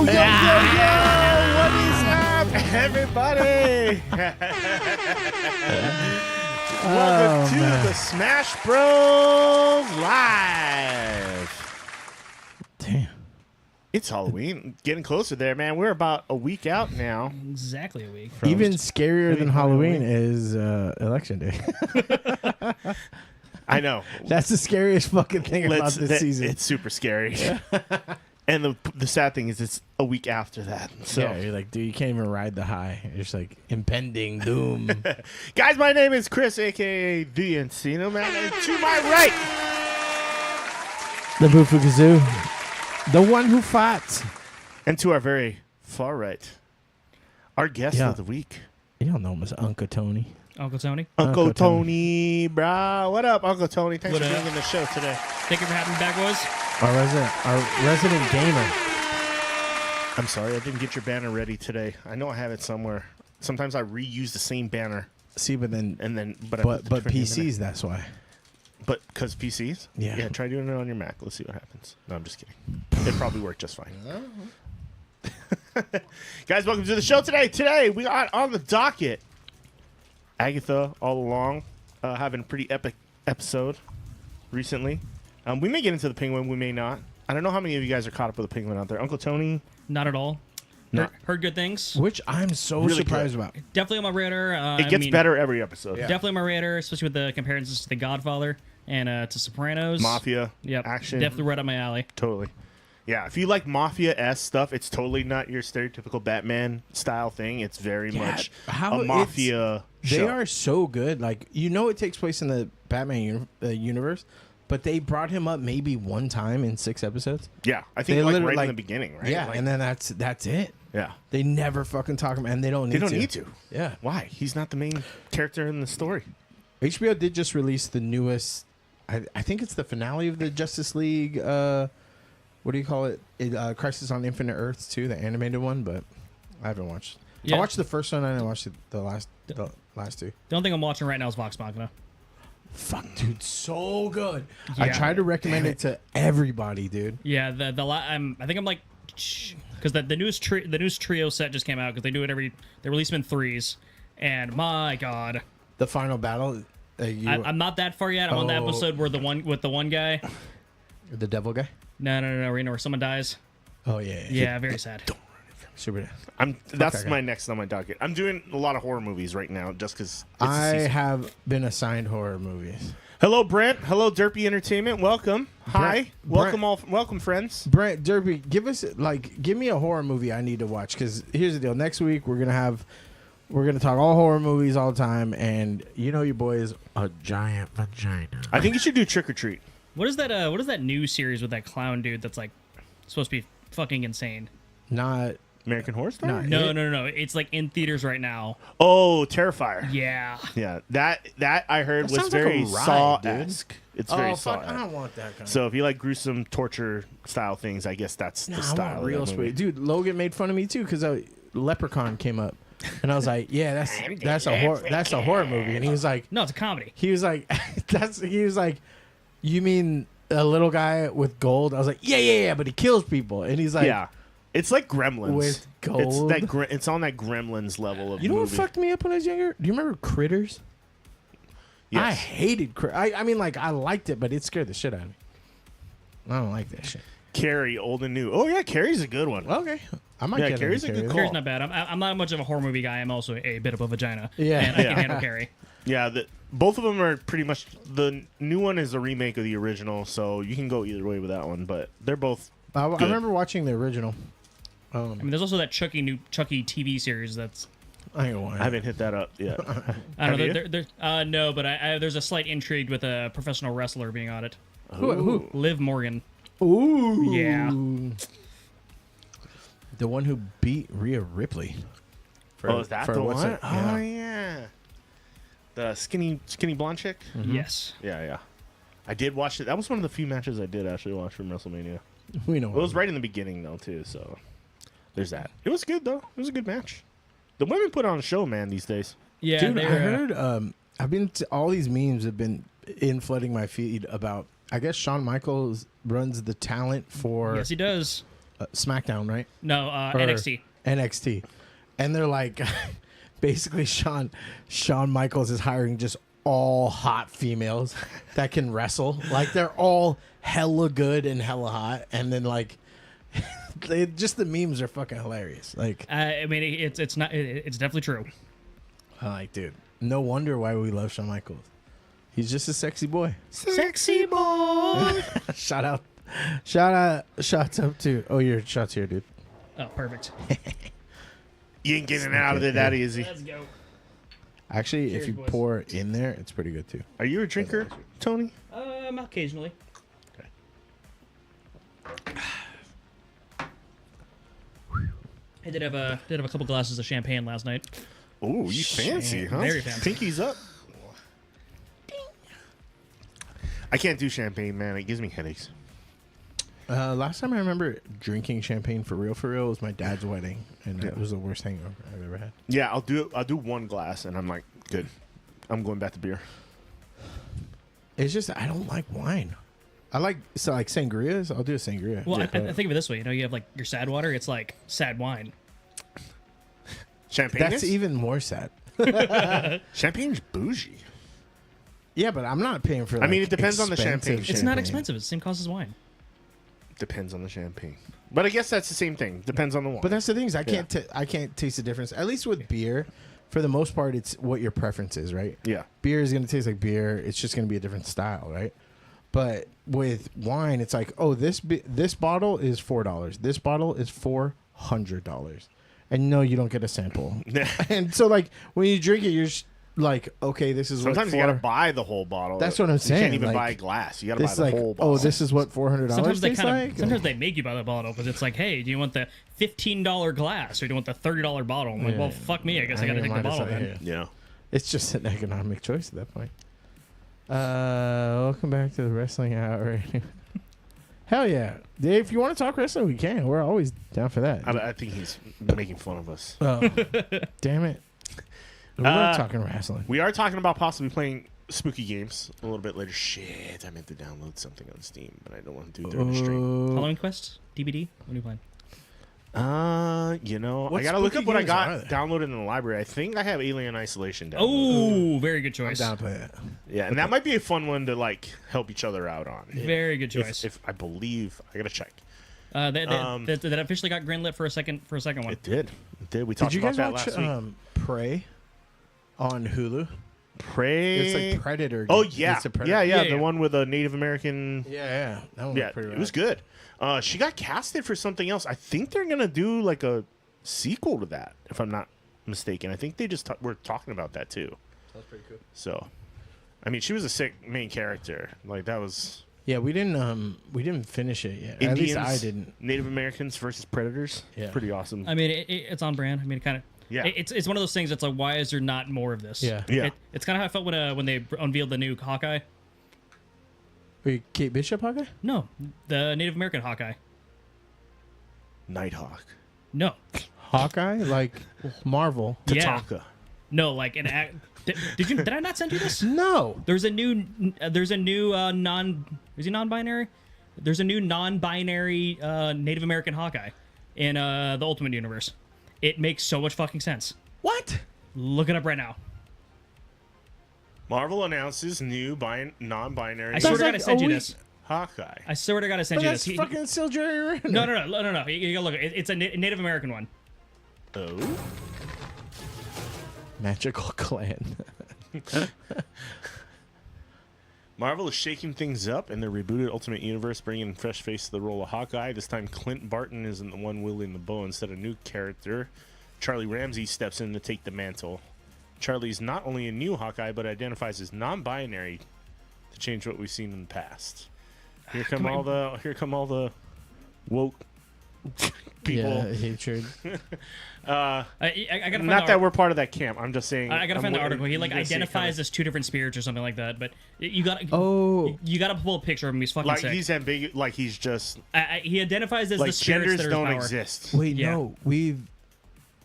What is up, everybody? Welcome to the Smash Bros. Live. Damn. It's Halloween. Getting closer there, man. We're about a week out now. Exactly a week. Even scarier than Halloween is Election Day. I know. That's the scariest fucking thing about this season. It's super scary. And the sad thing is it's a week after that. So yeah, you're like, dude, you can't even ride the high. You're just like, impending doom. guys, my name is Chris, a.k.a. The Encino Man. And to my right, The Bufukazoo. The one who fought. and to our very far right, our guest of the week. You don't know him as Uncle Tony. Uncle Tony. Uncle Tony, bro. What up, Uncle Tony? Thanks What for up? being in the show today. Thank you for having me back, boys. Our resident gamer. I'm sorry, I didn't get your banner ready today. I know I have it somewhere. Sometimes I reuse the same banner, See, but then, and then I put but different names in it. PCs, that's why. But because PCs? Yeah. Yeah, try doing it on your Mac. Let's see what happens. No, I'm just kidding. It probably worked just fine. Guys, welcome to the show today. Today, we got on the docket Agatha all along, having a pretty epic episode recently. We may get into the penguin, we may not. I don't know how many of you guys are caught up with the penguin out there. Uncle Tony? Not at all. No. Heard good things. Which I'm so Really surprised good. about. Definitely on my radar. It gets better every episode. Yeah. Definitely on my radar, especially with the comparisons to The Godfather and to Sopranos. Mafia, Yep. action. Definitely right up my alley. Totally. Yeah, if you like Mafia-esque stuff, it's totally not your stereotypical Batman style thing. It's very much a Mafia show. They are so good. Like, you know, it takes place in the Batman universe, but they brought him up maybe one time in 6 episodes. Yeah, I think They like literally, right in like- the beginning, right? Yeah, Like, and then that's it. yeah. They never fucking talk him, and they don't need They to. don't need to. Yeah. Why? He's not the main character in the story. HBO did just release the newest, I think it's the finale of the Justice League, what do you call it? Crisis on Infinite Earths 2, the animated one, but I haven't watched. Yeah. I watched the first one, and I watched the last two. The only thing I'm watching right now is Vox Machina. Fuck, dude, so good. Yeah. I tried to recommend it to everybody, dude. Yeah, I think I'm like, because the newest trio set just came out because they do it they release them in 3s, and my god, The final battle, I'm not that far yet. I'm on the Oh. episode where the one guy. the devil guy. No, where someone dies. Oh yeah, Yeah, very sad. super. That's that guy. my next on my docket. I'm doing a lot of horror movies right now just because I have been assigned horror movies. Hello, Brent. Hello, Derpy Entertainment. Welcome. Hi. Brent. Welcome, friends. Brent Derby, give me a horror movie I need to watch, because here's the deal. Next week we're gonna talk all horror movies all the time, and you know your boy is a giant vagina. I think you should do Trick or Treat. What is that new series with that clown dude that's like supposed to be fucking insane? Not American Horror Story? No. It's like in theaters right now. Oh, Terrifier. Yeah. Yeah, that I heard That was sounds like very a ride, Saw-esque. It's very oh fuck, Saw-esque. I don't want that kind. So if you like gruesome torture style things, I guess that's the I style. want real of that movie. sweet, dude. Logan made fun of me too because Leprechaun came up, and I was like, yeah, that's a horror movie, and he was like, No, it's a comedy. he was like, you mean a little guy with gold? I was like, yeah, but he kills people, and he's like, Yeah, it's like Gremlins With gold? It's on that Gremlins level of You know movie. what fucked me up when I was younger? Do you remember Critters? Yes. I hated Critters. I mean, like, I liked it, but it scared the shit out of me. I don't like that shit. Carrie, old and new. Oh yeah, Carrie's a good one. Okay, I might Yeah, get Carrie's into a good Carrie. call. Carrie's not bad. I'm not much of a horror movie guy. I'm also a bit of a vagina. Yeah. And I Yeah. can handle Carrie. Yeah, both of them are pretty much. The new one is a remake of the original, so you can go either way with that one. But they're both. I Good. remember watching the original. I mean, there's also that Chucky TV series that's. I ain't gonna watch I haven't hit that up yet. I don't Have know. you? No, but there's a slight intrigue with a professional wrestler being on it. Who? Liv Morgan. Ooh. Yeah. The one who beat Rhea Ripley. Oh, is that the what's one? it? Oh yeah. The skinny blonde chick. Yes. Yeah. I did watch it. That was one of the few matches I did actually watch from WrestleMania. We know. It was right in the beginning though too, so there's that. It was good though. It was a good match. The women put on a show, man, these days. Yeah, Dude, I they're, heard. I've been all these memes have been flooding my feed about. I guess Shawn Michaels runs the talent for yes, he does. SmackDown, right? No, Or NXT. NXT, and they're like, basically, Shawn Michaels is hiring just all hot females that can wrestle. Like they're all hella good and hella hot, and then like, just the memes are fucking hilarious. Like, I mean, it's definitely true. I'm like, dude, no wonder why we love Shawn Michaels. He's just a sexy boy. Sexy boy. Shots up to. Oh, your shots here, dude. Oh, perfect. You ain't getting out of it that easy. Let's go. Actually, Cheers, if you boys. pour in there, it's pretty good too. Are you a drinker, Tony? Occasionally. I did have a couple glasses of champagne last night. Oh, you fancy, huh? Very fancy. Pinky's up. I can't do champagne, man. It gives me headaches. Last time I remember drinking champagne for real was my dad's wedding, and it was the worst hangover I've ever had. Yeah, I'll do one glass, and I'm like, good. I'm going back to beer. It's just I don't like wine. I like sangrias. I'll do a sangria. Well, Yeah, I think of it this way. You know, you have like your sad water. It's like sad wine. Champagne. that's even more sad. Champagne's bougie. Yeah, but I'm not paying for. Like, I mean, it depends on the expensive champagne. It's not expensive. It's the same cost as wine. Depends on the champagne. But I guess that's the same thing. Depends on the wine. But that's the thing is I can't taste the difference. At least with beer, for the most part, it's what your preference is, right? yeah. Beer is gonna taste like beer. It's just gonna be a different style, right? But with wine, it's like, oh, this bottle is $4. This bottle is $400, and no, you don't get a sample. And so, like, when you drink it, you're just like, okay, this is Sometimes what you gotta buy the whole bottle. That's what I'm You saying, can't even like, buy a glass. You gotta buy this the like, whole bottle. oh, this is what $400 Sometimes they tastes kind of like. sometimes they make you buy the bottle because it's like, hey, do you want the $15 glass or do you want the $30 bottle? I'm like, Yeah. well, fuck me. I guess I gotta take the bottle then. Yeah. It's just an economic choice at that point. Welcome back to the wrestling hour. Hell yeah, Dave! If you want to talk wrestling, we can. We're always down for that. I think he's making fun of us. Oh, damn it! We're not talking wrestling. We are talking about possibly playing spooky games a little bit later. Shit, I meant to download something on Steam, but I don't want to do it during the stream. Halloween Quest? DBD? What are you playing? You know, What I gotta look spooky up what I games got are there? downloaded in the library. I think I have Alien Isolation downloaded. Oh, very good I'm choice. down to play it. Yeah, and that might be a fun one to like help each other out on. Very good choice. If I believe, I gotta check. That officially got greenlit for a second one. It did. We talked Did you about guys that watch last week. Prey on Hulu? Prey. It's like Predator. Oh yeah, It's a Predator. yeah, Yeah, the yeah. one with a Native American. yeah. That one Yeah, was pretty it rad. was good. She got casted for something else. I think they're gonna do like a sequel to that, if I'm not mistaken. I think they just were talking about that too. That's pretty cool. So, I mean, she was a sick main character. Like that was Yeah, we didn't finish it yet. At Indians, least I didn't. Native Americans versus predators. Yeah. Pretty awesome. I mean, it's on brand. I mean, it kind of. Yeah. It's one of those things that's like, why is there not more of this? Yeah. Yeah. It's kind of how I felt when they unveiled the new Hawkeye. Wait, Kate Bishop, Hawkeye? No, the Native American Hawkeye. Nighthawk. No. Hawkeye, like Marvel. Yeah. Tatanka. No, like an act. Did I not send you this? No. There's a new non. Is he non-binary? There's a new non-binary Native American Hawkeye in the Ultimate Universe. It makes so much fucking sense. What? Look it up right now. Marvel announces new non-binary I swear to like God, I sent a you week- this. Hawkeye. I swear to God, I sent But you that's this. fucking still Jerry Renner. No. You gotta look. It's a Native American one. Oh. Magical Clan. Marvel is shaking things up in their rebooted Ultimate Universe, bringing in fresh face to the role of Hawkeye. This time, Clint Barton isn't the one wielding the bow. Instead, a new character, Charlie Ramsey, steps in to take the mantle. Charlie's not only a new Hawkeye, but identifies as non-binary to change what we've seen in the past. Here come all the woke people. Yeah, hatred. I gotta find Not the that we're part of that camp. I'm just saying. I gotta find the article. He like you gotta see it identifies coming. as two different spirits or something like that. But you gotta Oh. pull a picture of him. He's fucking Like sick. he's ambiguous. Like he's just He identifies as the like spirits genders that are don't his power. exist. Wait, Yeah. no.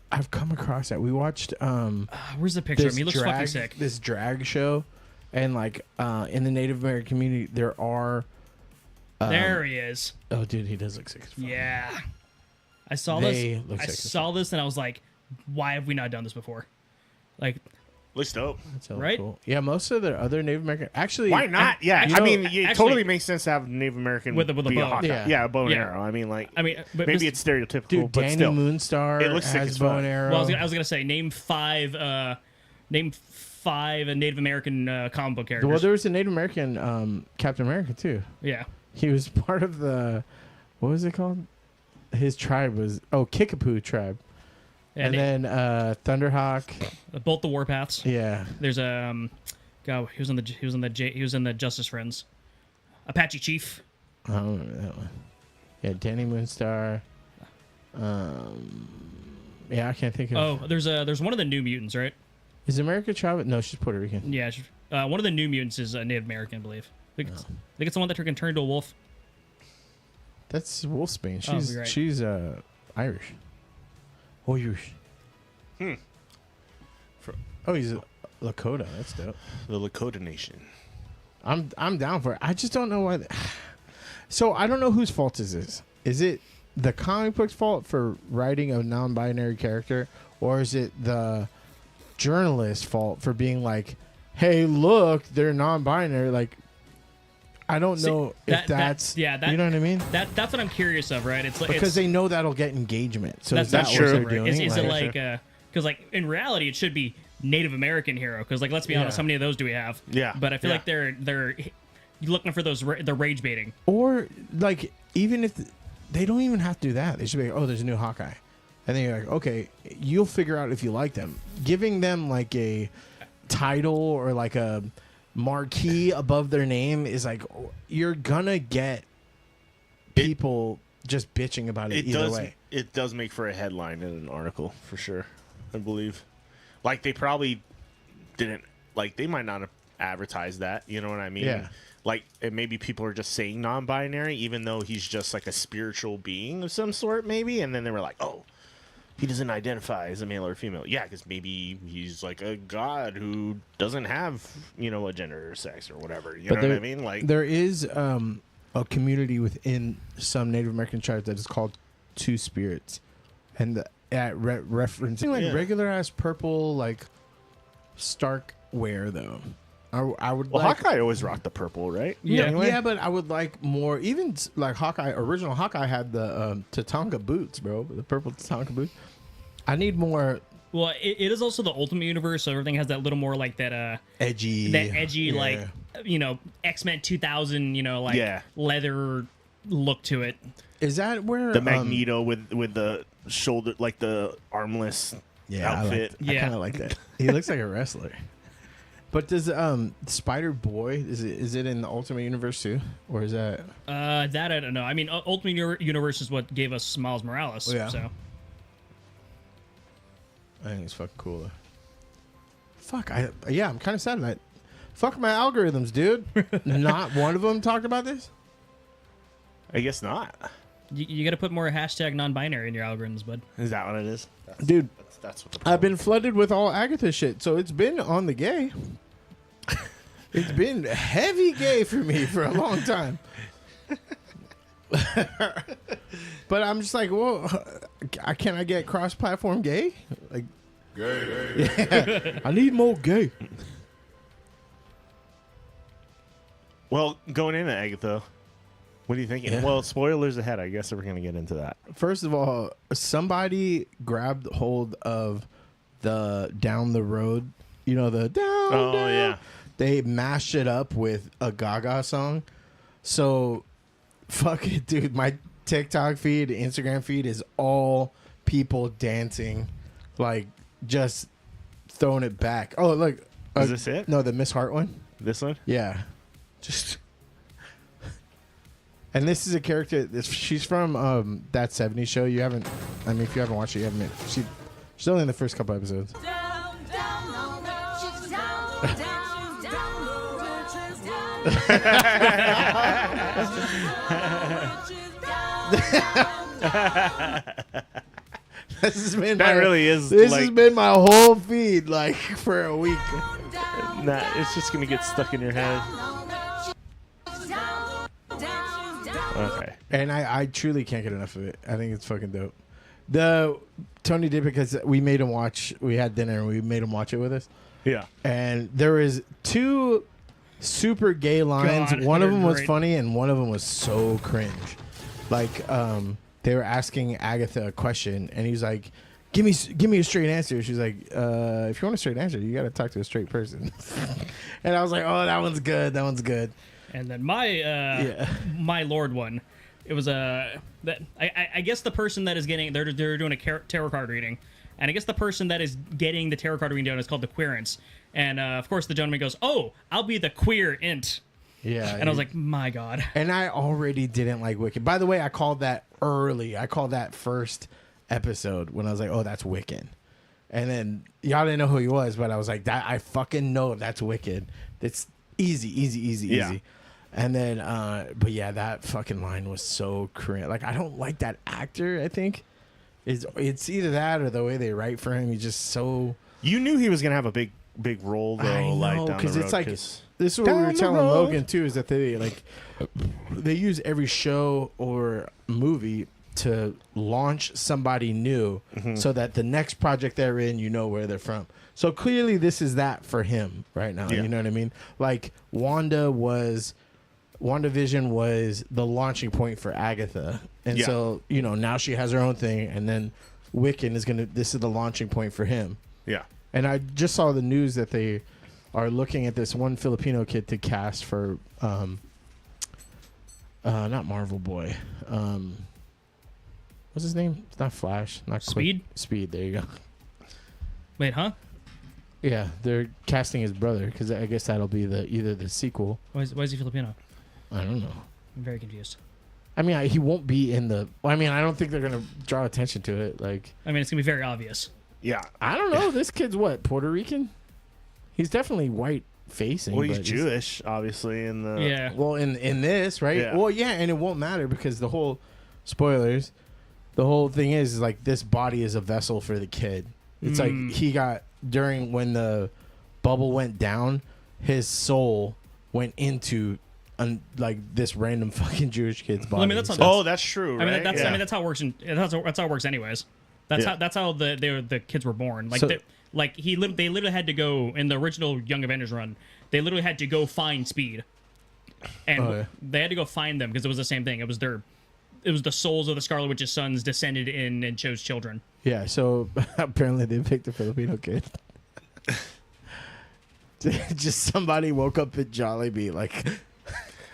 I've come across that. We watched Where's the picture of this him? He looks fucking drag sick. this drag show, and like in the Native American community, there are. There he is. Oh, dude, he does look sick as fuck. Yeah. I saw They this. look I sick as saw this, and I was like, "Why have we not done this before?" Like, Looks dope. That's hella Right? cool. Yeah, most of the other Native American actually. Why not? Yeah, actually- I mean, it actually- totally makes sense to have Native American With a be bow. Hawkeye. Yeah. A bow and Yeah. arrow. I mean, like, but maybe Mr. it's stereotypical, Dude, but Danny still. Moonstar It looks sick has as bow fuck. and arrow. Well, I was gonna say name five Native American comic book characters. Well, there was a Native American Captain America too. yeah, He was part of the, what was it called? His tribe was Kickapoo tribe, and then Thunderhawk. both the Warpaths. Yeah, There's God, he was in the Justice Friends. Apache Chief. I don't remember that one. Yeah, Danny Moonstar. Yeah, I can't think of. Oh, there's one of the New Mutants, right? Is America tribe? No, she's Puerto Rican. Yeah, one of the New Mutants is Native American, I believe. I think it's the one that can turn into a wolf. That's Wolfsbane. Oh, She's you're right. she's Irish. Irish. Oh, he's a Lakota. That's dope. The Lakota Nation. I'm down for it. I just don't know why. So I don't know whose fault is this. Is it the comic book's fault for writing a non-binary character, or is it the journalist's fault for being like, "Hey, look, they're non-binary"? Like, I don't know if that's you know what I mean? That's what I'm curious of, right? It's like Because they know that'll get engagement. So that's is that not what true. they're doing? Is it Like- like because like in reality it should be Native American hero because like let's be honest, Yeah. how many of those do we have? Yeah, But I feel yeah. like they're looking for those the rage baiting. Or like even if they don't even have to do that, they should be like, oh, there's a new Hawkeye, and then you're like, okay, you'll figure out if you like them. Giving them like a title or like a marquee above their name is like you're gonna get people just bitching about it either way. It does make for a headline in an article for sure. I believe, like they probably didn't like they might not have advertised that. You know what I mean? Yeah. Like and maybe people are just saying non-binary, even though he's just like a spiritual being of some sort, maybe. And then they were like, oh, he doesn't identify as a male or female. Yeah, because maybe he's like a god who doesn't have, you know, a gender or sex or whatever. You know what I mean? Like there is a community within some Native American tribes that is called Two Spirits, and referencing like Yeah. regular ass purple like Stark wear though. I would well, like, Hawkeye always rocked the purple, right? Yeah. Anyway? yeah, but I would like more. Even like Hawkeye, original Hawkeye had the Tatanka boots, bro. The purple Tatanka boots. I need more Well, it is also the Ultimate Universe, so everything has that little more like that edgy, edgy like you know X-Men 2000 like Yeah. leather look to it. Is that where The Magneto with the shoulder, like the armless outfit. I Yeah. kind of like that. He looks like a wrestler. But does Spider Boy is it in the Ultimate Universe too, or is that? That I don't know. I mean, Ultimate Universe is what gave us Miles Morales. Yeah. So I think it's fucking cool. Though. Fuck, I'm kind of sad that. Fuck my algorithms, dude. Not one of them talked about this. I guess not. you got to put more hashtag non-binary in your algorithms, bud. Is that what it is? Dude, That's what the I've been flooded with all Agatha shit, so it's been on the gay. It's been heavy gay for me for a long time. But I'm just like, well, can I get cross-platform gay? Like, gay. Yeah, I need more gay. Well, going into Agatha, what are you thinking? Yeah. Well, spoilers ahead. I guess we're going to get into that. First of all, somebody grabbed hold of the Down the Road. You know, the down. Oh, down. yeah. They mashed it up with a Gaga song. So, fuck it, dude. My TikTok feed, Instagram feed is all people dancing, like just throwing it back. Oh, look. Is this it? No, the Miss Hart one. This one? Yeah. Just. And this is a character. She's from that '70s show. You haven't. I mean, if you haven't watched it, you haven't. She's only in the first couple episodes. Down, down, down, she's down, down, down the road, she's down. This has been That really is, This like- has been my whole feed, like for a week. Nah, it's just going to get stuck in your head. Okay. And I truly can't get enough of it. I think it's fucking dope. The Tony did because we made him watch. We had dinner and we made him watch it with us. Yeah. And there was 2 super gay lines. God, One of they're them was great. funny and one of them was so cringe. Like they were asking Agatha a question and he's like, give me a straight answer. She's like, if you want a straight answer, you got to talk to a straight person. And I was like, oh, that one's good. That one's good. And then my Lord one, it was that I guess the person that is getting they're doing a tarot card reading, and I guess the person that is getting the tarot card reading done is called the queerance, and of course the gentleman goes, "Oh, I'll be the queer int," Yeah. and I was like, "My God." And I already didn't like Wiccan. By the way, I called that early. I called that first episode when I was like, oh, that's Wiccan. And then y'all didn't know who he was, but I was like, that I fucking know that's Wiccan. It's easy. Yeah. And then, but yeah, that fucking line was so cringe. Like, I don't like that actor, I think. It's either that or the way they write for him. He's just so... You knew he was gonna have a big role though. I know, like down the road, it's like... 'cause- This is what we Down were the telling road. Logan, too, is that they use every show or movie to launch somebody new so that the next project they're in, you know where they're from. So clearly this is that for him right now. Yeah. You know what I mean? Like WandaVision was the launching point for Agatha. And Yeah. so, you know, now she has her own thing. And then Wiccan this is the launching point for him. Yeah. And I just saw the news that they are looking at this one Filipino kid to cast for, not Marvel Boy. What's his name? It's not Flash. Not Speed? Speed. There you go. Wait, huh? Yeah, they're casting his brother because I guess that'll be either the sequel. Why is he Filipino? I don't know. I'm very confused. I mean, he won't be in the. I mean, I don't think they're gonna draw attention to it. Like, I mean, it's gonna be very obvious. Yeah. I don't know. This kid's what, Puerto Rican? He's definitely white facing. Well, he's but Jewish, obviously, in the Yeah. Well, in this, right? Yeah. Well, yeah, and it won't matter because the whole spoilers. The whole thing is like this body is a vessel for the kid. It's like he got during when the bubble went down, his soul went into like this random fucking Jewish kid's body. Well, I mean, that's not- Oh, that's true. I mean, right? that's Yeah. I mean that's how it works. That's how it works anyways. That's Yeah. how the kids were born. Like So- they literally had to go in the original Young Avengers run. They literally had to go find Speed, and Oh, yeah. they had to go find them because it was the same thing. It was the souls of the Scarlet Witch's sons descended in and chose children. Yeah, so apparently they picked a Filipino kid. Just somebody woke up at Jollibee like,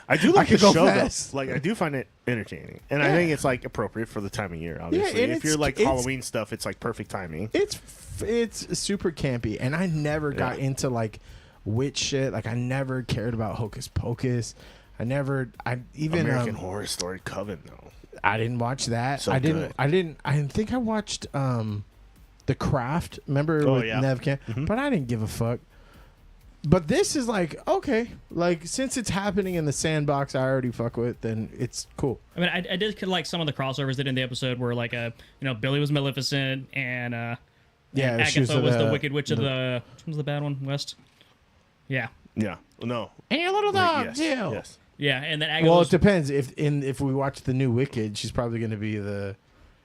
I do like could the go show fast. though. Like I do find it entertaining, and I Yeah. think it's like appropriate for the time of year. Obviously, and if you're like it's- Halloween stuff, it's like perfect timing. it's super campy, and I never got Yeah. into like witch shit. Like I never cared about Hocus Pocus. I American Horror Story Coven though. I didn't watch that. So I good. think I watched The Craft. Remember Oh, with yeah. Nev Cam? But I didn't give a fuck. But this is like, okay, like since it's happening in the sandbox I already fuck with, then it's cool. I mean, I did like some of the crossovers that in the episode where like Billy was Maleficent and Yeah, she Agatha was the Wicked Witch of the- the which one's the bad one? West. Yeah, Yeah. No. And your little Wait, dog, yes. Jill. Yes. yeah, and then Agatha. Well, was, it depends. If we watch the new Wicked, she's probably going to be the.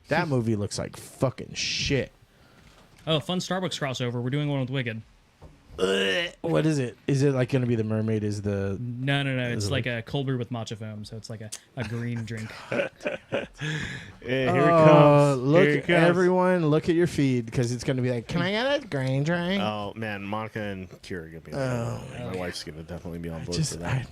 That movie looks like fucking shit. oh, fun Starbucks crossover. We're doing one with Wicked. What is it? Is it like going to be the mermaid? Is the No. It's it like a cold brew with matcha foam, so it's like a green drink. Here it comes. Look, Here it comes. everyone, look at your feed because it's going to be like, can I get a green drink? Oh man, Monica and Kira are gonna be. My wife's gonna definitely be on board Just for that.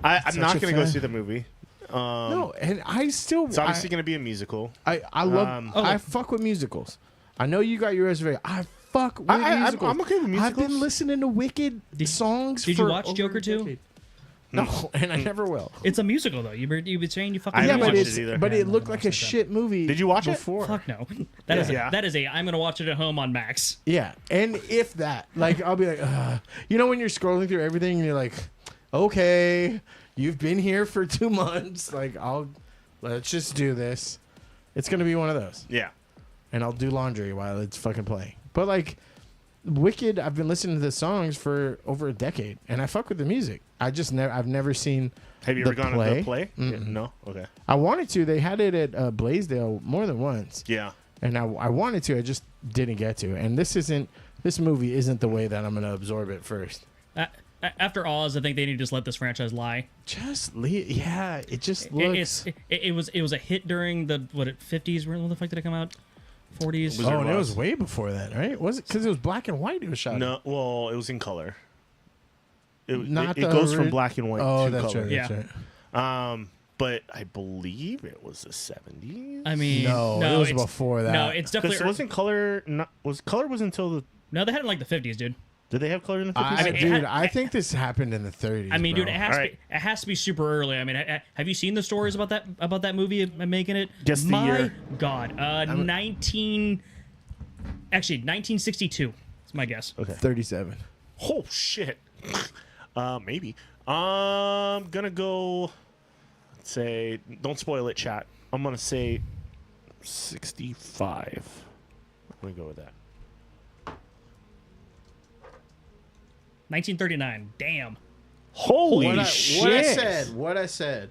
I'm such not a gonna go fan. see the movie. no, and I still. It's obviously gonna be a musical. I love. Oh. I fuck with musicals. I know you got your reservation. I fuck with I'm musicals. okay with I've musicals. been listening to Wicked songs. did you for watch over Joker a 2? decade. No, and I never will. It's a musical though. You've been saying you fucking I Yeah, haven't but watched it's it either. but Yeah, it I'm looked not like gonna a watch that. shit movie. Did you watch it? before? Fuck no. That is Yeah. I'm gonna watch it at home on Max. Yeah, and if that, like, I'll be like, you know, when you're scrolling through everything, and you're like, okay, you've been here for 2 months. Like, let's just do this. It's gonna be one of those, Yeah. and I'll do laundry while it's fucking playing. But like, Wicked, I've been listening to the songs for over a decade, and I fuck with the music. I've never seen. Have you the ever gone to the play? Yeah, no. Okay. I wanted to. They had it at Blaisdell more than once. Yeah. And I wanted to. I just didn't get to. And this movie isn't the way that I'm gonna absorb it first. After Oz, I think they need to just let this franchise lie. Just leave. Yeah, it just looks. It was a hit during the 50s. When the fuck did it come out? 40s. Oh, and it was way before that, right? Was it because it was black and white? It was shot. No, well, it was in color. It Not it goes from black and white to that's color. right. Yeah. That's right. But I believe it was the 70s. I mean, No, it was it's- before that. No, it's definitely. Because wasn't color color was until the. No, they had it in like the 50s, dude. Did they have color in the 50s? mean, it Dude, had- I think this happened in the 30s. I mean, bro. dude, it has All to right. be, it has to be super early. I mean, have you seen the stories about that movie and making it? Guess the My year. God, 1962. That's my guess. Okay. 37. Oh shit. Maybe. I'm gonna go. Say, don't spoil it, chat. I'm gonna say 65. I'm gonna go with that. 1939. Damn. Holy shit! What I said.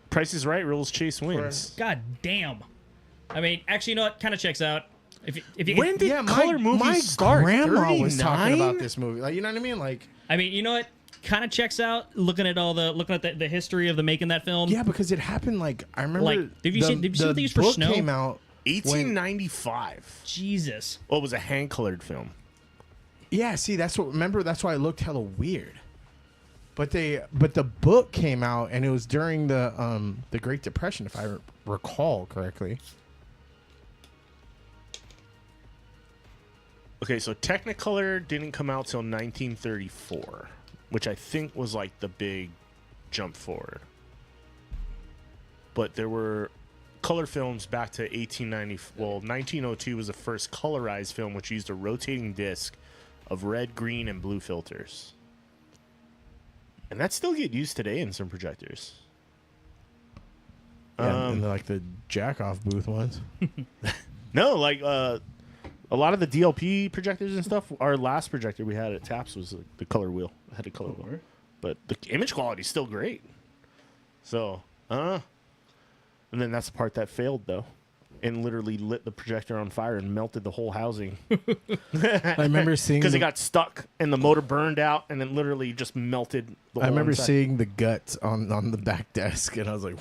Price is Right. Rules Chase wins. God damn. I mean, actually, you know what? Kind of checks out. If you When did color movies my start? grandma was talking 39? about this movie. Like, you know what I mean? Like, I mean, you know what? Kind of checks out. Looking at the history of the making that film. yeah, because it happened. Like, I remember. Like, have you seen what they used for book Snow? Came out. 1895. Jesus. Well, it was a hand-colored film. Yeah, see, that's what. Remember, that's why it looked hella weird. But the book came out, and it was during the Great Depression, if I recall correctly. Okay, so Technicolor didn't come out till 1934, which I think was like the big jump forward. But there were color films back to 1890. Well, 1902 was the first colorized film, which used a rotating disc of red, green, and blue filters. And that still get used today in some projectors. Yeah, and like the jack off booth ones. No, like a lot of the DLP projectors and stuff. Our last projector we had at Taps was the color wheel. It had a color wheel, but the image quality is still great. So, and then that's the part that failed though, and literally lit the projector on fire and melted the whole housing I remember seeing because it got stuck and the motor burned out and then literally just melted. The I whole remember inside. seeing the guts on the back desk, and I was like,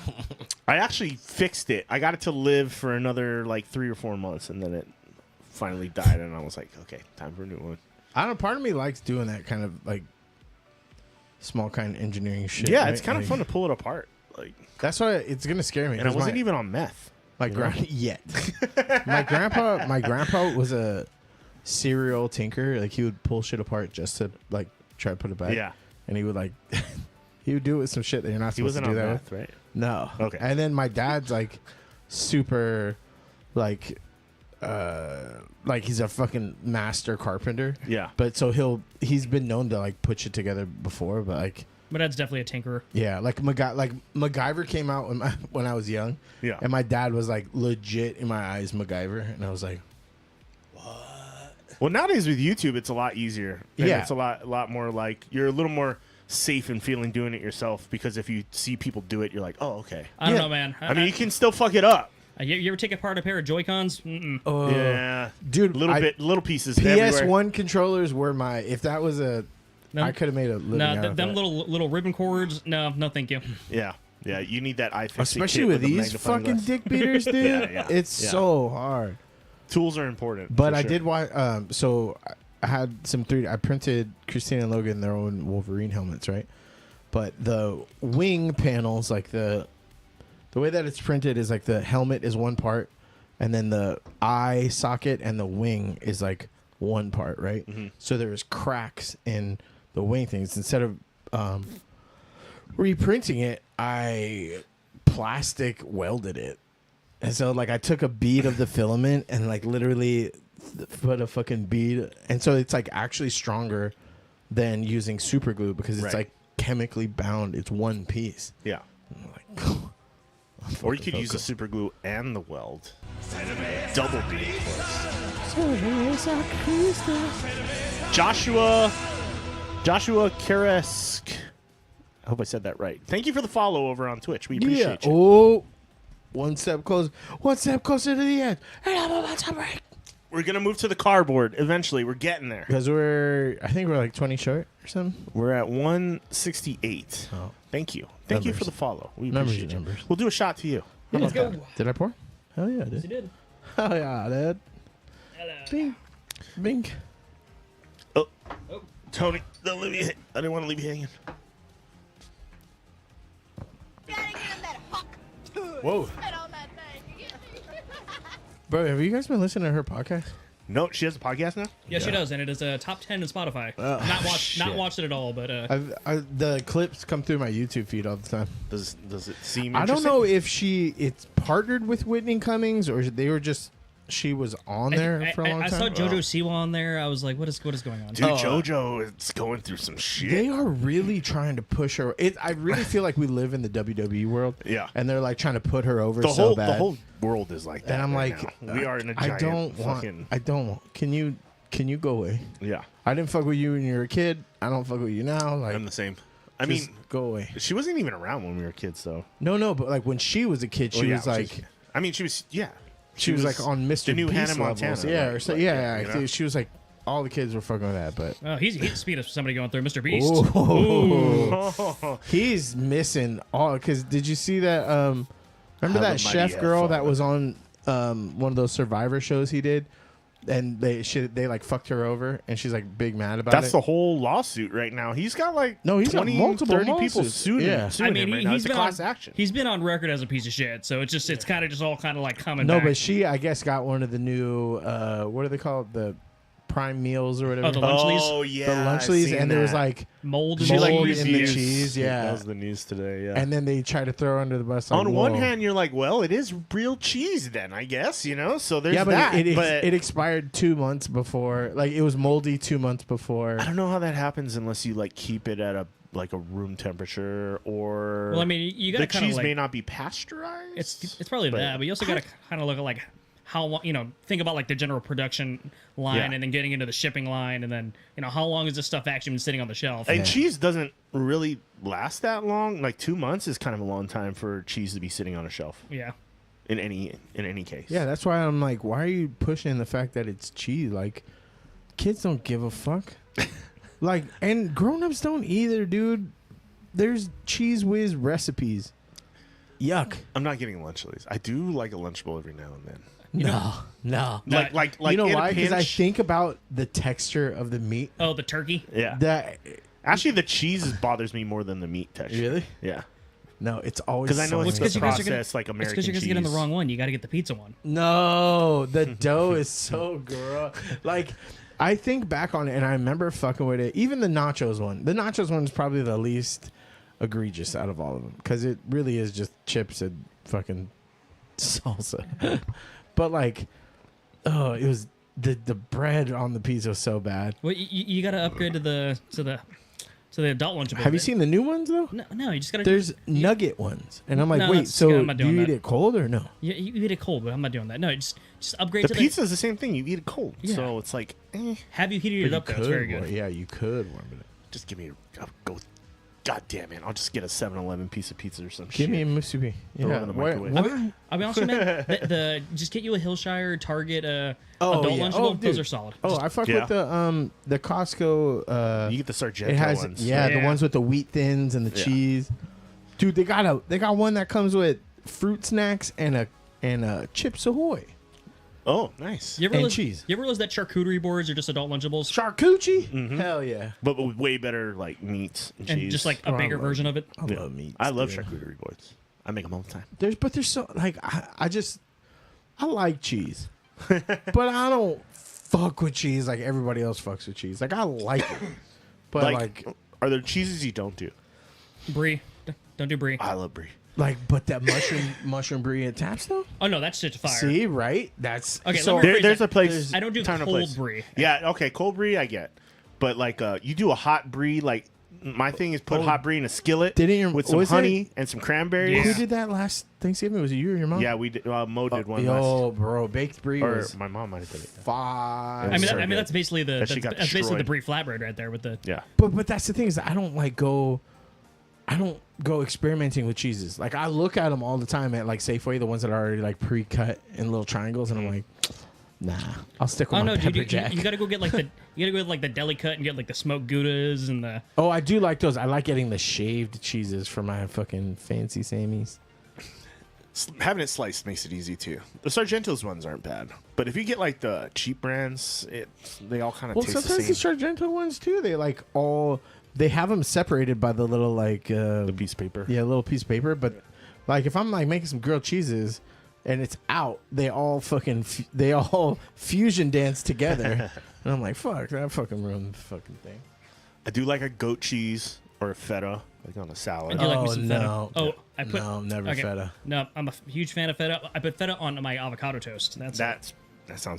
I actually fixed it. I got it to live for another like 3 or 4 months, and then it finally died, and I was like, okay, time for a new one. I don't know. Part of me likes doing that kind of like small kind of engineering shit. Yeah, right? it's kind of Like, fun to pull it apart. Like, That's why it's gonna scare me. and I 'cause wasn't my, even on meth. my yet. My grandpa was a serial tinker. Like, he would pull shit apart just to like try to put it back. Yeah. And he would like he would do it with some shit that you're not He supposed wasn't to on do that meth, with. right? No. Okay. And then my dad's like super like he's a fucking master carpenter. Yeah. But so he's been known to like put shit together before, but like My dad's definitely a tinkerer. yeah, like MacGyver came out when I was young. Yeah. And my dad was like legit in my eyes MacGyver, and I was like, Well, nowadays with YouTube, it's a lot easier. And Yeah. It's a lot more like you're a little more safe in feeling doing it yourself because if you see people do it, you're like, oh, okay. I don't Yeah. know, man. I mean, you can still fuck it up. You ever take apart a pair of Joy-Cons? Mm-mm. oh, Yeah. dude, Little pieces everywhere. PS1 controllers were my. If that was No. I could have made a living out No, of them that. little ribbon cords. No, thank you. Yeah. Yeah. You need that iFixit Especially kit with the these magnifying fucking glass. dick beaters, dude. Yeah. It's Yeah. so hard. Tools are important. But for I sure. did watch. So I had some 3D. I printed Christina and Logan their own Wolverine helmets, right? But the wing panels, like the way that it's printed, is like the helmet is one part, and then the eye socket and the wing is like one part, right? Mm-hmm. So there's cracks in the wing things. Instead of reprinting it, I plastic welded it. And so, like, I took a bead of the filament and, like, literally put a fucking bead. And so it's, like, actually stronger than using super glue because it's, Right. like, chemically bound. It's one piece. Yeah. I'm like, Or you could use the super glue and the weld. Double bead. Joshua Karesk. I hope I said that right. Thank you for the follow over on Twitch. We appreciate you. Oh, one step closer to the end. And I'm about to break. We're gonna move to the cardboard eventually. We're getting there. Because I think we're like 20 short or something. We're at 168. Oh. Thank you. Thank you Numbers. for the follow. We Numbers appreciate are you. numbers. We'll do a shot to you. How Let's about go. that? Did I pour? Hell yeah, I Yes, you did. did. Hell yeah, I did. Hello. Bing. Bing. Oh, Oh. Tony, don't leave you. I didn't want to leave you hanging. Gotta get him that hawk. Whoa. Spit on that thing. Bro, have you guys been listening to her podcast? No, she has a podcast now? Yes, she does, and it is a top 10 in Spotify. shit. Not watched it at all, but The clips come through my YouTube feed all the time. Does it seem I don't interesting? know if it's partnered with Whitney Cummings or they were just she was on there for a long I time. saw JoJo Siwa on there. I was like, what is going on? Dude, JoJo is going through some shit. They are really trying to push her. I really feel like we live in the WWE world. Yeah. And they're like trying to put her over the so whole bad. the whole world is like that. and I'm right like, now. We are in a giant I don't fucking want. Can you go away? yeah. I didn't fuck with you when you were a kid. I don't fuck with you now. Like, I'm the same. I just mean, go away. she wasn't even around when we were kids, though. No, but like when she was a kid, she Well, yeah, was like. she was yeah. She was like on Mr. the new Beast Hannah levels. Montana. Yeah, like- or so, like yeah. that, you I know? think she was like all the kids were fucking with that, but Oh, he's the speed of somebody going through Mr. Beast. Ooh. He's missing all. Because did you see that? Remember Have that a mighty chef girl F that on was on one of those Survivor shows he did, and they like fucked her over, and she's like big mad about That's it. the whole lawsuit right now. He's got like No, he's got 20, multiple 30 people lawsuits. suing, Yeah. suing I mean, him right now. he's It's a been class on, action. He's been on record as a piece of shit, so it's kind of just all kind of like coming No, back. but she I guess got one of the new what are they called, the prime meals or whatever. Oh, the Lunchleys? Oh The yeah, I've Lunchleys, seen and there was that. like mold. She like mold in the refused. cheese, yeah. That was the news today. Yeah. and then they tried to throw her under the bus. Like, on one whoa. hand, you're like, well, it is real cheese, then I guess So there's yeah, but that. it expired 2 months before. Like it was moldy 2 months before. I don't know how that happens unless you like keep it at a room temperature or. Well, I mean, you got the to kind of cheese like may not be pasteurized. it's probably but- that, but you also got to kind of look at like how long, think about like the general production line Yeah. and then getting into the shipping line, and then how long has this stuff actually been sitting on the shelf? And cheese doesn't really last that long. Like 2 months is kind of a long time for cheese to be sitting on a shelf. Yeah. In any case. Yeah, that's why I'm like, why are you pushing the fact that it's cheese? Like, kids don't give a fuck. Like, and grown-ups don't either, dude. There's Cheese Whiz recipes. Yuck. I'm not getting Lunchables. I do like a Lunchable every now and then. No. Like You know in a why? Because I pinch- think about the texture of the meat. Oh, the turkey. Yeah. That Actually, the cheese bothers me more than the meat texture. Really? Yeah. No, it's always Because I know Well, it's it's 'cause the you guys are process, gonna- like It's American because you're cheese. going to get in the wrong one. You got to get the pizza one. No, the dough is so gross. Like, I think back on it, and I remember fucking with it. Even the nachos one. The nachos one is probably the least egregious out of all of them because it really is just chips and fucking salsa. But like, oh, it was the bread on the pizza was so bad. Well, you got to upgrade to the adult Lunchable. Have you seen the new ones though? No, you just got to. There's nugget ones, and I'm like, No, wait, that's- so I'm not do you doing eat that. it cold or no? You eat it cold, but I'm not doing that. No, just upgrade The to pizza is the same thing. You eat it cold. Yeah. So it's like, Have you heated it up? Though? It's very good. Yeah, you could warm it up. just give me go. God damn it. I'll just get a 7-Eleven piece of pizza or some shit. Give me a musubi. Throw it Yeah, in the why- microwave. why- I'll be honest with you, man. Just get you a Hillshire, Target, Oh, adult yeah. Lunchable. Oh, Those dude. are solid. Oh, I fuck Yeah. with the Costco. You get the Sargento It has ones. the Yeah. ones with the wheat thins and the Yeah. cheese. Dude, they got one that comes with fruit snacks and a Chips Ahoy Oh, nice. You ever and realize, cheese. You ever realize that charcuterie boards are just adult Lunchables? charcuterie. Hell yeah! But with way better like meats and And cheese. just like a Oh, I bigger love version of it. I Yeah. love meat. I love charcuterie boards. I make them all the time. There's so like I like cheese, but I don't fuck with cheese like everybody else fucks with cheese. Like I like it, but like are there cheeses you don't do? Brie. Don't do brie. I love brie. but that mushroom brie at Taps though. Oh no, that's shit's fire. See, right? That's Okay, So let me rephrase There's that. a place. I don't do time and cold place. brie. Yeah, okay, cold brie I get, but like you do a hot brie, like My thing is put hot brie in a skillet Didn't your- with some was honey and some cranberries. Who did that last Thanksgiving? Was it you or your mom? Yeah, we did. Mo did one Yo, last. bro, baked brie Or was my mom might have did it. fire. I mean, so good. that's basically the That shit got that's basically the destroyed. brie flatbread right there with the. Yeah. But that's the thing is I don't go experimenting with cheeses. Like I look at them all the time at like Safeway, the ones that are already like pre-cut in little triangles, and I'm like, nah, I'll stick with Oh my no, pepper dude! jack. You gotta go get like the deli cut and get like the smoked goudas and the. Oh, I do like those. I like getting the shaved cheeses for my fucking fancy Sammys. Having it sliced makes it easy too. The Sargento's ones aren't bad, but if you get like the cheap brands, they all kind of Well, taste the sometimes same. the Sargento ones too. They have them separated by the little like The piece of paper. yeah, little piece of paper. But like if I'm like making some grilled cheeses and it's out, they all fusion dance together, and I'm like, fuck, that fucking ruined the fucking thing. I do like a goat cheese or a feta, like on a I salad. do like me Oh, some no. feta. Oh, I put No, never feta. No, I'm a huge fan of feta. I put feta on my avocado toast. That sounds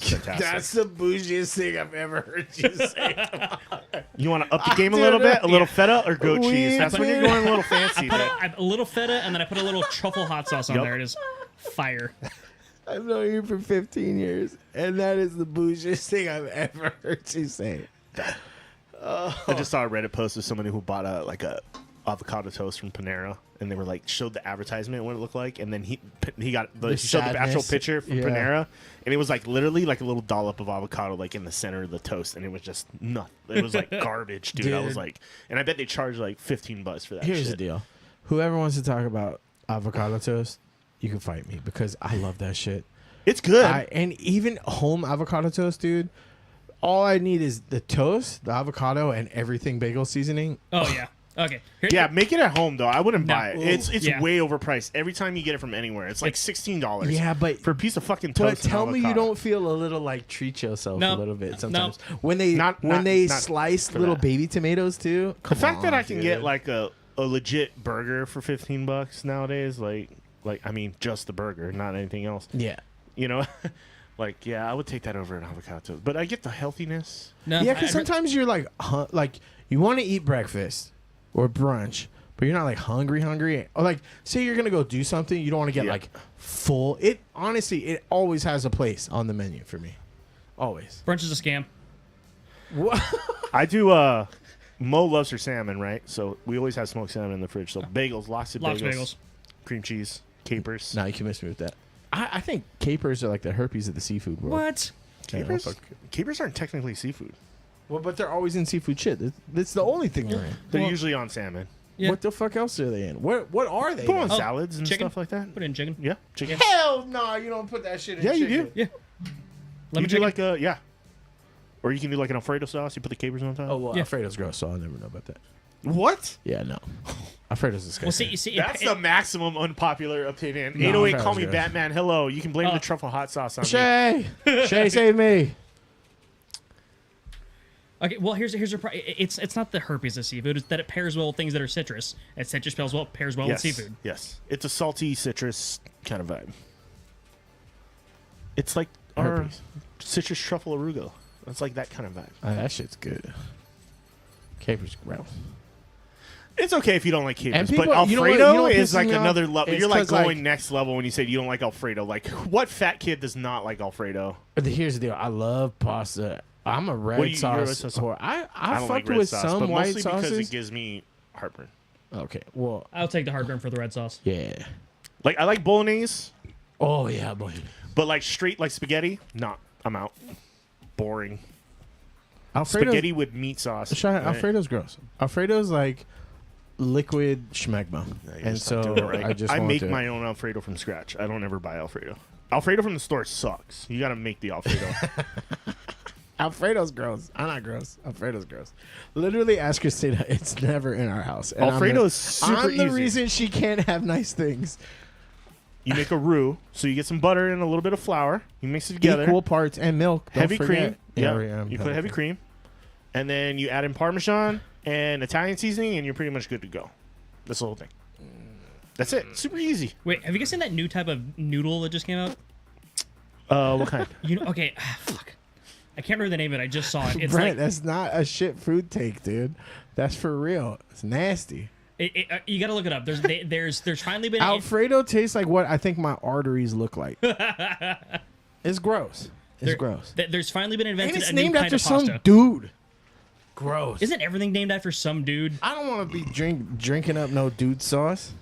fantastic. That's the bougiest thing I've ever heard you say. You want to up the game a little bit? A little feta or goat We cheese? That's when you're did. going a little fancy. dude. A little feta and then I put a little truffle hot sauce on Yup. there. It is fire. I've known you for 15 years, and that is the bougiest thing I've ever heard you say. I just saw a Reddit post of somebody who bought a avocado toast from Panera, and they were like showed the advertisement what it looked like, and then he showed the actual sadness. picture from Yeah. Panera, and it was like literally like a little dollop of avocado like in the center of the toast, and it was just nothing. It was like garbage, dude. I was Dude. like, and I bet they charged like $15 for that. Here's shit. the deal. Whoever wants to talk about avocado toast, you can fight me because I love that shit. It's good. And even home avocado toast, dude, all I need is the toast, the avocado, and everything bagel seasoning. Oh yeah. Okay. Yeah, make it at home though. I wouldn't No. buy it. It's Yeah. way overpriced. Every time you get it from anywhere, it's like $16. Yeah, but for a piece of fucking but toast. and tell me you avocado. don't feel a little like treat yourself No. a little bit No. sometimes when they Not slice for little that. baby tomatoes too. The Come fact that on, I can dude. get like a legit burger for $15 nowadays, like I mean, just the burger, not anything else. yeah. You know, like I would take that over an avocado toast. But I get the healthiness. No, Yeah, because sometimes you're like you want to eat breakfast or brunch, but you're not like hungry, or like say you're gonna go do something, you don't want to get Yeah. like full. It honestly, it always has a place on the menu for me, always. brunch is a scam. What? I do. Mo loves her salmon, right? So we always have smoked salmon in the fridge. So bagels, lots of Lots bagels, of bagels. cream cheese, capers. Nah, you can miss me with that. I think capers are like the herpes of the seafood world. What? Yeah, Capers? fuck. Capers aren't technically seafood. Well, but they're always in seafood shit. That's the only thing they're in. They're Well- usually on salmon. Yeah. What the fuck else are they in? What are they? Put on in? salads and chicken? stuff like that. Put in chicken. Yeah, chicken. Hell no, you don't put that shit in Yeah, you chicken. do. Yeah. You Lemon do chicken. like a or you can do like an Alfredo sauce. You put the capers on top. Oh, well, Yeah. Alfredo's gross, so I'll never know about that. What? Yeah, no. Alfredo's disgusting. Well, see, you see, That's the maximum unpopular opinion. No, 808, Alfredo's call me good. Batman. Hello. You can blame Oh. the truffle hot sauce on me. Shay! Shay, save me! Okay, well here's your it's not the herpes of seafood. It's that it pairs well with things that are citrus. And citrus pairs well Yes. with seafood. Yes. It's a salty citrus kind of vibe. It's like our Herpes. citrus truffle arugula. It's like that kind of vibe. That shit's good. Capers gross. It's okay if you don't like capers, And people- but you know what- Alfredo you know what is pisses like me off? another level. It's You're like 'cause, going like- next level when you say you don't like Alfredo. Like, what fat kid does not like Alfredo? But here's the deal. I love pasta. I'm a red What do you- you're a sauce red sauce- whore. I I don't fucked like red with sauce, some but white mostly because sauces. it gives me heartburn. Okay, well, I'll take the heartburn for the red sauce. yeah. Like, I like bolognese, Oh, yeah, boy. but like straight like spaghetti, nah, I'm out. Boring. Alfredo's, Spaghetti with meat sauce. Shia, right? Alfredo's gross. Alfredo's like liquid schmegma. Yeah, you and gotta stop so doing it right. I just I want make to, my own Alfredo from scratch. I don't ever buy Alfredo. Alfredo from the store sucks. You got to make the Alfredo. Alfredo's gross. I'm not gross. Alfredo's gross. Literally ask Christina. It's never in our house. And Alfredo I'm is super I'm the easy. reason she can't have nice things. You make a roux, so you get some butter and a little bit of flour. You mix it together. Equal parts and milk. Don't Heavy forget. cream. Yeah, Yeah, you put heavy cream, and then you add in Parmesan and Italian seasoning, and you're pretty much good to go. That's the whole thing. That's it. Super easy. Wait, have you guys seen that new type of noodle that just came out? What kind? You know, okay, fuck. I can't remember the name of it. I just saw it. It's Brent, like that's not a shit food take, dude. That's for real. It's nasty. You got to look it up. There's finally been Alfredo tastes like what I think my arteries look like. It's gross. It's gross. There's finally been And invented it's a new named kind after of pasta. some dude. Gross. Isn't everything named after some dude? I don't want to be drinking up no dude sauce.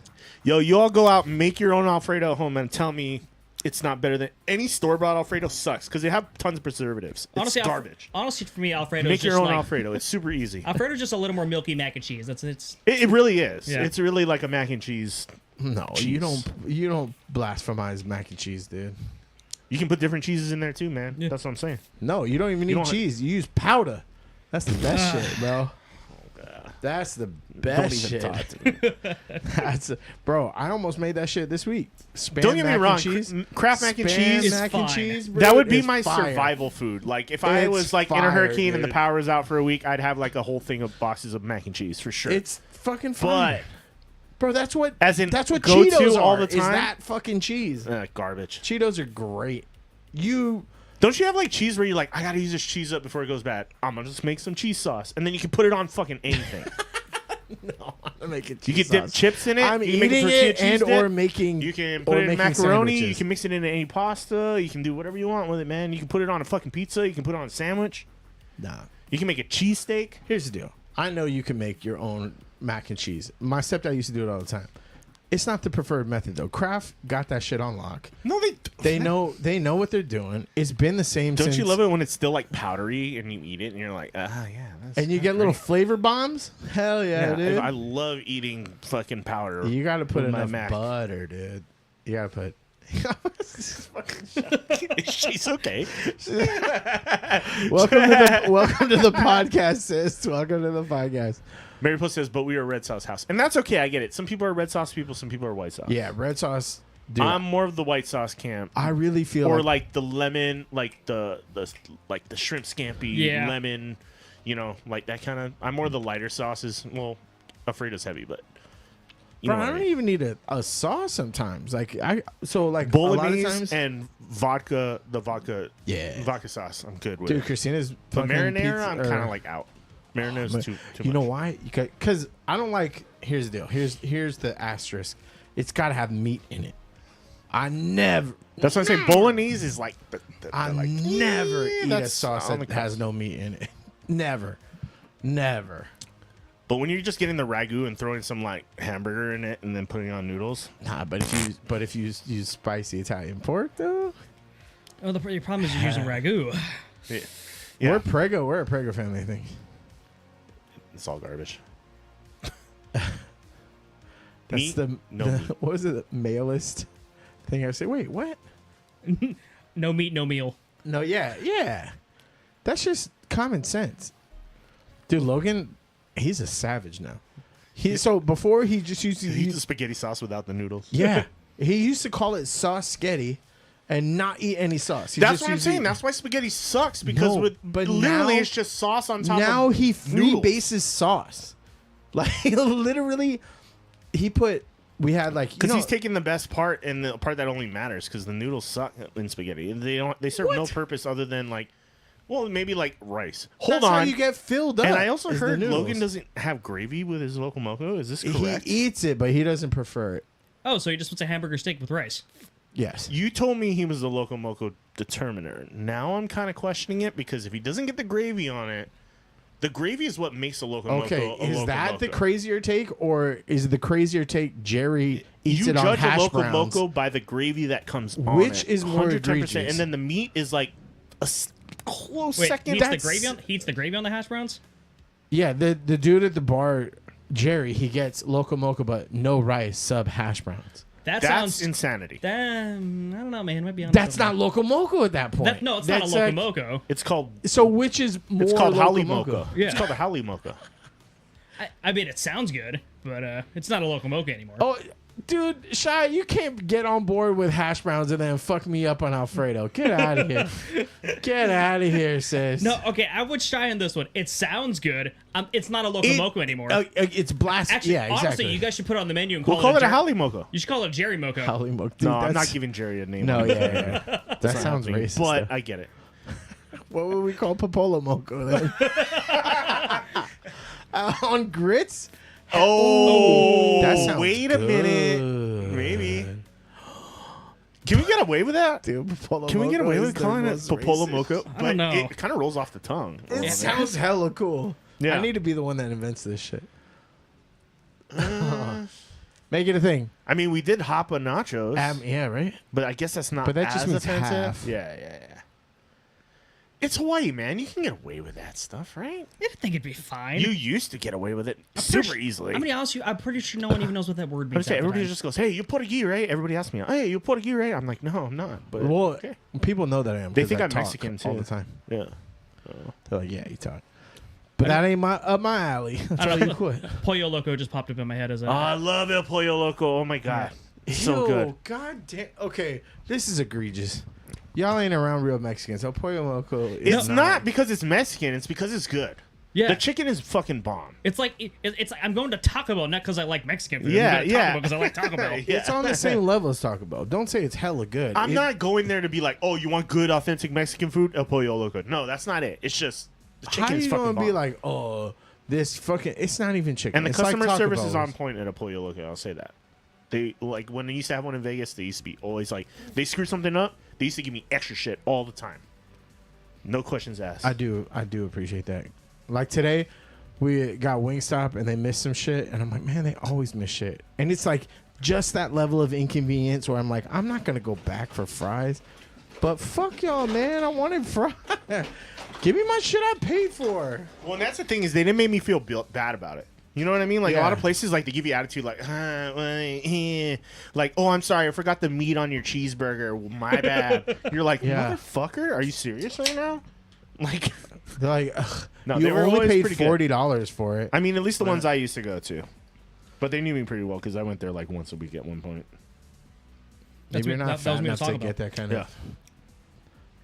Yo, you all go out, make your own Alfredo at home, and tell me it's not better than any store-bought Alfredo. Sucks because they have tons of preservatives. It's Honestly, garbage. Honestly, for me, Alfredo Make is your just own like, Alfredo. It's super easy. Alfredo's just a little more milky mac and cheese. It's It really is. Yeah. It's really like a mac and cheese. No, Cheese. you don't blasphemize mac and cheese, dude. You can put different cheeses in there too, man. Yeah. That's what I'm saying. No, you don't even You need don't- cheese. You use powder. That's the best shit, bro. That's the best Don't even shit. talk to me. Bro, I almost made that shit this week. Spam Don't get me mac and wrong. cheese. Kraft mac and Spam cheese. is mac fine. and cheese. Bro, That would be is my fire. survival food. Like if I It's was like in a fire, hurricane and the dude. power was out for a week, I'd have like a whole thing of boxes of mac and cheese for sure. It's fucking but fire. Bro, that's what As in that's what go-to Cheetos all are, the is time? that fucking cheese. Garbage. Cheetos are great. You Don't you have like cheese where you're like, I gotta use this cheese up before it goes bad? I'm gonna just make some cheese sauce, and then you can put it on fucking anything. no, I'm making You cheese can dip sauce. chips in it. I'm you can make eating tortilla it cheese and dip. or making. You can or put it in making macaroni. You sandwiches. can mix it into any pasta. You can do whatever you want with it, man. You can put it on a fucking pizza. You can put it on a sandwich. Nah. You can make a cheesesteak. Here's the deal. I know you can make your own mac and cheese. My stepdad used to do it all the time. It's not the preferred method though. Kraft got that shit on lock. No, They know what they're doing. It's been the same. Don't since, you love it when it's still like powdery and you eat it and you're like, yeah, that's And you get little flavor bombs. Hell yeah, dude. I love eating fucking powder. You got to put with my enough mac. butter, dude. You got to put. She's okay. welcome to the podcast, sis. Welcome to the podcast. Mary Post says, but we are a red sauce house. And that's okay. I get it. Some people are red sauce people. Some people are white sauce. Yeah, red sauce. Dude, I'm more of the white sauce camp. I really feel Or like like the lemon, like the shrimp scampi, Yeah. lemon, like that kind of. I'm more the lighter sauces. Well, Alfredo's heavy, but you bro, know I what don't I mean. even need a sauce sometimes. Like a lot of Bolognese times, and vodka. The vodka, Yeah. vodka sauce. I'm good with. dude, it. Christina's But fucking marinara, pizza- I'm or- kind of like out. Marinara's but too much. you know why? Because I don't like. Here's the deal. Here's the asterisk. It's got to have meat in it. I never. That's why I say bolognese is like. I like, never eat a that's sauce on that the has no meat in it. Never. But when you're just getting the ragu and throwing some like hamburger in it and then putting on noodles, Nah, but if you use spicy Italian pork though, Oh, the problem is you're using ragu. yeah, we're a Prego family, I think. it's all garbage. That's Meat? the No meat. what was it? The mailist thing I say. Wait, what? No meat, no meal. No, yeah. That's just common sense, dude. Logan, he's a savage now. So before he just used to Eat use the spaghetti sauce without the noodles. yeah. He used to call it sauce sketty and not eat any sauce. He That's just what I'm used to saying. eat- That's why spaghetti sucks because No, but literally now- it's just sauce on top. now of he noodles. freebases sauce. Like literally, he put. We had like Because he's taking the best part and the part that only matters because the noodles suck in spaghetti. They don't. They serve no What? purpose other than like, well, maybe like rice. Hold That's how on. you get filled up. And I also is the heard noodles. Logan doesn't have gravy with his local moco. Is this He correct? eats it, but he doesn't prefer it. Oh, so he just wants a hamburger steak with rice. Yes. You told me he was the local moco determiner. Now I'm kind of questioning it because if he doesn't get the gravy on it, the gravy is what makes a local Okay, moco a is local that the moco. crazier take, or is the crazier take Jerry eats You it on judge a hash local browns? moco by the gravy that comes on Which it. is more 110%. egregious? And then the meat is like a close Wait, second. he eats the That's- gravy on. He eats the gravy on the hash browns. Yeah, the dude at the bar, Jerry, he gets local mocha, but no rice, sub hash browns. That That's sounds. insanity. I don't know, man. Might be on. That's not local mocha at that point. No, it's not a That's loco like- moco. It's called So which is more it's called local Holly mocha? Mocha. Yeah. It's called a Holly Mocha. I mean, it sounds good, but it's not a loco moco anymore. Oh, dude, Shy, you can't get on board with hash browns and then fuck me up on Alfredo. Get out of here. Get out of here, sis. No, okay, I would shy on this one. It sounds good. It's not a loco moco anymore. It's blast. Actually, yeah, exactly. honestly, you guys should put it on the menu and call We'll call it a Jer- Holly Mocha. You should call it a Jerry Moco. Holly mocha. Dude, No, I'm not that's- giving Jerry a name. No, yeah. That It's not sounds happening, racist. But though. I get it. What would we call Popola mocha then? On grits? Oh, that sounds wait a minute. good. Maybe. Can we get away with that? Dude, Popolo Can we get Moco away is with the calling it most Popolo racist. Moco? I don't know. It kind of rolls off the tongue. a It little sounds hella cool. Yeah. I need to be the one that invents this shit. Make it a thing. I mean, we did Hapa Nachos, Yeah, right? but I guess that's not But that just as means offensive. half. Yeah. It's Hawaii, man. You can get away with that stuff, right? I didn't think it'd be fine. You used to get away with it Pretty super su- easily. I'm gonna be honest with you. I'm pretty sure no one even knows what that word I'm means. saying, half the everybody time. just goes, "Hey, you Portuguese, right?" Everybody asks me, "Hey, you Portuguese, right?" I'm like, "No, I'm not." But Well, okay. people know that I am. They 'cause think I I'm talk Mexican, all too. the time. Yeah. They're like, yeah, you talk. But that ain't up my alley. That's I all don't you know. quit. Pollo Loco just popped up in my head as a. Oh, I love El Pollo Loco. Oh my god, it's so Ew, good. God damn. Okay, this is egregious. Y'all ain't around real Mexicans. El Pollo Loco is It's not because it's Mexican. It's because it's good. Yeah. The chicken is fucking bomb. It's like it's like I'm going to Taco Bell not because I like Mexican food. Yeah, I'm going to Taco Bell because I like Taco Bell. Yeah. It's on the same level as Taco Bell. Don't say it's hella good. I'm not going there to be like, "Oh, you want good, authentic Mexican food? El Pollo Loco." No, that's not it. It's just the How chicken is you fucking gonna bomb. be like, oh, this fucking? It's not even chicken. And the It's like customer Taco service Bell is on point at a Pollo Loco. I'll say that. They like when they used to have one in Vegas. They used to be always like they screw something up. They used to give me extra shit all the time. No questions asked. I do appreciate that. Like today, we got Wingstop and they missed some shit, and I'm like, man, they always miss shit. And it's like just that level of inconvenience where I'm like, I'm not gonna go back for fries, but fuck y'all, man, I wanted fries. Give me my shit I paid for. Well, and that's the thing is they didn't make me feel bad about it. You know what I mean? Like a Yeah. lot of places, like they give you attitude, like, like, oh, I'm sorry, I forgot the meat on your cheeseburger. My bad. You're like, Yeah. motherfucker, are you serious right now? Like, They're like, ugh, No, you they were only always paid pretty good. $40 for it. I mean, at least the ones I used to go to, but they knew me pretty well because I went there like once a week at one point. That's Maybe you're me- not that was fat me enough to to talk get about. that kind Yeah, of.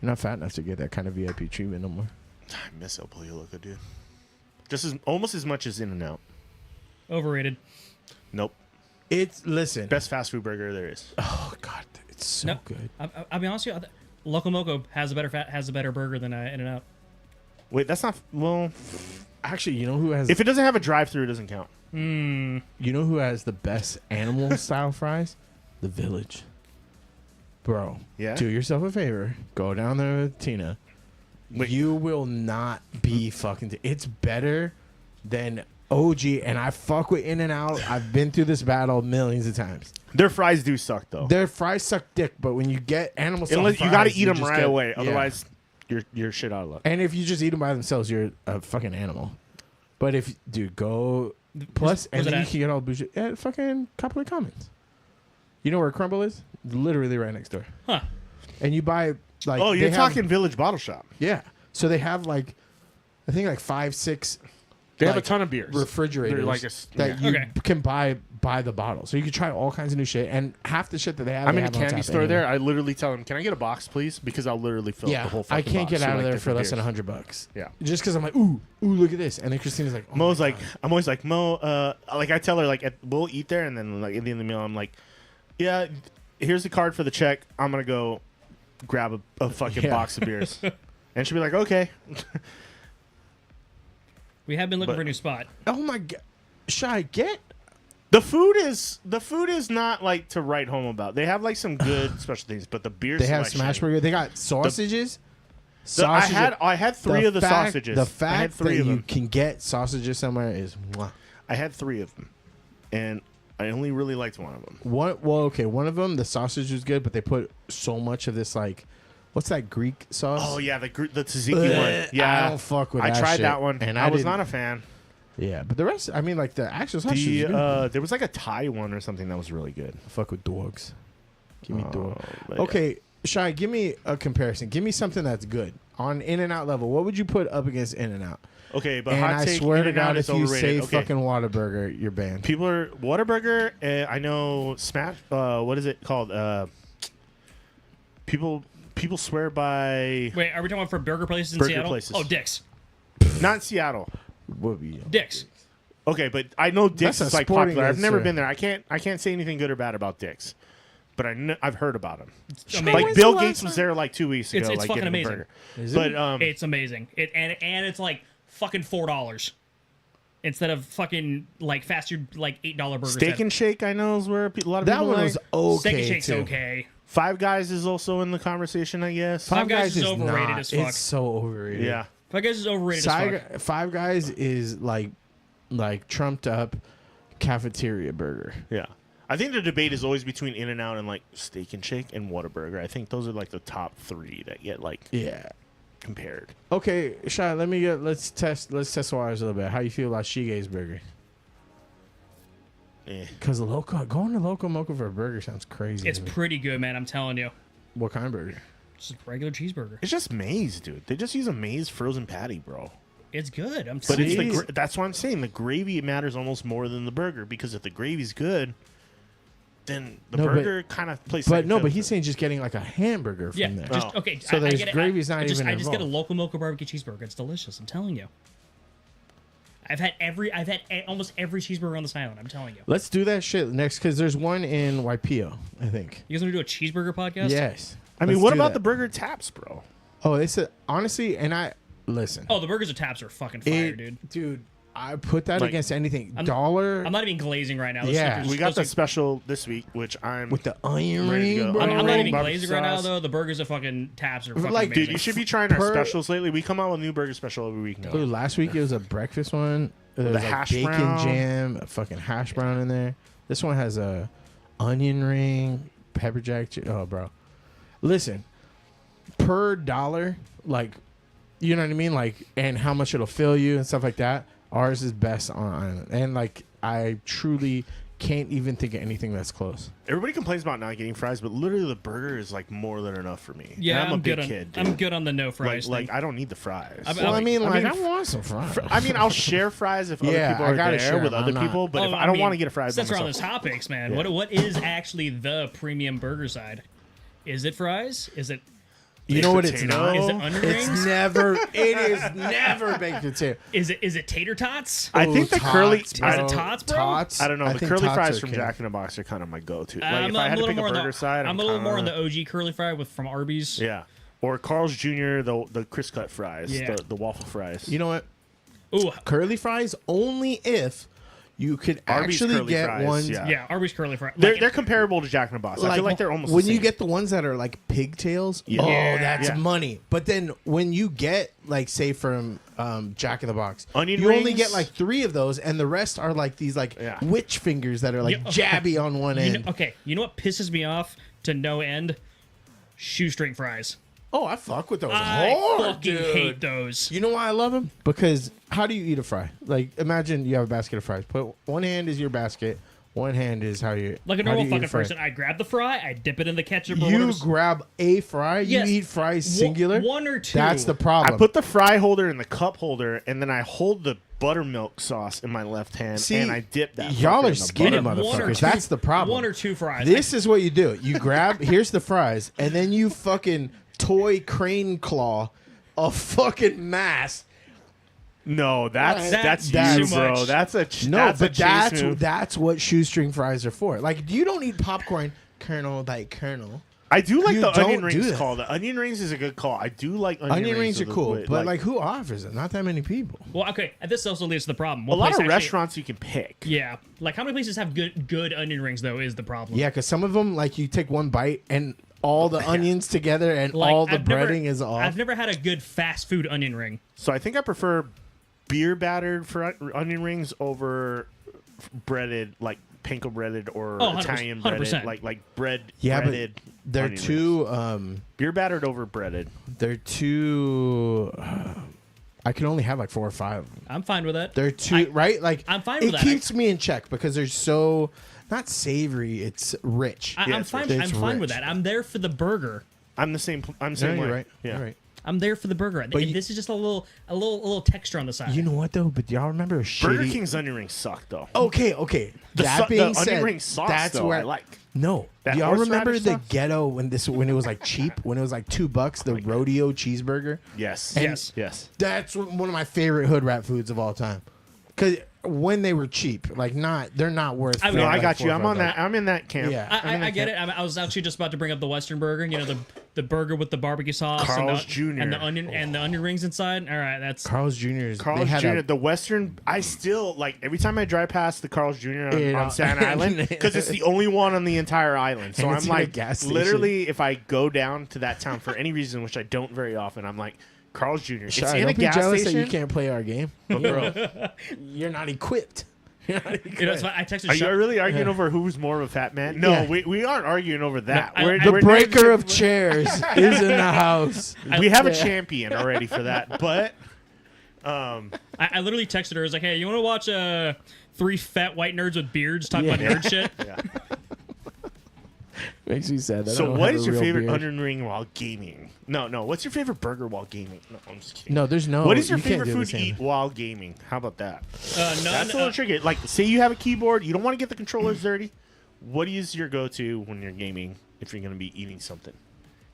You're not fat enough to get that kind of VIP treatment no more. I miss El Pollo Loco, dude. Just almost as much as In-N-Out. Overrated. Nope, Listen. best fast food burger there is. Oh God, it's so No, good. I'll be honest with you. Loco Moco has a better burger than In-N-Out. Wait, that's not well. Actually, you know who has? If it doesn't have a drive-through, it doesn't count. You know who has the best animal style fries? The Village. Bro, Yeah? do yourself a favor. Go down there with Tina. Wait. You will not be fucking. It's better than OG, and I fuck with In-N-Out. I've been through this battle millions of times. Their fries do suck though. Their fries suck dick, but when you get animal style Unless fries, you got to eat them just right get- away, yeah. otherwise you're shit out of luck. And if you just eat them by themselves, you're a fucking animal. But if, dude, go plus, and where's it then you at? can get all bullshit at fucking Copley Commons. You know where Crumble is? Literally right next door. Huh. And you buy like. Oh, they you're have- talking Village Bottle Shop. Yeah. So they have like, I think like 5, 6 They have a like, ton of beers. refrigerators They're like that yeah. you Okay. can buy the bottle. So you can try all kinds of new shit, and half the shit that they have. I'm they in a have on candy tap store anyway. there. I literally tell them, "Can I get a box, please?" Because I'll literally fill up Yeah, the whole I fucking can't box get with, out of like, there for different less than beers. $100. Yeah. Just because I'm like, ooh, look at this, and then Christina's like, oh Mo's my like, God. I'm always like, Mo, like I tell her, like, we'll eat there, and then like at the end of the meal, I'm like, yeah, here's the card for the check. I'm gonna go grab a fucking Yeah. box of beers, and she'll be like, okay. We have been looking But- for a new spot. oh my God, Shy, get The food is not like to write home about. They have like some good special things, but the beer they have selection- smash burger. They got sausages. I had three of the sausages. The I had fact three that of you them. can get sausages somewhere is mwah. I had 3 of them, and I only really liked one of them. One of them, the sausage was good, but they put so much of this like, what's that Greek sauce? Oh yeah, the tzatziki one. Yeah, I don't fuck with I that tried shit, that one, and I was didn't- not a fan. Yeah, but the rest, I mean, like the actual sausage. is good. There was like a Thai one or something that was really good. Fuck with dogs. Give me dog. but yeah. Okay, Shy, give me a comparison. Give me something that's good on In-N-Out level. What would you put up against In-N-Out? Okay, but And hot I take, swear to In-N-Out God, is if you overrated. say Okay. fucking Whataburger, you're banned. People are Whataburger. I know Smash. What is it called? People swear by Wait, are we talking about for burger places in Burger Seattle? places. Oh, Dick's. not in Seattle. What we- Dick's. Okay, but I know Dick's That's a is like sporting popular. I've goods never store. been there. I can't say anything good or bad about Dick's, but I've heard about them. amazing. Like When's Bill the Gates last was there like 2 weeks ago. It's like fucking getting a amazing. burger. Is But it? It's amazing. And it's like fucking $4. instead of fucking like fast food like $8 burgers. Steak and Shake, I know, is where a lot of That people one like. was okay. Steak and Shake's too. okay. Five Guys is also in the conversation, I guess. Five Guys is overrated not. as fuck. It's so overrated. Yeah. Five Guys is overrated as fuck. Five Guys is like trumped up cafeteria burger. Yeah. I think the debate is always between In-N-Out and like Steak and Shake and Whataburger. I think those are like the top three that get like Yeah. compared. Okay, Shai, let's test the waters a little bit. How you feel about Shige's burger? Because going to Loco Moco for a burger sounds crazy. It's to me. pretty good, man. I'm telling you. What kind of burger? Just a regular cheeseburger. It's just maize, dude. They just use a maize frozen patty, bro. It's good. I'm But telling it's you. that's what I'm saying. The gravy matters almost more than the burger because if the gravy's good, then the burger kind of plays. But no, but he's saying just getting like a hamburger from Yeah, there. just okay. So I there's get it. gravy's not I just, even I just get a involved. local mocha barbecue cheeseburger. It's delicious. I'm telling you. I've had almost every cheeseburger on this island. I'm telling you. Let's do that shit next because there's one in Waipio, I think. You guys want to do a cheeseburger podcast? Yes. I mean, Let's what do about that. the burger taps, bro? Oh, they said honestly, and I listen. Oh, the burgers at Taps are fucking fire, dude. I put that Like, against anything. I'm Dollar I'm not even glazing right now. Yeah. We got the special this week, which I'm with the onion ready to ring, go. bro. I'm not even barbecue glazing right now sauce. though. The burgers at fucking Taps are fucking Like, amazing. Dude, you should be trying our Per- specials lately. We come out with a new burger special every week now. Dude, last week it was a breakfast one. There was like hash bacon brown. jam, a fucking hash brown in there. This one has a onion ring, pepper jack. Oh, bro. Listen, per dollar, like, you know what I mean? Like, and how much it'll fill you and stuff like that. Ours is best on island. And, like, I truly can't even think of anything that's close. Everybody complains about not getting fries, but literally the burger is like more than enough for me. Yeah, And I'm a big good on, kid. Dude. I'm good on the no fries. Like thing. I don't need the fries. Well, I mean, I mean, want some fries. I mean, I'll share fries if other Yeah, people I are gotta there share with them. other I'm not- people. But Oh, if I don't mean, want to get a fries, by since we're on myself, the topics, man, Yeah. what is actually the premium burger side? Is it fries? Is it You know what it's potato? not? Is it onion It's rings? never. It is never baked potato. is it tater tots? I think the curly. Is it tots, bro? Tots? I don't know. The think curly tots fries are from king. Jack in the Box are kind of my go-to. Like I'm if I had to pick a on burger the, side, I'm a little more on kinda- the OG curly fry from Arby's. Yeah, or Carl's Jr. The crisp cut fries, Yeah. the waffle fries. You know what? Ooh, Curly fries only if you could Arby's actually curly get fries, ones. yeah. yeah, Arby's curly fry. They're comparable to Jack in the Box. I feel like they're almost when the you same. get the ones that are like pigtails. Yeah. Oh, Yeah. that's Yeah. money. But then when you get like say from Jack in the Box, Onion you only rings? get like 3 of those, and the rest are like these like Yeah. witch fingers that are like Yeah. jabby on one You end. know, okay, you know what pisses me off to no end? Shoestring fries. Oh, I fuck with those I hard, fucking dude. hate those. You know why I love them? Because how do you eat a fry? Like, imagine you have a basket of fries. Put one hand is your basket, one hand is how you Like a how do normal you eat fucking fry? person, I grab the fry, I dip it in the ketchup or You whatever. grab a fry. Yes. You eat fries singular. One or two. That's the I problem. put the fry holder in the cup holder, and then I hold the buttermilk sauce in my left hand, See, and I dip that. y'all fucker are in the skinny buttermilk. One or motherfuckers. two- That's the problem. One or two fries. This is what you do. You grab. Here's the fries, and then you fucking toy crane claw a fucking mass. No, that's That's you, too bro. much. That's a No, that's a but chase move. that's what shoestring fries are for. Like, you don't eat popcorn kernel by kernel. I do like You the onion don't do rings that. call. The onion rings is a good call. I do like Onion rings are with a- cool, with, but like, who offers it? Not that many people. Well, okay, and this also leads to the problem. a What lot place of actually- restaurants you can pick. Yeah, like how many places have good onion rings though is the problem. Yeah, because some of them, like, you take one bite and all the onions together and Like, all the I've never- breading is off. I've never had a good fast food onion ring. So I think I prefer beer battered for onion rings over breaded, like panko breaded or Oh, 100%, Italian breaded, 100%. like bread. Yeah, but breaded they're onion too. rings. Beer battered over breaded. They're too. I can only have like 4 or 5. I'm fine with that. They're too right. Like, I'm fine it with that. keeps me in check because they're so not savory. It's rich. I'm it's fine. rich. I'm fine with It's that. I'm there for the burger. I'm the same. I'm the No, same way. you're right. Yeah. You're right. I'm there for the burger. And you- this is just a little texture on the side. You know what though? But y'all remember a Burger shitty. King's onion rings suck though. Okay. The That the being onion said, ring sauce that's though, where I like. No, That do y'all remember horseradish the sauce? ghetto when it was like cheap? When it was like $2, the rodeo cheeseburger. Yes. And Yes. Yes. That's one of my favorite hood rat foods of all time. Cause when they were cheap, like they're not worth. I mean, No, Yeah, I like got $4 you. or I'm on $5. that. I'm in that camp. Yeah. I get it. I was actually just about to bring up the Western burger. You know, the burger with the barbecue sauce, Carl's and Jr. and the onion rings inside. All right, that's Carl's Jr. Carl's Jr. The Western. I still like every time I drive past the Carl's Jr. on Staten Island because it's the only one on the entire island. So And I'm it's in a like, gas station. literally, if I go down to that town for any reason, which I don't very often, I'm like Carl's Jr. It's Sean, in a don't be gas jealous station. that you can't play our game. Bro, You're not equipped. You're not equipped. you know, I texted. are you Sean- really arguing over who's more of a fat man? No, Yeah. we aren't arguing over that. No, The We're breaker of chairs is in the house. We have a Yeah. champion already for that, but I literally texted her. I was like, "Hey, you want to watch 3 fat white nerds with beards talk about nerd shit?" yeah. Makes me sad. That I So, don't what have is a your real favorite beard. onion ring while gaming? No. What's your favorite burger while gaming? No, I'm just kidding. No, there's no. What is your you can't favorite do the food to same. eat while gaming? How about that? None, That's a little tricky. Like, say you have a keyboard, you don't want to get the controllers dirty. What is your go-to when you're gaming if you're going to be eating something?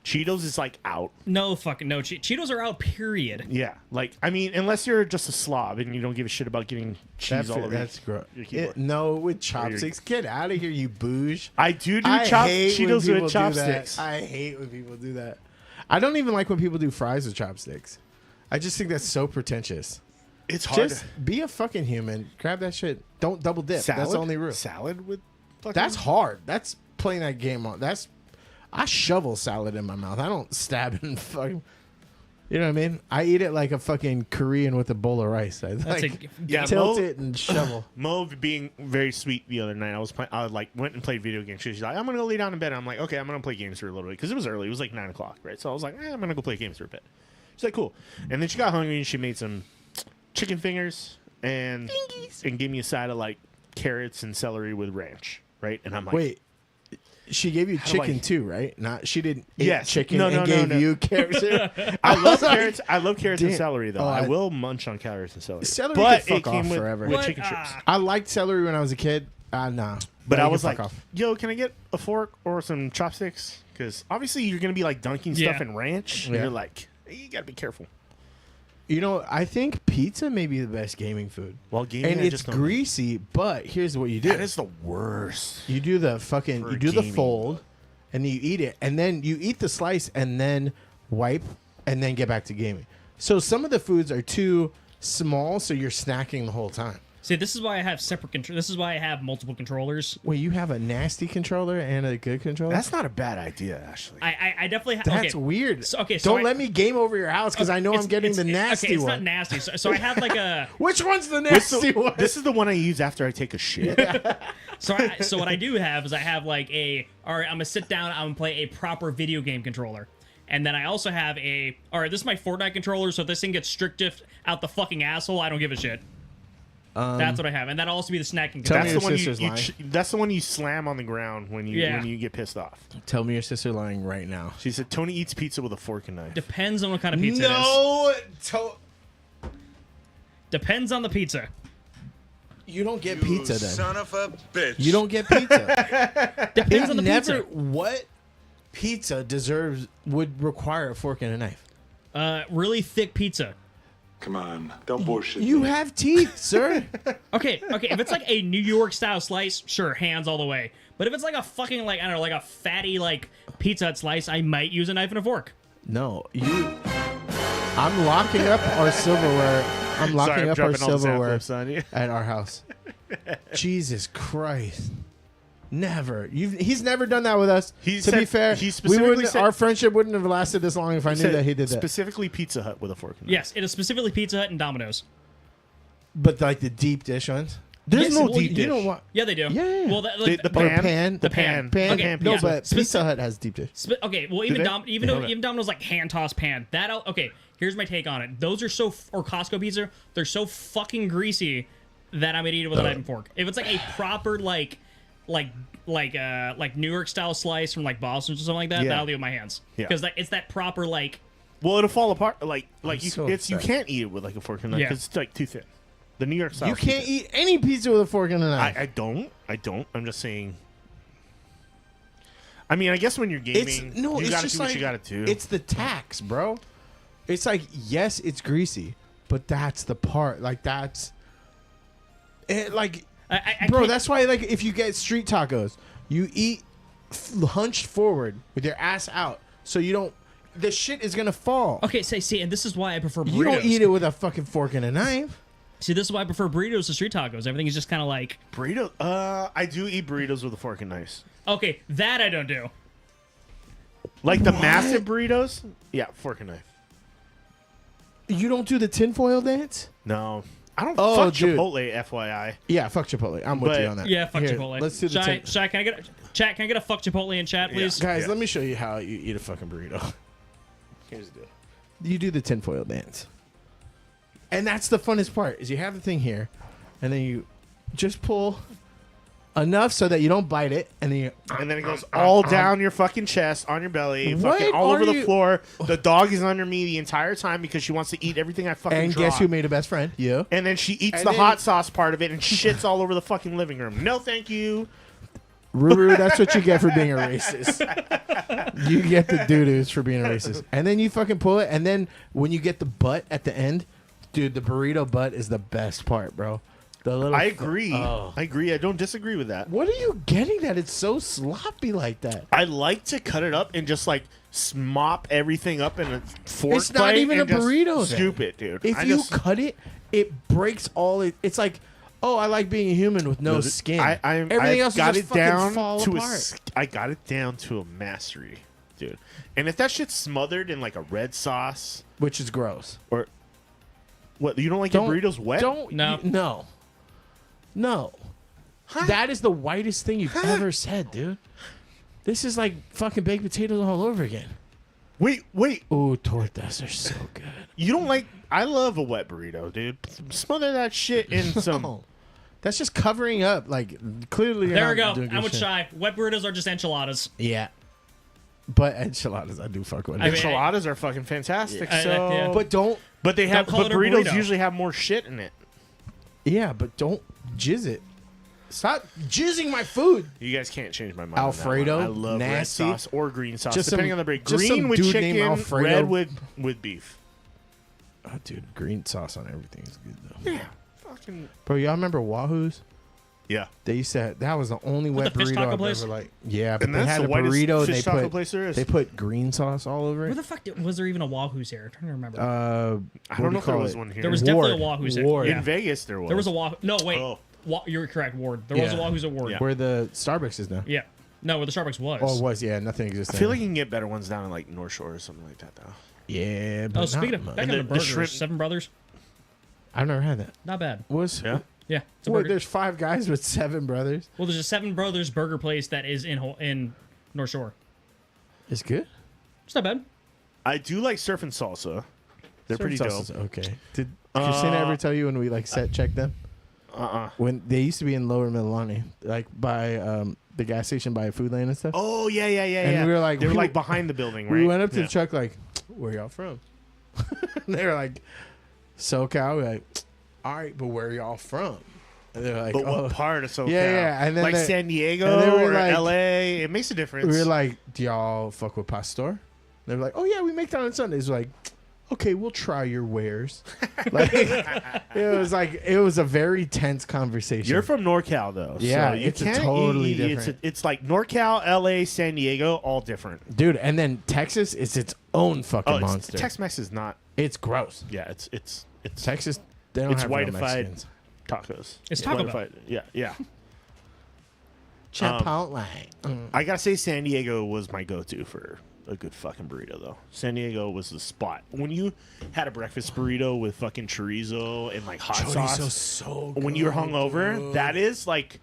Cheetos is like out. No fucking no. Cheetos are out. Period. Yeah, like I mean, unless you're just a slob and you don't give a shit about getting cheese all over That's gross. your keyboard. No, with chopsticks. Get out of here, you bouge. I do I hate when Cheetos people with do that. chopsticks. I hate when people do that. I don't even like when people do fries with chopsticks. I just think that's so pretentious. It's hard. Just be a fucking human. Grab that shit. Don't double dip. Salad? That's the only rule. Salad with fucking... That's hard. That's playing that game on. I shovel salad in my mouth. I don't stab it and fucking. You know what I mean? I eat it like a fucking Korean with a bowl of rice. I That's like Yeah, tilt Mo- it and shovel. Mo being very sweet the other night. I like went and played video games. She's like, I'm gonna go lay down in bed. I'm like, okay, I'm gonna play games for a little bit because it was early. It was like 9 o'clock, right? So I was like, I'm gonna go play games for a bit. She's like, cool. And then she got hungry and she made some chicken fingers and gave me a side of like carrots and celery with ranch, right? And I'm like, Wait, she gave you do chicken I- too, right? Not she didn't eat Yes. chicken No, and no, gave no. you carrots. I love carrots. I love carrots and Damn. celery though. Oh, I I- will munch on carrots and celery. Celery but can it fuck came off with, forever. with What? chicken strips. I liked celery when I was a kid. Nah. But Now I you was can like, fuck off. yo, can I get a fork or some chopsticks? Because obviously you're going to be like dunking stuff Yeah. in ranch. And Yeah. you're like, you got to be careful. You know, I think pizza may be the best gaming food. While gaming, And I it's just don't- greasy, but here's what you do. That is the worst. You do the fucking For you do the gaming. fold and you eat it and then you eat the slice and then wipe and then get back to gaming. So some of the foods are too small so you're snacking the whole time. See, this is why I have separate control. This is why I have multiple controllers. Wait, you have a nasty controller and a good controller? That's not a bad idea, actually. I definitely have. That's okay. weird. So Don't let me game over your house because I know I'm getting the nasty okay, it's one. not nasty. So I have like a. Which one's the This nasty one? this is the one I use after I take a shit. So what I do have is I have like all right, I'm gonna sit down, I'm gonna play a proper video game controller. And then I also have all right, this is my Fortnite controller, so if this thing gets strict out the fucking asshole, I don't give a shit. That's what I have. And that'll also be the snacking Tell controller. me That's your the one sister's lying. that's the one you slam on the ground when you Yeah. when you get pissed off. Tell me your sister lying right now. She said Tony eats pizza with a fork and knife. Depends on what kind of pizza it is. Depends on the pizza. You don't get pizza then. Son of a bitch. You don't get pizza. Depends It on the never. pizza. What pizza would require a fork and a knife? Really thick pizza. Come on, don't bullshit. You me. have teeth, sir. Okay, if it's like a New York style slice, sure, hands all the way. But if it's like a fucking like I don't know, like a fatty like Pizza Hut slice, I might use a knife and a fork. No, you. I'm locking up our silverware. I'm locking Sorry, I'm up our dropping all the sound silverware clips on you. at our house. Jesus Christ. Never. He's never done that with us. He to said- be fair, he specifically said- our friendship wouldn't have lasted this long if I knew Said that he did that. Specifically Pizza Hut with a fork and knife. Yes, it is specifically Pizza Hut and Domino's. But like the deep dish ones. There's Yes, no well, deep dish. You know what? Yeah, they do. Yeah. Well, that, The, like, the Or pan, pan. the pan, Pan. Okay, No, yeah. but Speci- Pizza Hut has deep dish. Okay, well, even they? even though Okay. even Domino's like hand toss pan. Okay, here's my take on it. Those are or Costco pizza, they're so fucking greasy that I'm gonna eat it with a knife and fork. If it's like a proper like New York style slice from like Boston or something like that, Yeah. then I'll do it with my hands. Yeah. Because it's that proper like. Well, it'll fall apart. Like you, so you upset. can't eat it with like a fork and knife Yeah. because it's like too thin. The New York style. You can't eat any pizza with a fork and a knife. I don't. I'm just saying. I mean, I guess when you're gaming, you it's gotta just do what like you gotta do. it's the tax, bro. It's like yes, it's greasy, but that's the part. Like that's it. Like I bro, can't- that's why like if you get street tacos, you eat hunched forward with your ass out, so you don't. The shit is gonna fall. Okay, see, and this is why I prefer burritos. You don't eat it with a fucking fork and a knife. See, this is why I prefer burritos to street tacos. Everything is just kind of like... Burrito. I do eat burritos with a fork and knife. Okay, that I don't do. Like the massive burritos? Yeah, fork and knife. You don't do the tinfoil dance? No. I don't Oh, fuck dude. Chipotle, FYI. Yeah, fuck Chipotle. I'm with But- you on that. Yeah, fuck Here, Chipotle. Let's do the Shy, can I get a fuck Chipotle in chat, please? Guys, Yeah. let me show you how you eat a fucking burrito. Here's the deal. You do the tinfoil dance. And that's the funnest part, is you have the thing here, and then you just pull enough so that you don't bite it, and then you... And then it goes all down your fucking chest, on your belly, What fucking all over are the you- floor. The dog is under me the entire time because she wants to eat everything I fucking And draw. guess who made a best friend? You. And then she eats And the then- hot sauce part of it and shits all over the fucking living room. No, thank you. Ruru, that's what you get for being a racist. You get the doo-doos for being a racist. And then you fucking pull it, and then when you get the butt at the end, dude, the burrito butt is the best part, bro. The little I agree. Oh. I agree. I don't disagree with that. What are you getting that it's so sloppy like that? I like to cut it up and just like mop everything up in a fork. It's not plate even and a just burrito, then. Scoop it, dude. If I you just- cut it, it breaks all it. It's like, oh, I like being a human with no skin. Everything I've else got is just it down fucking fall to apart. I got it down to a mastery, dude. And if that shit's smothered in like a red sauce Which is gross. or what, you don't like your burritos wet? No. No. That is the whitest thing you've ever said, dude. This is like fucking baked potatoes all over again. Wait. Ooh, tortas are so good. You don't like? I love a wet burrito, dude. Smother that shit in some. No. That's just covering up. Like, clearly you're There we not go. doing good I'm with shit. Shy. Wet burritos are just enchiladas. Yeah. But enchiladas, I do fuck with. I mean, Enchiladas are fucking fantastic. Yeah. So, Yeah. but don't. but they have. call But it a burritos burrito. usually have more shit in it. Yeah, but don't jizz it. Stop jizzing my food. You guys can't change my mind. on that Alfredo, one. I love nasty. red sauce or green sauce, Just depending some- on the bread. just Green some with dude named chicken, Alfredo. red with beef. Oh, dude, green sauce on everything is good though. Yeah, fucking Bro, y'all remember Wahoo's? yeah. They used to. That was the only wet the fish burrito taco I've place? ever like. Yeah, but And they that's had the a whitest burrito and fish they taco put place there is. they put green sauce all over Where it. the fuck was there even a Wahoo's here? I'm trying to remember. I don't know if there was one here. There was Ward. definitely a Wahoo's here. Ward. Yeah. In Vegas, there was. There was a Wahoo. No, wait. Oh. You're correct, Ward. There was a Yeah. Wahoo's at Ward. Yeah. Where the Starbucks is now. Yeah. No, where the Starbucks was. Oh, it was. Yeah, nothing exists. I feel like you can get better ones down in like North Shore or something like that, though. yeah. But Oh, speaking of not back much. on the the burgers, shrimp- Seven Brothers, I've never had that. not bad. Was Yeah. Yeah, it's a Wait, burger. there's 5 guys with 7 brothers. Well, there's a Seven Brothers burger place that is in North Shore. It's good. It's not bad. I do like surf and salsa. They're pretty Surf dope. sauce is okay. Did Christina ever tell you when we like set check them? When they used to be in Lower Mililani, like by the gas station by Food Lane and stuff. Oh yeah. And we were like- they were we- like behind the building, right? We went up to Yeah. the truck like, where y'all from? They were like, SoCal. We're like, all right, but where y'all from? And they're like, But oh. what part of SoCal? Yeah, and then like they- San Diego and they were or like- LA. It makes a difference. We were like, do y'all fuck with Pastor? They were like, oh yeah, we make that on Sundays. We're like, okay, we'll try your wares. Like, it was a very tense conversation. You're from NorCal though. Yeah, so you it's a can't- totally it's different. It's like NorCal, LA, San Diego, all different. Dude, and then Texas is its own fucking Oh, monster. Tex-Mex is not. It's gross. Yeah, it's Texas, they don't It's have real whiteified. Mexicans. tacos. It's Taco Bell. Whiteified- Yeah, yeah. Chipotle. I gotta say, San Diego was my go-to for a good fucking burrito, though. San Diego was the spot. When you had a breakfast burrito with fucking chorizo and like hot sauce, so when you're hungover, that is like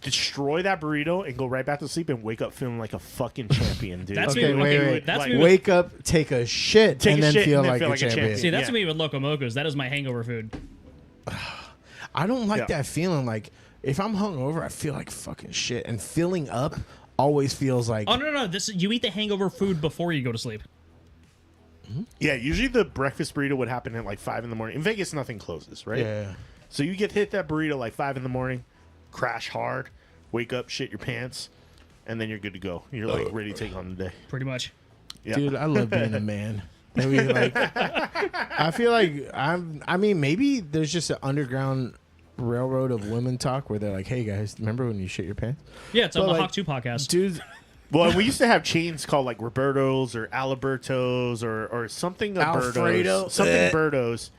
destroy that burrito and go right back to sleep and wake up feeling like a fucking champion, dude. That's Okay, me. wait, Okay, wait. that's Like, me. With, Wake up, take a shit, Take and a then shit feel and then like feel a like a champion. champion. see, that's Yeah. me with Loco Mocos. That is my hangover food. I don't like Yeah. that feeling. Like, if I'm hungover, I feel like fucking shit. And filling up always feels like... Oh no. This you eat the hangover food before you go to sleep. Yeah, usually the breakfast burrito would happen at like 5 in the morning. In Vegas, nothing closes, right? Yeah. So you hit that burrito like 5 in the morning, crash hard, wake up, shit your pants, and then you're good to go. You're like ready to take on the day. Pretty much. Yeah. Dude, I love being a man. Maybe like, I feel like I mean, maybe there's just an underground railroad of women talk where they're like, "Hey guys, remember when you shit your pants?" Yeah, it's on But, the like, Hawk 2 podcast. Well, we used to have chains called like Roberto's or Alberto's or something Alfredo. something Berto's.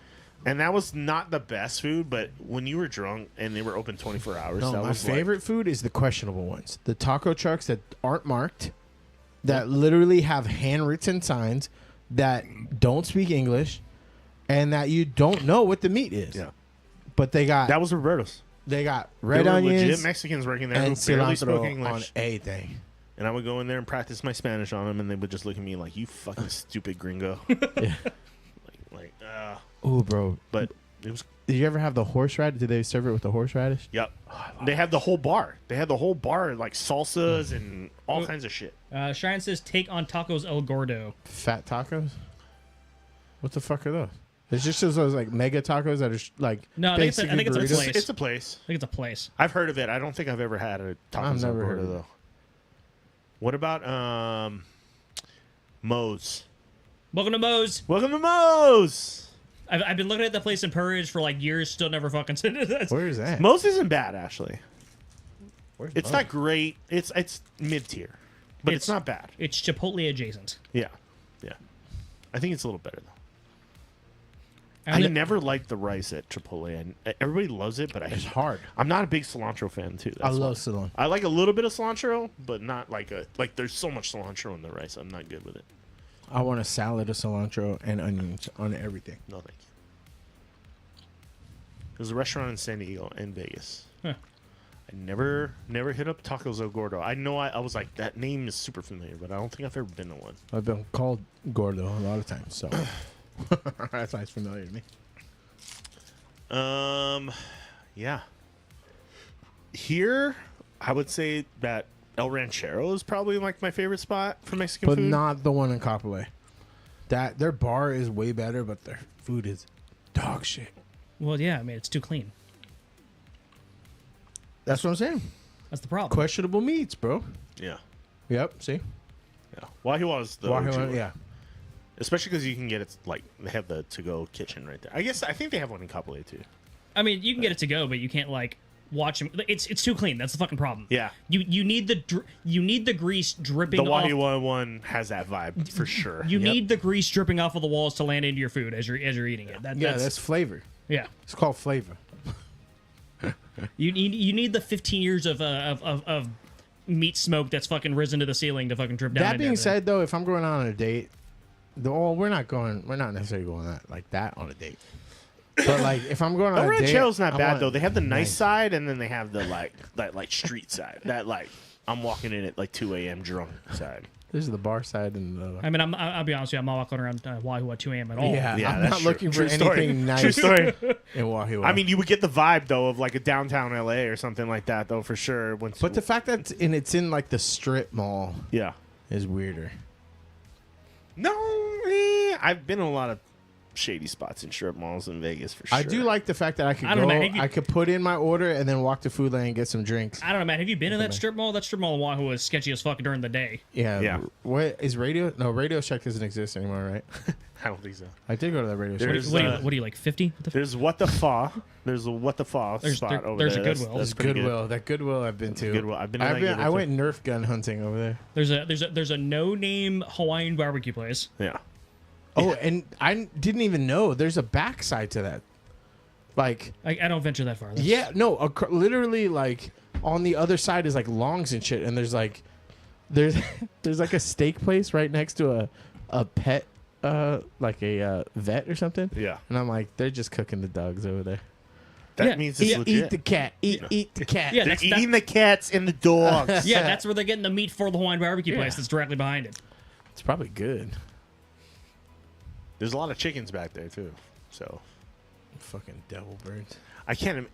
And that was not the best food, but when you were drunk and they were open 24 hours, No, that my was favorite food is the questionable ones. The taco trucks that aren't marked, that literally have handwritten signs that don't speak English, and that you don't know what the meat is. Yeah. But they got That was Roberto's. they got There red were onions legit Mexicans working there and who barely spoke cilantro English. on anything. And I would go in there and practice my Spanish on them, and they would just look at me like, "You fucking stupid gringo." Yeah. like, Oh, bro. but it was. Did you ever have the horseradish? Did they serve it with the horseradish? Yep. They had the whole bar. They had the whole bar, like salsas and all kinds of shit. Cheyenne says, take on tacos El Gordo. Fat tacos? What the fuck are those? It's just those like mega tacos that are like No, I think it's a basically burritos. place. It's a place. I think it's a place. I've heard of it. I don't think I've ever had a taco. I've never heard of it. though. What about Moe's? Welcome to Moe's. Welcome to Moe's. I've been looking at the place in Purridge for like years, still never fucking said it. Where is that? Moe's isn't bad actually. Where's It's Moe's? not great. It's mid tier, but it's not bad. It's Chipotle adjacent. Yeah, yeah. I think it's a little better though. And I the- never liked the rice at Chipotle, and everybody loves it, but It's hard. I'm not a big cilantro fan too. I That's love why. cilantro. I like a little bit of cilantro, but not like there's so much cilantro in the rice. I'm not good with it. I want a salad of cilantro and onions on everything. No thank you. There's a restaurant in San Diego and Vegas. Huh. I never hit up Tacos El Gordo. I know I was like, that name is super familiar, but I don't think I've ever been to one. I've been called Gordo a lot of times, so that's why it's familiar to me. Yeah. Here, I would say that El Ranchero is probably like my favorite spot for Mexican But food. not the one in Copperway. That their bar is way better, but their food is dog shit. Well, yeah, I mean, it's too clean. That's what I'm saying. That's the problem. Questionable meats, bro. Yeah. Yep. See, Yeah. Wahiwa is the Wahoo, OG one. yeah. Especially because you can get it, like, they have the to-go kitchen right there. I think they have one in Kapolei, too. I mean, you can get it to go, but you can't like watch them. It's too clean. That's the fucking problem. Yeah. You need the grease dripping The off. Wahiwa one has that vibe, for sure. You need the grease dripping off of the walls to land into your food as you're eating it. That's flavor. yeah. It's called flavor. You need the 15 years of meat smoke that's fucking risen to the ceiling to fucking drip down. That into being everything. said, though, if I'm going on a date, we're not necessarily going that on a date. But like, if I'm going on El a date, Ranchero's not I bad, want though. They have the nice nice. side, and then they have the, that street side. That, I'm walking in at, 2 a.m. drunk side. This is the bar side and the. I mean, I'll be honest with you, I'm not walking around Wahoo at 2 a.m. at all. Yeah, Yeah, I'm that's not true. looking for True story. anything nice True story. in Wahoo. I mean, you would get the vibe, though, of, like, a downtown L.A. or something like that, though, for sure. but the fact that it's in like the strip mall Yeah. is weirder. No, I've been in a lot of shady spots in strip malls in Vegas, for sure. I do like the fact that I could I don't go, know, man. I could put in my order and then walk to food lane and get some drinks. I don't know, man. Have you been in that strip mall? That strip mall in Wahoo is sketchy as fuck during the day. Yeah. Yeah. What is Radio? No, Radio Shack doesn't exist anymore, right? I don't think so. I did go to that Radio There's- Shack. What are you like 50? What the f- There's What the Fa. There's a What the Fa There's- spot there- over there's there. a Goodwill. That's That's pretty good. Goodwill. That Goodwill I've been to. Goodwill. I've been to that Goodwill, I too. went Nerf gun hunting over there. There's a no name Hawaiian barbecue place. Yeah. Oh, and I didn't even know there's a backside to that. Like, I don't venture that far. That's- yeah, no, literally, like on the other side is like longs and shit, and there's there's like a steak place right next to a pet, like a vet or something. Yeah. And I'm like, they're just cooking the dogs over there. That Yeah. means it's Eat legit. the cat. Eat the cat. Yeah, They're that's eating the cats and the dogs. yeah, that's where they're getting the meat for the Hawaiian barbecue place Yeah. that's directly behind it. It's probably good. There's a lot of chickens back there, too. So, Fucking devil birds. I can't,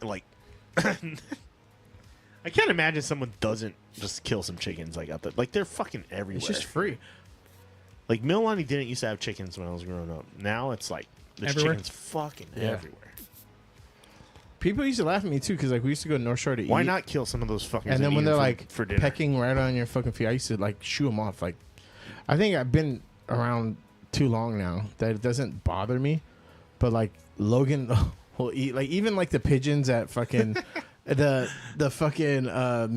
I can't imagine someone doesn't just kill some chickens, like, out there. Like, they're fucking everywhere. It's just free. Like, Mililani didn't used to have chickens when I was growing up. Now it's like, there's Everywhere? chickens fucking Yeah. everywhere. People used to laugh at me too because like we used to go to North Shore to eat. Why not kill some of those fuckers? And then eat when they're them like for dinner? pecking right on your fucking feet, I used to like shoo them off. Like, I think I've been around too long now that it doesn't bother me. But like Logan will eat like even like the pigeons at fucking the fucking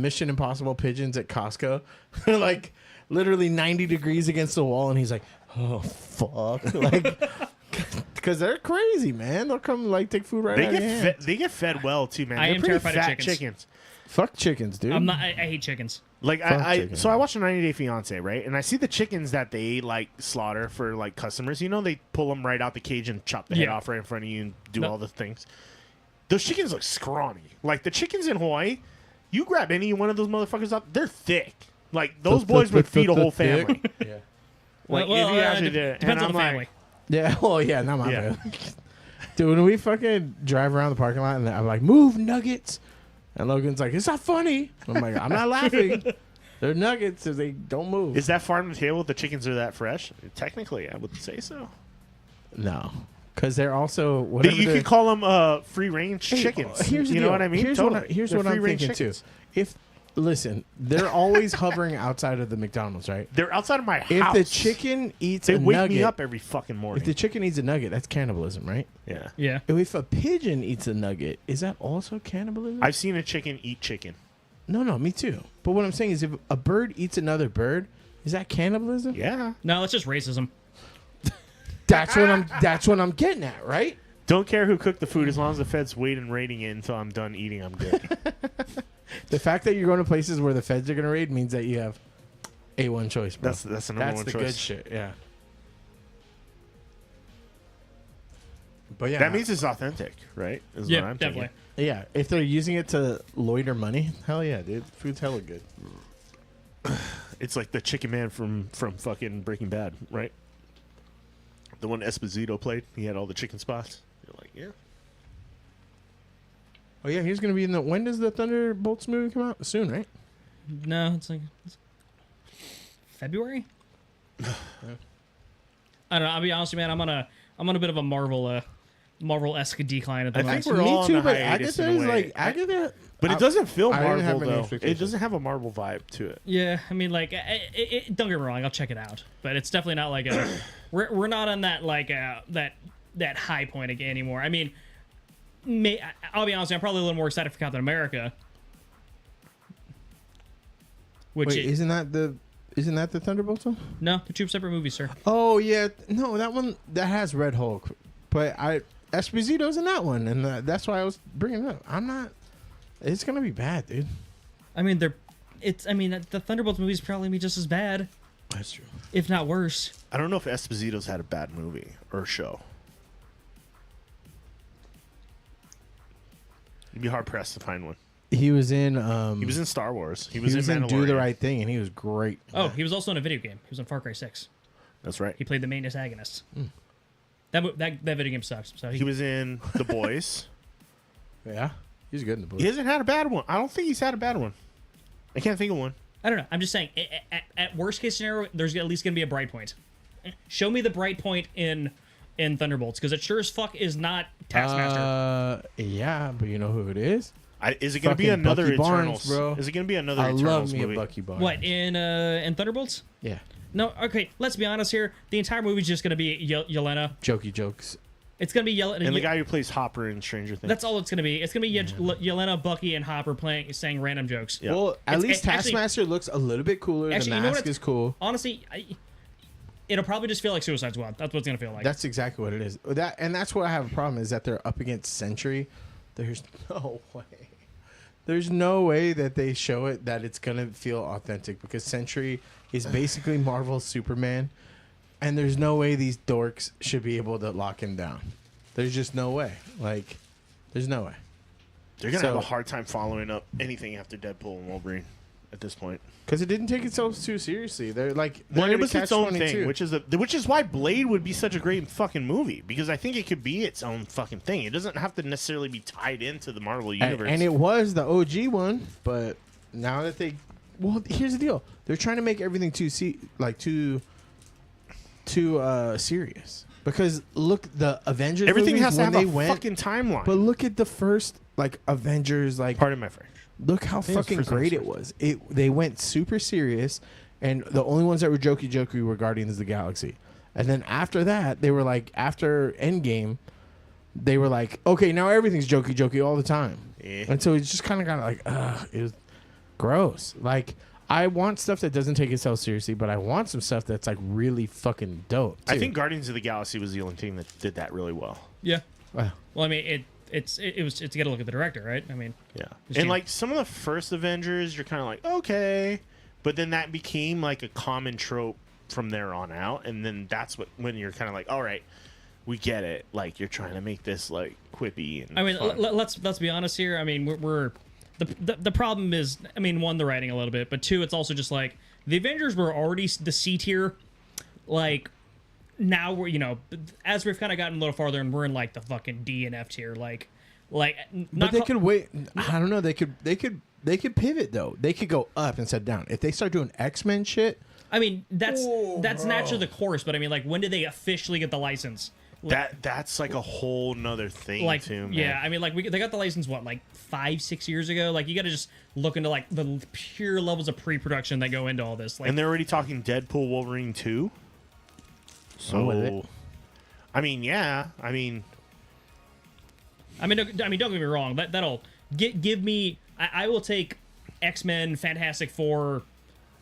Mission Impossible pigeons at Costco, like literally 90 degrees against the wall, and he's like, "Oh fuck!" Like, because they're crazy, man. They'll come like take food right out of your hand. They get fed well too, man. I They're am pretty terrified of fat chickens. Fuck chickens, dude. I'm not. I hate chickens. Like chicken. so I watched a 90 Day Fiance, right? And I see the chickens that they like slaughter for like customers. You know, they pull them right out the cage and chop the head Yeah. off right in front of you and do No. all the things. Those chickens look scrawny. Like the chickens in Hawaii, you grab any one of those motherfuckers up, they're thick. Like those boys would feed a whole family. Yeah. Like well, if you actually did it. depends And on I'm the like, family. Yeah. Well, yeah. Not my Yeah. bad. Dude, when we fucking drive around the parking lot and I'm like, "Move, nuggets," and Logan's like, "It's not funny." I'm like, "I'm not laughing. They're nuggets if they don't move." Is that farm to table? The chickens are that fresh? Technically, I would say so. No, because they're also But whatever. you they're- could call them free range chickens. Here's the you know deal. what I mean? Here's Totally. what, They're I'm free-range thinking chickens. too. If listen, they're always hovering outside of the McDonald's, right? They're outside of my If house. the chicken eats they a wake nugget, me up every fucking morning. if the chicken eats a nugget, that's cannibalism, right? Yeah. Yeah. If a pigeon eats a nugget, is that also cannibalism? I've seen a chicken eat chicken. No, me too. But what I'm saying is, if a bird eats another bird, is that cannibalism? Yeah. No, that's just racism. That's what I'm getting at, right? Don't care who cooked the food as long as the feds wait and raiding it until I'm done eating. I'm good. The fact that you're going to places where the feds are going to raid means that you have A1 choice, bro. that's the number That's one the choice. good shit, yeah. But yeah, That means it's authentic, right? Is Yeah, what I'm definitely. yeah. If they're using it to launder money, hell yeah, dude. Food's hella good. thinking. It's like the chicken man from fucking Breaking Bad, right? The one Esposito played. He had all the chicken spots. You're like, yeah. Oh yeah, he's gonna be in the. When does the Thunderbolts movie come out? Soon, right? No, it's February. I don't know. I'll be honest with you, man. I'm on a bit of a Marvel-esque decline at the I moment. think we're all on a but hiatus in Agatha a is way. like Agatha. But it doesn't feel I didn't have Marvel, any though. expectations. It doesn't have a Marvel vibe to it. Yeah, I mean, like, don't get me wrong, I'll check it out, but it's definitely not like a. we're not on that like that high point again anymore. I mean, I'll be honest, with you, I'm probably a little more excited for Captain America. Which Wait, isn't that the Thunderbolts one? no, they're two separate movies, sir. Oh yeah, no, that one that has Red Hulk, but Esposito's in that one, and that's why I was bringing it up. I'm not. It's gonna be bad, dude. I mean, the Thunderbolts movie's probably gonna be just as bad, That's true. if not worse. I don't know if Esposito's had a bad movie or show. You'd be hard pressed to find one. He was in. He was in Star Wars. He He was, was in in Do the Mandalorian. Right Thing, and he was great. Oh, he was also in a video game. He was in Far Cry 6. That's right. He played the main antagonist. That video game sucks. So He was in The Boys. Yeah, he's good in the book. He hasn't had a bad one. I don't think he's had a bad one. I can't think of one. I don't know. I'm just saying, at worst case scenario, there's at least going to be a bright point. Show me the bright point in Thunderbolts, because it sure as fuck is not Taskmaster. Yeah, but you know who it is? Is it going to be Fucking another Bucky Barnes, Eternals? bro. Is it going to be another I love Eternals me movie? a Bucky Barnes. What, in Thunderbolts? Yeah, No, okay, let's be honest here. The entire movie's just going to be Yelena. jokey jokes. It's going to be Yelena. And the guy who plays Hopper in Stranger Things. That's all it's going to be. It's going to be Yelena, Bucky, and Hopper saying random jokes. Yeah. Well, at It's- least actually- Taskmaster looks a little bit cooler. Actually, the you know mask what? is cool. Honestly, it'll probably just feel like Suicide Squad. That's what it's going to feel like. That's exactly what it is. That's what I have a problem is that they're up against Sentry. There's no way. There's no way that they show it that it's gonna feel authentic because Sentry is basically Marvel's Superman, and there's no way these dorks should be able to lock him down. There's just no way. Like, there's no way. They're going to So- have a hard time following up anything after Deadpool and Wolverine at this point. Because it didn't take itself too seriously. They're like, Well, they're it was at a its own catch-22. thing, which is why Blade would be such a great fucking movie, because I think it could be its own fucking thing. It doesn't have to necessarily be tied into the Marvel universe. And it was the OG one, but now that well, here's the deal: they're trying to make everything too serious. Because look, the Avengers Everything movies, has to when have they a went, fucking timeline. But look at the first Avengers, Pardon my French. look how think it was fucking first great it Avengers. was. They went super serious, and the only ones that were jokey were Guardians of the Galaxy. And then after that, they were like, after Endgame, they were like, okay, now everything's jokey all the time. Yeah. And so it's just kind of got like, it was gross. Like, I want stuff that doesn't take itself seriously, but I want some stuff that's like really fucking dope. I too. think Guardians of the Galaxy was the only thing that did that really well. Yeah. Wow. Well, I mean, it's you got to look at the director, right? I mean, Yeah. It's And cheap. like some of the first Avengers, you're kind of like, okay. But then that became like a common trope from there on out. And then that's when you're kind of like, all right, we get it. Like, you're trying to make this like quippy and I mean, fun. let's be honest here. I mean, we're the problem is, I mean, one, the writing a little bit, but two, it's also just like the Avengers were already the C tier. Like, now we're, as we've kind of gotten a little farther and we're in like the fucking D and F tier. Like, But they could wait. I don't know. They could pivot though. They could go up instead of down. If they start doing X-Men shit, I mean, that's naturally the course. But I mean, like, when did they officially get the license? That's like a whole nother thing Like, too, man. yeah, I mean, like, they got the license what, like 5-6 years ago. Like, you got to just look into like the pure levels of pre-production that go into all this. Like, And they're already talking Deadpool, Wolverine 2. So, with it. I mean, yeah. don't get me wrong. That'll give me. I will take X-Men, Fantastic Four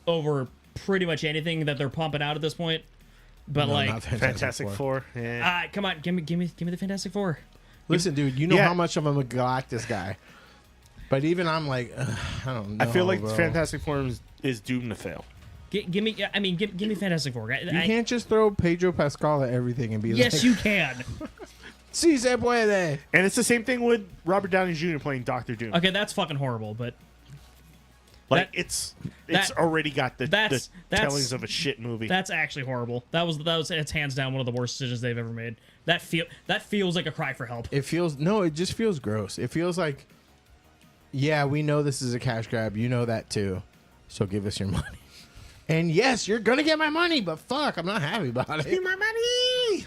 over pretty much anything that they're pumping out at this point. But No, like, not Fantastic Four. Yeah. come on, give me the Fantastic Four. Listen, dude, you know Yeah. how much of a Galactus guy. But even I'm like, I don't know. I feel like bro. Fantastic Four is doomed to fail. Give me. I mean, give me Fantastic Four. You can't just throw Pedro Pascal at everything and be Yes, like, you can. Si se puede. And it's the same thing with Robert Downey Jr. playing Doctor Doom. Okay, that's fucking horrible. But Like, that- it's that- already got the that's- tellings of a shit movie. that's actually horrible. That was it's hands down one of the worst decisions they've ever made. That feels like a cry for help. It just feels gross. It feels like, yeah, we know this is a cash grab. You know that too. So give us your money. And yes, you're gonna get my money, but fuck, I'm not happy about it. Give my money.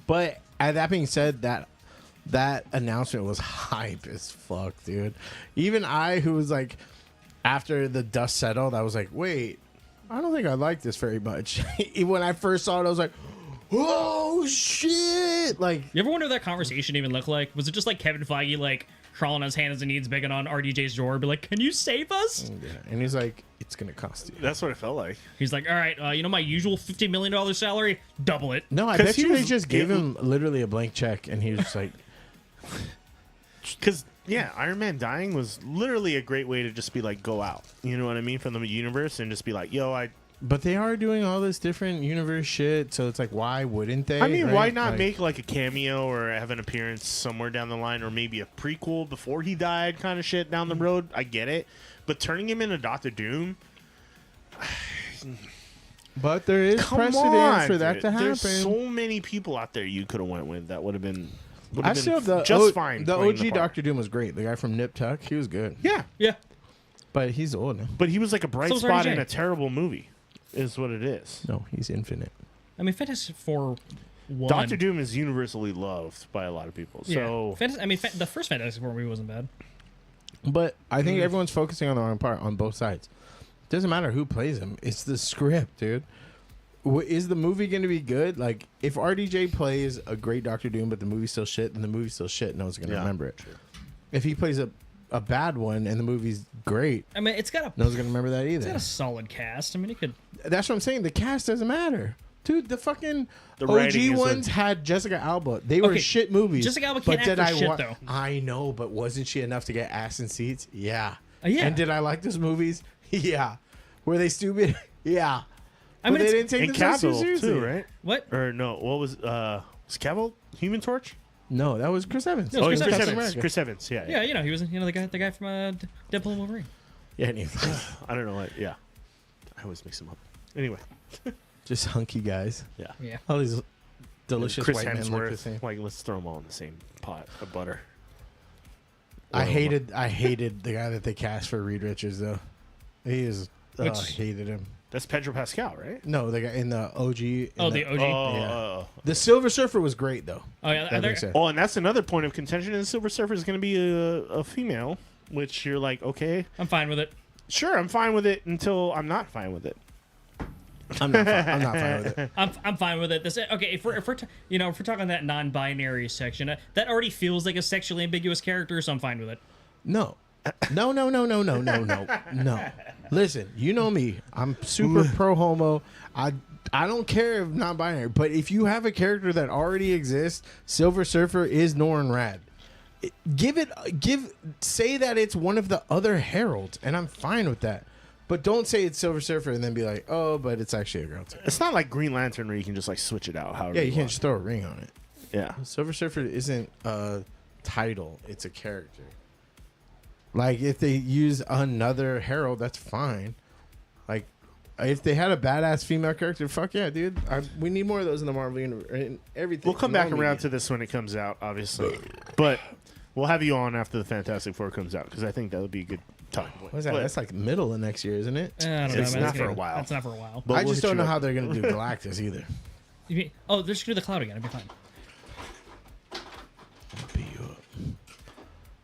But that being said, that announcement was hype as fuck, dude. Even I, who was like, after the dust settled, I was like, wait, I don't think I like this very much. When I first saw it, I was like, oh shit! Like, You ever wonder what that conversation even looked like? Was it just like Kevin Feige like crawling on his hands and knees, begging on RDJ's door, be like, "Can you save us?" yeah. And he's like, it's gonna cost you. That's what it felt like. He's like, "All right, my usual $50 million salary, double it." No, I 'Cause bet he you they was- just gave him literally a blank check, and he was just like, Because, yeah, Iron Man dying was literally a great way to just be like, go out. You know what I mean? From the universe and just be like, yo, but they are doing all this different universe shit, so it's like, why wouldn't they? I mean, right? why not Like, make like a cameo or have an appearance somewhere down the line or maybe a prequel before he died kind of shit down the road? I get it. But turning him into Doctor Doom, But there is come precedent on, for that dude. to happen. There's so many people out there you could have went with that would have been I still the just fine. The playing OG part. Doctor Doom was great. The guy from Nip Tuck, he was good. Yeah, Yeah, But he's old now. but he was like a bright So was spot in RJ. a terrible movie, is what it is. No, he's infinite. I mean, Fantastic Four. One. Doctor Doom is universally loved by a lot of people. So the first Fantastic Four movie wasn't bad. But I think everyone's focusing on the wrong part on both sides. Doesn't matter who plays him. It's the script, dude. Is the movie going to be good? Like, if RDJ plays a great Doctor Doom, but the movie's still shit, then the movie's still shit. No one's going to Yeah, remember it. true. If he plays a bad one and the movie's great, I mean, it's got no one's going to remember that a either. solid cast. I mean, it could. That's what I'm saying. The cast doesn't matter. Dude, the fucking The writing OG is ones had Jessica Alba. They were Okay, shit movies. Jessica Alba but can't act did for I shit, though. I know, but wasn't she enough to get ass in seats? Yeah. Yeah. And did I like those movies? Yeah. Were they stupid? Yeah. I mean, but they it's- didn't take and themselves Cavill seriously. too, right? What? Or no, what was Cavill Human Torch? No, that was Chris Evans. No, it was Oh, Chris Chris Evans. Evans. America. Chris Evans. Yeah. Yeah, he was the guy from Deadpool and Wolverine. Yeah, anyway. I don't know what. Yeah. I always mix them up. Anyway. Just hunky guys. Yeah. Yeah. All these delicious Chris white men look the Hemsworth. same. Like, let's throw them all in the same pot of butter. I Oil. hated the guy that they cast for Reed Richards though. He is. I Which- hated him. That's Pedro Pascal, right? No, the guy in the OG. The OG. Yeah. The Silver Surfer was great though. Oh yeah, That being said. Oh, and that's another point of contention. And Silver Surfer is going to be a female, which you're like, okay, I'm fine with it. sure, I'm fine with it until I'm not fine with it. I'm not fine with it. I'm fine with it. Okay, if we're talking that non-binary section, that already feels like a sexually ambiguous character, so I'm fine with it. No. No. Listen, you know me. I'm super pro homo. I don't care if non-binary, but if you have a character that already exists, Silver Surfer is Norrin Rad. Say that it's one of the other heralds, and I'm fine with that. But don't say it's Silver Surfer and then be like, oh, but it's actually a girl too. It's not like Green Lantern where you can just like switch it out. However Yeah, you you can't want. just throw a ring on it. Yeah. Silver Surfer isn't a title; it's a character. Like if they use another herald, that's fine. Like if they had a badass female character, fuck yeah, dude. We need more of those in the Marvel universe and everything. We'll come back around to this when it comes out, obviously. But we'll have you on after the Fantastic Four comes out because I think that would be a good talking point. What's that? But that's like middle of next year, isn't it? I don't know. It's man. not That's for gonna- a while. That's not for a while. But I we'll just hit don't you know up. how they're gonna do Galactus either. Oh, they're just gonna do the Cloud again. It'll be fine. Beat you up.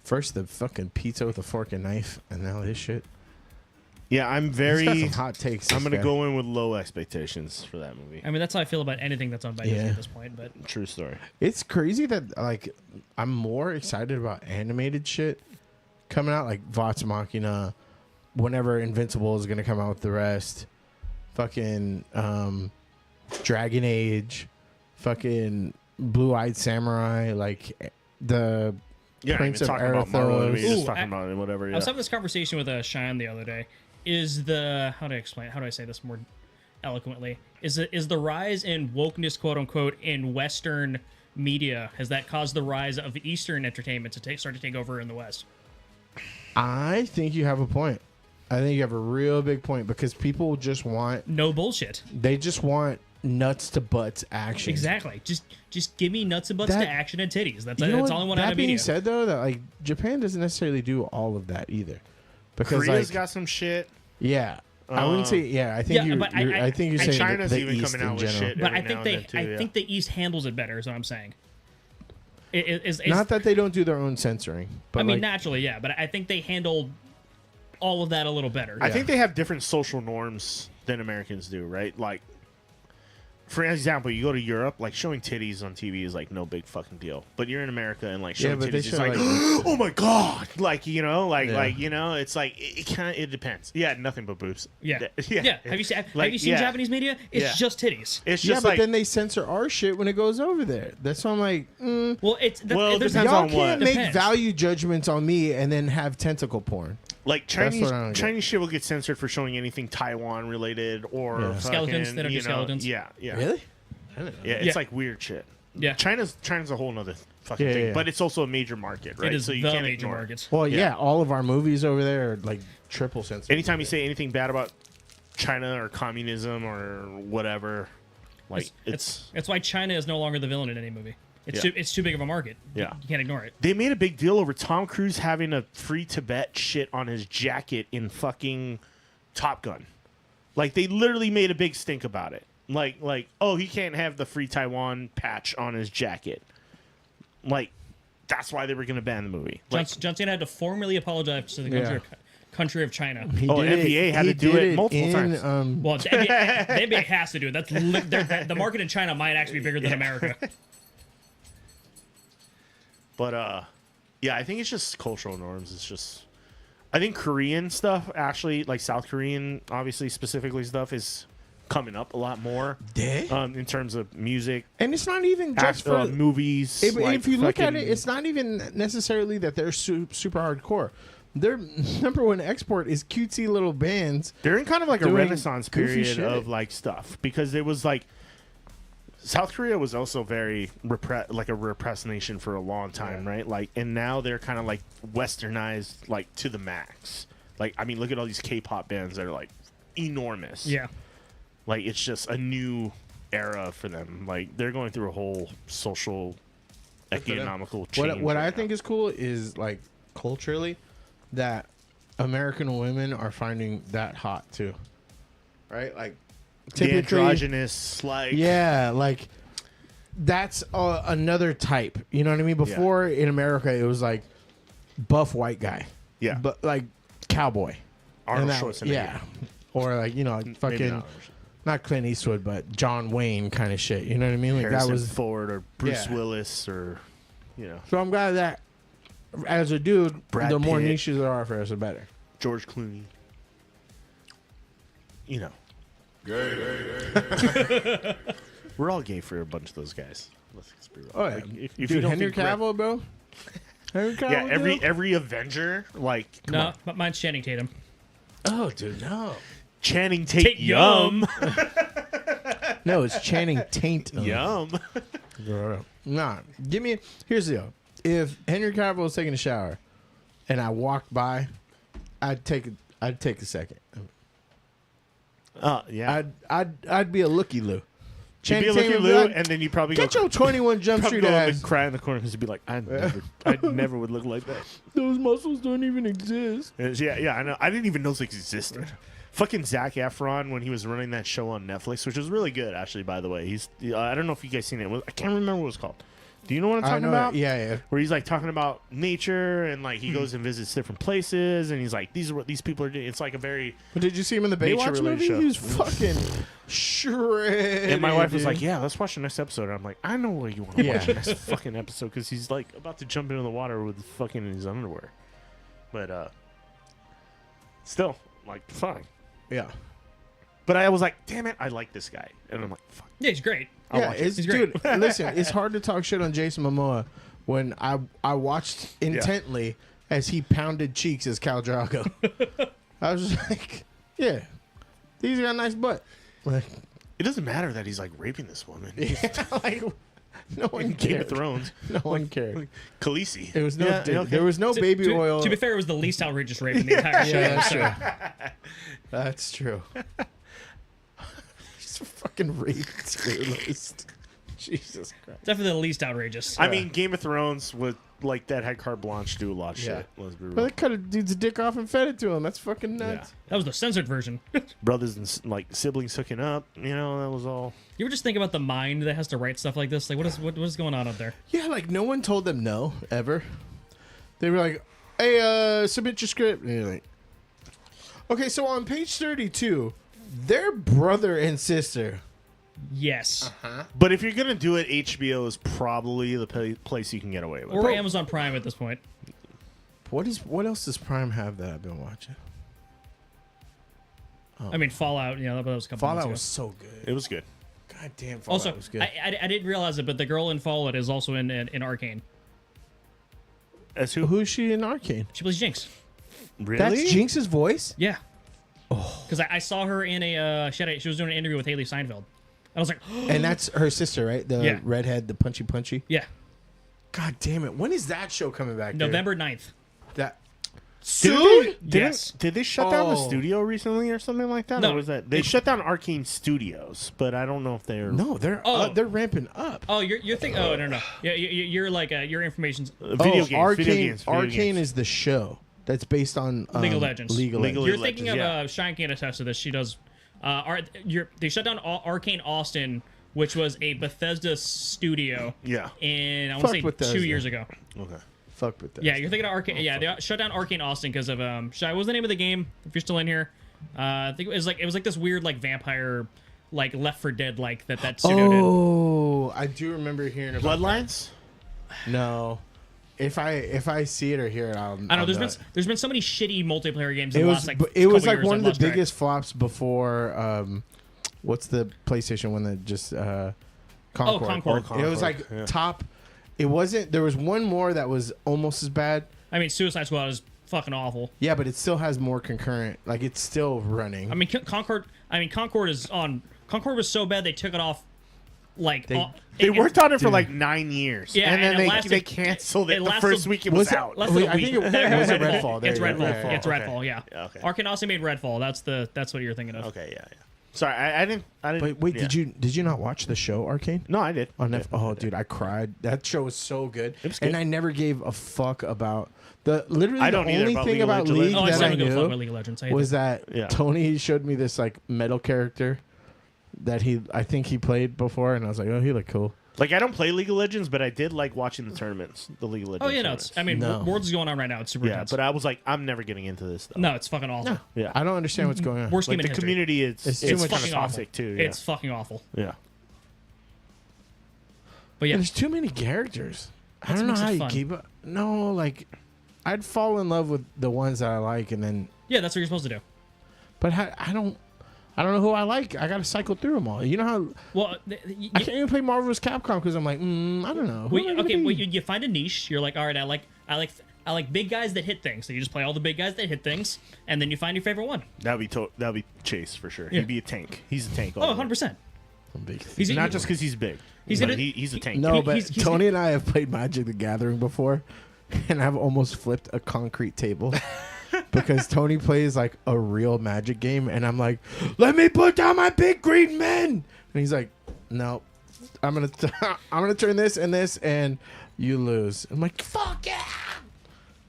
First the fucking pizza with a fork and knife, and now this shit. Yeah, I'm He's got very. some hot takes. I'm this gonna guy. go in with low expectations for that movie. I mean, that's how I feel about anything that's on by Disney Yeah. at this point. But True story. It's crazy that like I'm more excited about animated shit coming out, like Vox Machina. Whenever Invincible is gonna come out with the rest, fucking Dragon Age, fucking Blue Eyed Samurai, like the Yeah, Prince even of talking about Marvel, Arathos. we're just Ooh, talking about it, whatever. I Yeah. was having this conversation with Cheyenne the other day. How do I explain? How do I say this more eloquently? Is the rise in wokeness, quote unquote, in Western media, has that caused the rise of Eastern entertainment to start to take over in the West? I think you have a point. I think you have a real big point because people just want No bullshit. they just want nuts to butts action. Exactly. Just give me nuts and butts That- to action and titties. That's You know that's what? all I want out That of being media. said, though, that like Japan doesn't necessarily do all of that either. Because Korea's like, got some shit. yeah, I wouldn't say yeah. I think Yeah, but I think you're And saying China's the even East coming out in with general. shit. But every I think now they and then, too, I yeah. think the East handles it better. Is what I'm saying. It's Not that they don't do their own censoring, but I mean, like, naturally, yeah, but I think they handle all of that a little better. I think they have different social norms than Americans do, right? Like, for example, you go to Europe, like showing titties on TV is like no big fucking deal. But you're in America and like showing but they titties is show, like, like- oh my god, like Yeah. like it's like it kind of it depends. Yeah, nothing but boobs. Yeah. yeah. Have you seen Like, yeah. Japanese media? It's Yeah. just titties. It's yeah, just but like then they censor our shit when it goes over there. That's why I'm like, Well, Well, it there's depends y'all on can't what. make Depends. value judgments on me and then have tentacle porn. like what I don't get. Chinese shit will get censored for showing anything Taiwan related or Yeah. fucking, Skeletons, they don't do you know, skeletons. Yeah, yeah, Really? I don't know. yeah. It's Yeah. like weird shit. Yeah. China's a whole nother fucking Yeah, thing, yeah. but it's also a major market, right? It is so you the can't major ignore it. market. Well, Yeah. yeah, all of our movies over there are like triple censored. Anytime you say anything bad about China or communism or whatever, like it's That's why China is no longer the villain in any movie. It's Yeah. it's too big of a market. Yeah. You can't ignore it. they made a big deal over Tom Cruise having a free Tibet shit on his jacket in fucking Top Gun. Like they literally made a big stink about it. Like oh, he can't have the free Taiwan patch on his jacket. Like that's why they were going to ban the movie. Like, John Cena had to formally apologize to the country of China. He Oh, did NBA had he to do did it multiple times. Well, the NBA has to do it. The market in China might actually be bigger than America. But yeah, I think it's just cultural norms. It's just, I think Korean stuff actually, like South Korean, obviously specifically stuff is coming up a lot more. In terms of music, and it's not even just for movies. If, like if you look at fucking- it, it's not even necessarily that they're super hardcore. Their number one export is cutesy little bands. they're in kind of like a doing renaissance goofy period shit. of like stuff because it was like South Korea was also very like a repressed nation for a long time, right? Like, and now they're kind of like westernized, like to the max. Like, I mean, look at all these K-pop bands that are like enormous. Yeah. Like, it's just a new era for them. Like, they're going through a whole social, economical change. What I right think now. is cool is like culturally that American women are finding that hot too, right? Like the typically, androgynous, like yeah, like that's another type. You know what I mean? Before in America, it was like buff white guy, yeah, but like cowboy, Arnold And that- Schwarzenegger. yeah, or like Maybe fucking not. not Clint Eastwood, but John Wayne kind of shit. You know what I mean? Like Harrison that was. Ford or Bruce Yeah. Willis or, you know, So I'm glad that, as a dude, Brad the more Pitt. niches there are for us, the better. George Clooney. You know. We're all gay for a bunch of those guys. Let's just be real. Oh yeah, Like, if dude, you don't Henry think Brad- Cavill, bro. Henry Cavill, Yeah, dude? every Avenger, like, come No, on. but mine's Channing Tatum. Oh, dude, no. Channing Tatum. No, it's Channing Taint. Yum. Nah, give me. Here's the deal. If Henry Cavill was taking a shower, and I walked by, I'd take a second. Yeah. I'd be a looky loo. You'd be a Channing looky Tatum would be Lou, like, and then you probably get go, your 21 Jump probably Street go ass. and cry in the corner because you'd be like, I never would look like that. Those muscles don't even exist. Yeah, I know. I didn't even know those existed. Fucking Zac Efron when he was running that show on Netflix, which was really good, actually. By the way, he's I don't know if you guys seen it. I can't remember what it was called. Do you know what I'm I talking know. about? Yeah. Where he's like talking about nature and like he goes and visits different places and he's like, these are what these people are doing. It's like a very. But did you see him in the Baywatch Nature-related movie? show. He was fucking shredded. And my wife was dude. like, "Yeah, let's watch the next episode." And I'm like, "I know where you want to Yeah. watch the next fucking episode because he's like about to jump into the water with fucking his underwear." But still, like, fine. Yeah. But I was like, "Damn it, I like this guy," and I'm like, "Fuck." Yeah, he's great. I'll Yeah, watch it. it's He's great. dude. Listen, it's hard to talk shit on Jason Momoa when I watched intently as he pounded cheeks as Khal Drago. I was just like, yeah, he's got a nice butt. Like, It doesn't matter that he's like raping this woman. like no one In Game of cared. Thrones, No one cared. Khaleesi. It was no. Yeah, dude, okay. There was no baby oil. To be fair, it was the least outrageous rape in the entire show. yeah, that's so- true. That's true. He's a fucking rape list. Jesus Christ. Definitely the least outrageous. I mean, Game of Thrones with like that had carte blanche to do a lot of Yeah. shit. Let's be real. Well, they cut a dude's dick off and fed it to him. That's fucking nuts. That was the censored version. Brothers and like siblings hooking up. You know, that was all. You ever just think about the mind that has to write stuff like this? Like, what is going on up there? Yeah, like no one told them no ever. They were like, "Hey, submit your script." And you're like, "Okay." So on page 32, their brother and sister. Yes. But if you're gonna do it, HBO is probably the place you can get away with. Or Amazon Prime at this point. What else does Prime have that I've been watching? I mean, Fallout. You know, that was a couple Fallout months was so good. It was good. God damn, Fallout Also, was good. I didn't realize it, but the girl in Fallout is also in Arcane. As who? Who's she in Arcane? She plays Jinx. Really? That's Jinx's voice. Yeah. Because I saw her in she was doing an interview with Haley Steinfeld. I was like, And that's her sister, right? The Yeah. redhead, the punchy. yeah, God damn it. When is that show coming back? dude? November 9th. That Did soon? Yes. Did they shut down the Oh. studio recently or something like that? No. Or was that they shut down Arcane Studios? But I don't know if they're No, they're ramping up. Oh, you're thinking. Oh, no. Yeah, you're like your information's video games. Arcane, video games. Video Arcane games. is the show that's based on League of Legends. League of League of Legends. You're thinking of Legends, Shine can attest to this. She does. They shut down Arcane Austin, which was a Bethesda studio. Yeah. In I want Fuck to say Bethesda. 2 years ago. Okay. Fuck with that. Yeah, you're thinking of Arcane. Yeah, they shut down Arcane Austin because of what was the name of the game? If you're still in here, I think it was like this weird like vampire, like Left 4 Dead like that studio did. Oh, I do remember hearing about Bloodlines. that. No. If I see it or hear it, I'll. I know I'll there's been so many shitty multiplayer games. It in the was last, like, it was couple like years one I've of lost the track. biggest flops before. What's the PlayStation one that just Concord? Concord. It was like yeah. top. It wasn't. There was one more that was almost as bad. I mean, Suicide Squad is fucking awful. Yeah, but it still has more concurrent. Like it's still running. I mean, Concord. Concord is on. Concord was so bad they took it off. Like They worked on it for Dude. like 9 years. Yeah, and then and it lasted- they canceled it, it the lasted- first week it Was was, it- out. less than a I week. think it was Redfall. There It's you go. Redfall. Yeah, It's yeah, Redfall. Yeah. Yeah, okay. Arcane also made Redfall. That's what you're thinking of. Okay, yeah. Sorry, I didn't. But wait, yeah. did you not watch the show Arcane? No, I did. On Yeah. Netflix? Oh, dude, I cried. That show was so good. It was good. And I never gave a fuck about literally I the don't either only about thing League of about Legends. League Oh, I that still I don't give a fuck knew about League of Legends. I hate was that. that Yeah. Tony showed me this like metal character that I think he played before, and I was like, oh, he looked cool. Like, I don't play League of Legends, but I did like watching the tournaments, the League of Legends. Oh yeah, no. tournaments. I mean, No. Worlds is going on right now. It's super Yeah, intense. but I was like, I'm never getting into this though. No, it's fucking awful. Yeah. I don't understand what's going on. Worst Like game the in history. community It's is too it's much kind of fucking awful. toxic too. Yeah. It's fucking awful. yeah. But yeah, There's too many characters. I That's don't know what how makes it you fun. keep up. No, like I'd fall in love with the ones that I like, and then, yeah, that's what you're supposed to do. but I don't know who I like. I got to cycle through them all. You know how Well, I can't even play Marvel vs. Capcom because I'm like, I don't know. Who am I gonna be? well, you find a niche. You're like, all right, I like big guys that hit things. So you just play all the big guys that hit things, and then you find your favorite one. That'd be Chase for sure. Yeah. He'd be a tank. He's a tank. Oh, 100%. I'm big. He's Not just because he's big. He's But gonna- he's a tank. No, He- but he's- Tony and I have played Magic the Gathering before, and I've almost flipped a concrete table because Tony plays like a real Magic game, and I'm like, "Let me put down my big green men," and he's like, "No, I'm gonna turn this and this, and you lose." I'm like, "Fuck yeah!"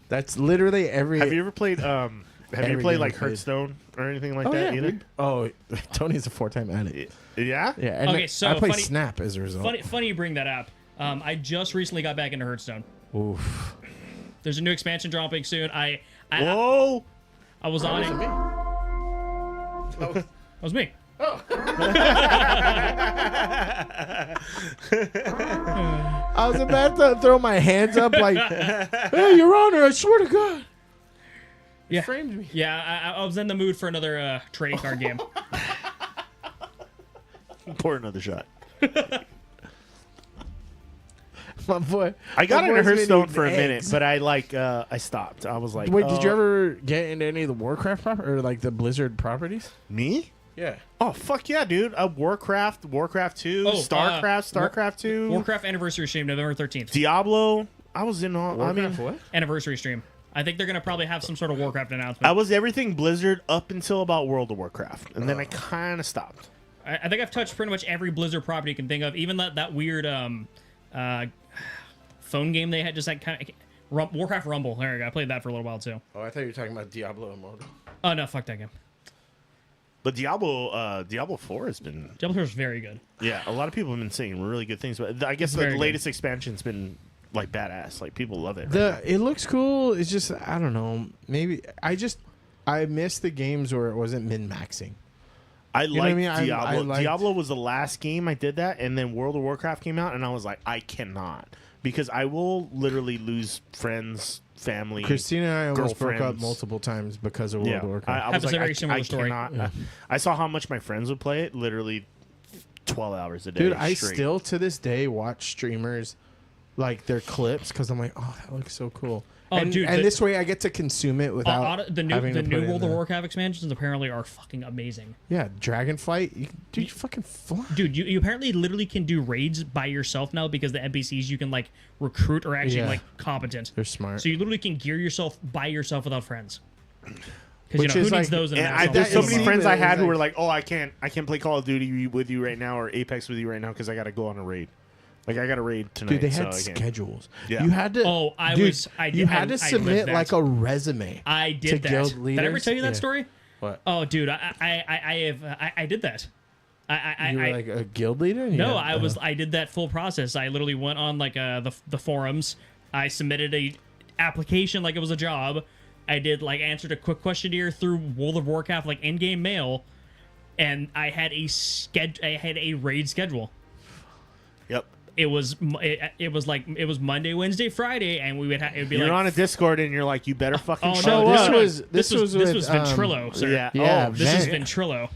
That's literally every. Have you ever played? Have you Every ever played game like I played. Hearthstone or anything like Oh that yeah. either? Tony's a 4-time addict. Yeah. Yeah. And Okay, so I play funny- Snap as a result. Funny you bring that up. I just recently got back into Hearthstone. Oof. There's a new expansion dropping soon. I Whoa. was on it. That was me. I was about to throw my hands up like, "Hey, Your Honor, I swear to God." Yeah. Framed me. Yeah, I was in the mood for another trading card game. Pour another shot. My boy. I got my into boy's been Hearthstone eating for a minute, eggs. but I stopped. I was like, Wait, did you ever get into any of the Warcraft or like the Blizzard properties? me? Yeah. Oh fuck yeah, dude! Warcraft 2, Oh, Starcraft 2, Warcraft anniversary stream November 13th. Diablo. I was in all. Warcraft what? Anniversary stream. I think they're gonna probably have some sort of Warcraft announcement. I was everything Blizzard up until about World of Warcraft, and then I kind of stopped. I think I've touched pretty much every Blizzard property you can think of. Even that weird phone game they had, just like kind of Warcraft Rumble. There you go. I played that for a little while too. Oh, I thought you were talking about Diablo Immortal. Oh no, fuck that game. But Diablo 4 has been, Diablo 4 is very good. yeah, a lot of people have been saying really good things. But I guess the Very good. latest expansion's been like badass. Like people love it. It looks cool. It's just I don't know. Maybe I miss the games where it wasn't min maxing. I know what I like mean? I Diablo. liked- Diablo was the last game I did that, and then World of Warcraft came out, and I was like, I cannot, because I will literally lose friends, family. Christina and I almost broke up girlfriends. multiple times because of World Yeah, of Warcraft. I was Happens like, a very similar I story. cannot. I saw how much my friends would play it. Literally, 12 hours a day. Dude, I straight. still to this day watch streamers like their clips because I'm like, oh, that looks so cool. Oh, and dude, and the- this way I get to consume it without The new having to put it in World of there. Warcraft expansions apparently are fucking amazing. Yeah, Dragonflight. You fucking fly. Dude, you apparently literally can do raids by yourself now because the NPCs you can like recruit are actually Yeah. like competent. They're smart. So you literally can gear yourself by yourself without friends. Because you Which know who is needs like- those in a And match? there's so That many is- friends I it's had who like- were like, "Oh, I can't play Call of Duty with you right now or Apex with you right now because I got to go on a raid. Like I got a raid tonight." Dude, they so had I can't. schedules. Yeah. You had to. Oh, I dude, was- I You did- had to I lived submit that. like a resume. I to did that. guild Did I ever leaders? tell you that Yeah. story? What? Oh, dude, I did that. You were like a guild leader? No, Yeah. I did that full process. I literally went on like the forums. I submitted a application like it was a job. I did like answered a quick questionnaire through World of Warcraft like in-game mail, and I had a raid schedule. Yep. It was Monday, Wednesday, Friday, and we would it would be You're like on a Discord and you're like, you better fucking oh show no, up. this was with, Ventrilo, sir. Yeah. Yeah, Oh, This is Van- Ventrilo.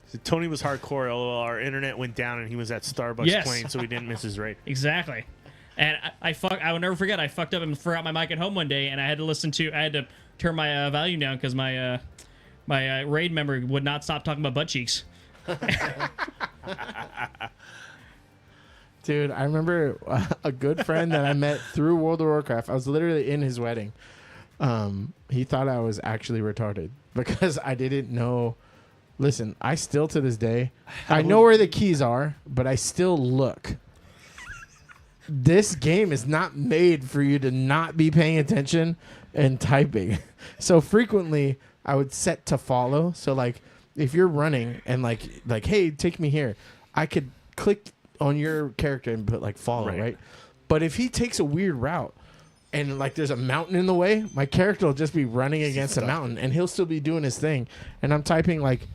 so Tony was hardcore. Although our internet went down and he was at Starbucks Yes. playing, so he didn't miss his raid. Exactly. And I will never forget. I fucked up and forgot my mic at home one day, and I had to turn my volume down because my raid member would not stop talking about butt cheeks. Dude, I remember a good friend that I met through World of Warcraft. I was literally in his wedding. He thought I was actually retarded because I didn't know. Listen, I still to this day, I know where the keys are, but I still look. This game is not made for you to not be paying attention and typing. So frequently, I would set to follow. So like, if you're running and like, hey, take me here, I could click on your character and put like follow, right? But if he takes a weird route and like there's a mountain in the way, my character will just be running against a mountain and he'll still be doing his thing. And I'm typing like,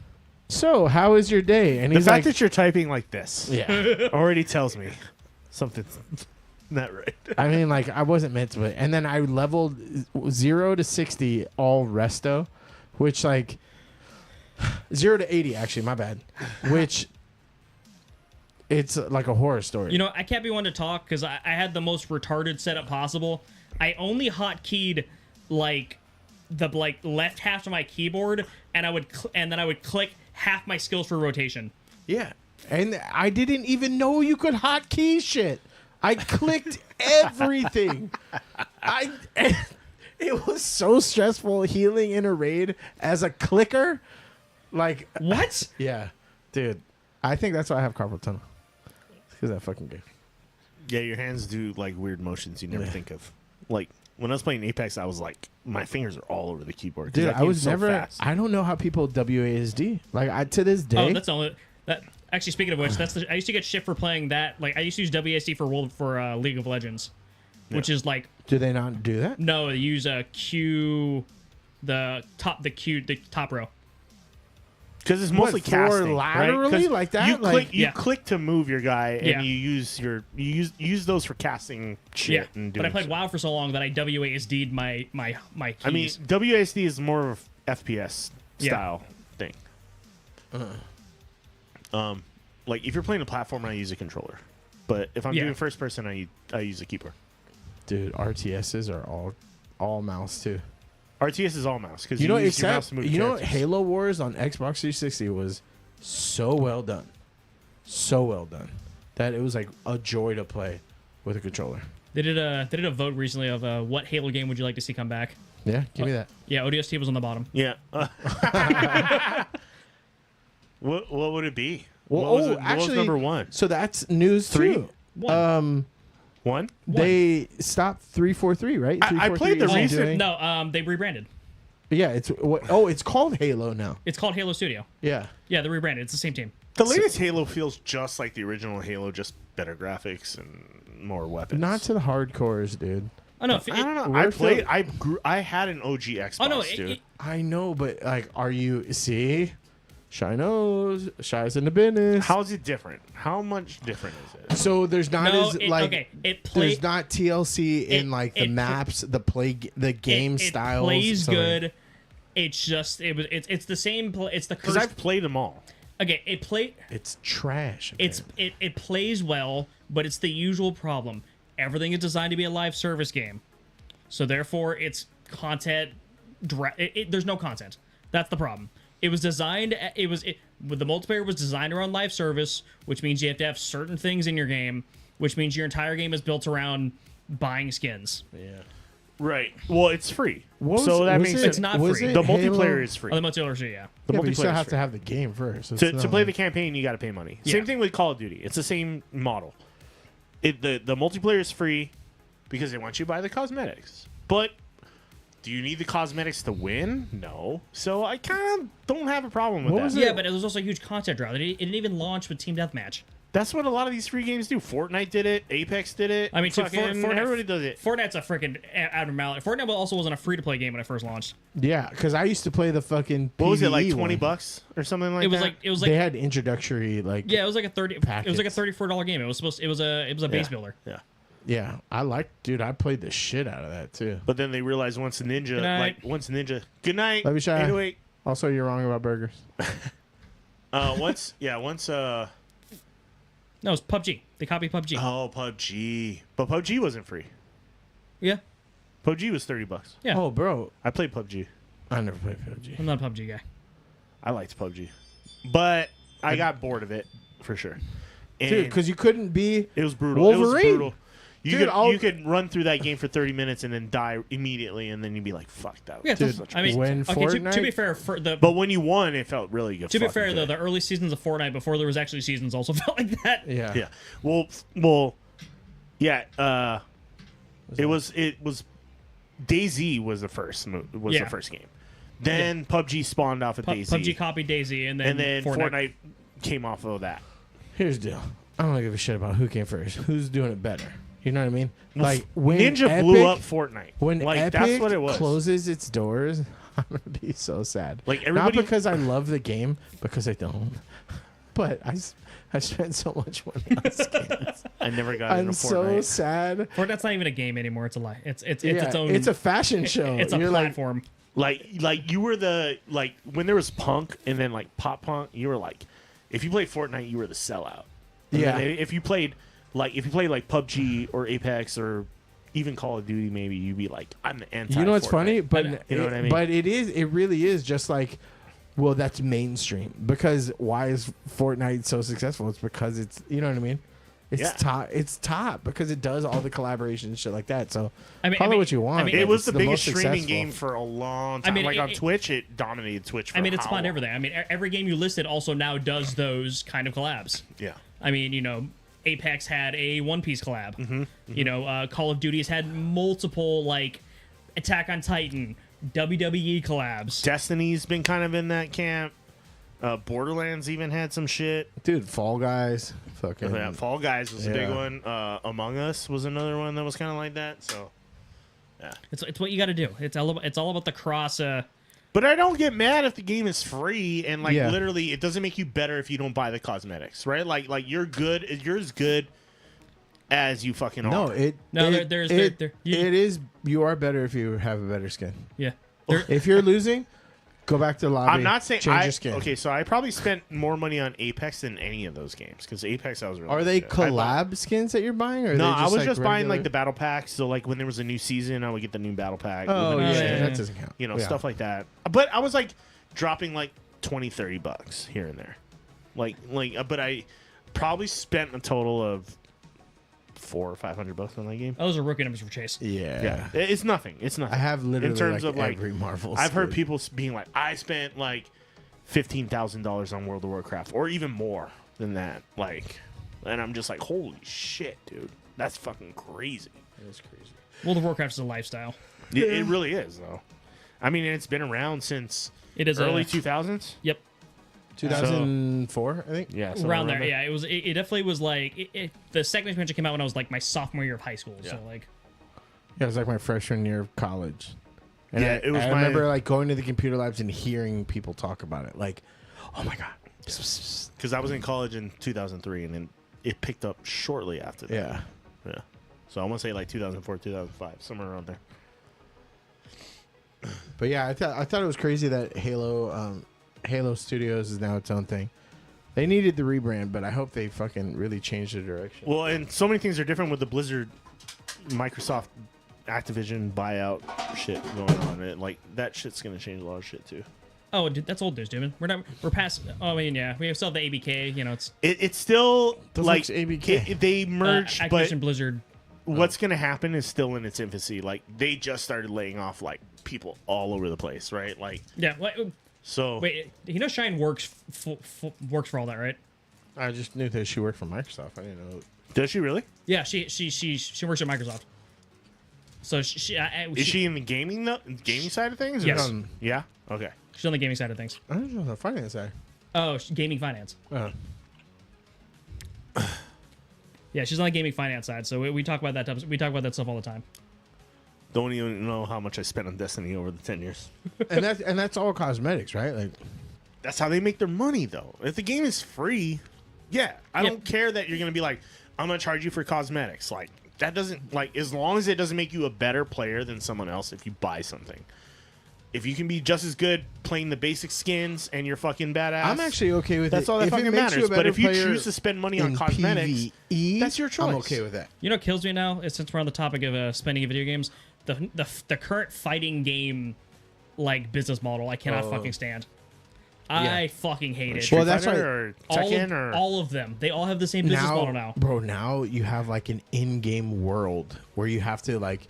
so how is your day? And The he's fact like, that you're typing like this yeah. already tells me something's not right. I mean, like I wasn't meant to, and then I leveled 0 to 60 all resto, which like 0 to 80 actually, my bad. Which it's like a horror story. You know, I can't be one to talk because I had the most retarded setup possible. I only hotkeyed like the left half of my keyboard, and then I would click half my skills for rotation. Yeah, and I didn't even know you could hotkey shit. I clicked everything. It was so stressful healing in a raid as a clicker. Like What? yeah, dude. I think that's why I have carpal tunnel. Because that fucking game. Yeah, your hands do like weird motions you never think of. Like when I was playing Apex, I was like, my fingers are all over the keyboard. 'cause Dude, that I game's was so never. fast. I don't know how people WASD. Like to this day. Oh, that's the only that. Actually, speaking of which, I used to get shit for playing that. Like I used to use WASD for League of Legends, which is like do they not do that? no, they use Q, the top row. Because it's mostly for casting, laterally right? 'Cause like that? You Like- click, you Yeah. click to move your guy, and Yeah. you use those for casting shit. Yeah, And but doing I played shit. WoW for so long that I WASD'd my keys. I mean, WASD is more of a FPS Yeah. style thing. Like if you're playing a platform, I use a controller, but if I'm Yeah. doing first person, I use a keyboard. Dude, RTSs are all mouse too. RTS is all mouse because You know, use your mouse except to move you know, characters. Halo Wars on Xbox 360 was so well done, that it was like a joy to play with a controller. they did a vote recently of what Halo game would you like to see come back? Yeah, give me that. Yeah, ODST was on the bottom. Yeah. What would it be? Well, what was what was number one? So that's news 3? too. One. One? They stopped 343, right? I played the 343 isn't recent- doing- No, they rebranded. Yeah, it's called Halo now. It's called Halo Studio. Yeah. Yeah, they rebranded. It's the same team. The latest Halo feels just like the original Halo, just better graphics and more weapons. Not to the hardcores, dude. Oh no, I don't know. We're I played. still- I had an OG Xbox, Oh no, dude. I know, but like, are you see? Shy knows. Shy's in the business. How is it different? How much different is it? So there's not No, as it- like okay, it play- there's not TLC in it- like the it- maps, the game it styles. plays so, like, good. It's just it's the same. It's the Because curse. I've played them all. Okay, it's trash. It's it plays well, but it's the usual problem. Everything is designed to be a live service game, so therefore it's content. There's no content. That's the problem. It was designed. The multiplayer was designed around live service, which means you have to have certain things in your game, which means your entire game is built around buying skins. yeah. Right. Well, it's free. What So was- that was makes it- sense. It's not was free. it The Halo? multiplayer is free. Oh, the multiplayer, yeah. The Yeah, but you still multiplayer have is to free. have the game first. It's To not play like- the campaign, you got to pay money. Yeah. Same thing with Call of Duty. It's the same model. The multiplayer is free because they want you to buy the cosmetics. But do you need the cosmetics to win? No. So I kind of don't have a problem with What that. was Yeah, but it was also a huge content draw. It didn't even launch with Team Deathmatch. That's what a lot of these free games do. Fortnite did it. Apex did it. I mean, fucking everybody does it. Fortnite's a freaking abnormality. Fortnite also wasn't a free-to-play game when it first launched. Yeah, because I used to play the fucking. What was it, like PvE $20 one. or something like It was that? like it was They like had introductory like. yeah, it was like a 30. It was like a packets. $34 game. It was supposed. It was a base Yeah. builder. Yeah. Yeah, dude, I played the shit out of that too. But then they realized once Ninja, night. good night. Love you, Shy. 808. Also, you're wrong about burgers. Once No, it's PUBG. They copied PUBG. oh, PUBG. But PUBG wasn't free. Yeah, PUBG was $30. yeah. Oh, bro, I played PUBG. I never played PUBG. I'm not a PUBG guy. I liked PUBG. But I got bored of it for sure. And Dude, because you couldn't be it was brutal. It was Wolverine. brutal. Dude, You could run through that game for 30 minutes and then die immediately, and then you'd be like, "Fuck that." Yeah, Dude, I mean, when okay. To be Fortnite- fair, for the But when you won, it felt really good. to be fucking fair though, good. the early seasons of Fortnite before there was actually seasons also felt like that. Yeah. Yeah. Well. Yeah. It was DayZ was the first Yeah. the first game. Then PUBG spawned off of DayZ, PUBG copied DayZ, and then and then Fortnite came off of that. Here's the deal. I don't give a shit about who came first. Who's doing it better? You know what I mean? Like when Ninja blew up Fortnite. When like Epic that's what it was. closes its doors, I'm gonna be so sad. Like, everybody- not because I love the game, because I don't. But I spent so much money on skins. I never got I'm into so Fortnite. sad. Fortnite's not even a game anymore. It's a lie. It's Yeah, its own. it's a fashion show. It's a You're platform. Like you were the like when there was Punk and then like Pop Punk, you were like, if you played Fortnite, you were the sellout. And Yeah. then if you played like PUBG or Apex or even Call of Duty, maybe you'd be like, I'm the anti. You know what's Fortnite. funny? But You know what I mean? But it really is just like, well, that's mainstream. Because why is Fortnite so successful? It's because it's, you know what I mean? It's Yeah. top. It's top because it does all the collaboration and shit like that. So I mean- call I it mean- what you want. I mean, but It was it's the biggest most streaming successful. game for a long time. I mean, like on it- Twitch, it dominated Twitch. For I mean, it how spawned long? everything. I mean, every game you listed also now does those kind of collabs. Yeah. I mean, you know, Apex had a One Piece collab. Mm-hmm, You know, Call of Duty's had multiple like Attack on Titan, WWE collabs. Destiny's been kind of in that camp. Borderlands even had some shit. Dude, Fall Guys. Fucking. Yeah, Fall Guys was a big Yeah. one. Among Us was another one that was kind of like that. So, It's what you got to do. It's all about the cross. but I don't get mad if the game is free and like Yeah. literally it doesn't make you better if you don't buy the cosmetics, right? Like you're good. You're as good as you fucking No, are. it. No, it, there's- it, there- it is. You are better if you have a better skin. Yeah. If you're losing, go back to the lobby. I'm not saying change I. your skin. Okay, so I probably spent more money on Apex than any of those games because Apex I was really. Are they good at. I bought- collab skins that you're buying? Or are No, they I was like just buying like regular- the battle packs. So like when there was a new season, I would get the new battle pack. Oh with the yeah, new yeah, shit, yeah. that doesn't count. you know, Yeah. stuff like that. But I was like dropping like $20-$30 here and there, but I probably spent a total of $400 or $500 on that game. Those are rookie numbers for Chase. Yeah. It's nothing. It's nothing. I have literally in terms like of like every Marvel. I've heard skin. people being like, I spent like $15,000 on World of Warcraft, or even more than that. Like, and I'm just like, holy shit, dude, that's fucking crazy. It's crazy. World of Warcraft is a lifestyle. It really is, though. I mean, it's been around since It is early a 2000s. Yep. 2004, I think. Yeah, Around there, yeah. It definitely was like the second expansion came out when I was like my sophomore year of high school. So Yeah. like, Yeah, it was like my freshman year of college. And Yeah, it was I my- remember like going to the computer labs and hearing people talk about it. Like, oh my god. Because I was in college in 2003, and then it picked up shortly after that. Yeah. Yeah. So I want to say like 2004, 2005, somewhere around there. But yeah, I thought it was crazy that Halo Studios is now its own thing. They needed the rebrand, but I hope they fucking really changed the direction. Well, and so many things are different with the Blizzard, Microsoft, Activision buyout shit going on. Like that shit's gonna change a lot of shit too. oh, dude, that's old news, dude. We're past. Oh, I mean, yeah, we still have the ABK. You know, it's It's still Those like looks ABK. they merged, but Activision Blizzard. what's gonna happen is still in its infancy. Like they just started laying off like people all over the place, right? Like Yeah. so. Wait, you know, Shine works works for all that, right? I just knew that she worked for Microsoft. I didn't know. Does she really? Yeah, she works at Microsoft. So Is she in the gaming side of things? or Yes. no? Yeah. Okay. she's on the gaming side of things. I don't know the finance side. Oh, gaming finance. Yeah, she's on the gaming finance side. So we talk about that. We talk about that stuff all the time. Don't even know how much I spent on Destiny over the 10 years. and that's all cosmetics, right? Like, That's how they make their money, though. If the game is free, yeah, I don't care that you're gonna be like, I'm gonna charge you for cosmetics. Like that doesn't like as long as it doesn't make you a better player than someone else if you buy something. If you can be just as good playing the basic skins and you're fucking badass, I'm actually okay with that's it. all that If it fucking makes you a matters. But better if you player choose to spend money on in cosmetics, PvE, that's your choice. I'm okay with that. You know what kills me now is since we're on the topic of spending in video games, the current fighting game like business model I cannot fucking stand. I fucking hate it. Street Well, that's Fighter why- or Tekken or all of them. They all have the same business model now. Bro, now you have like an in-game world where you have to like,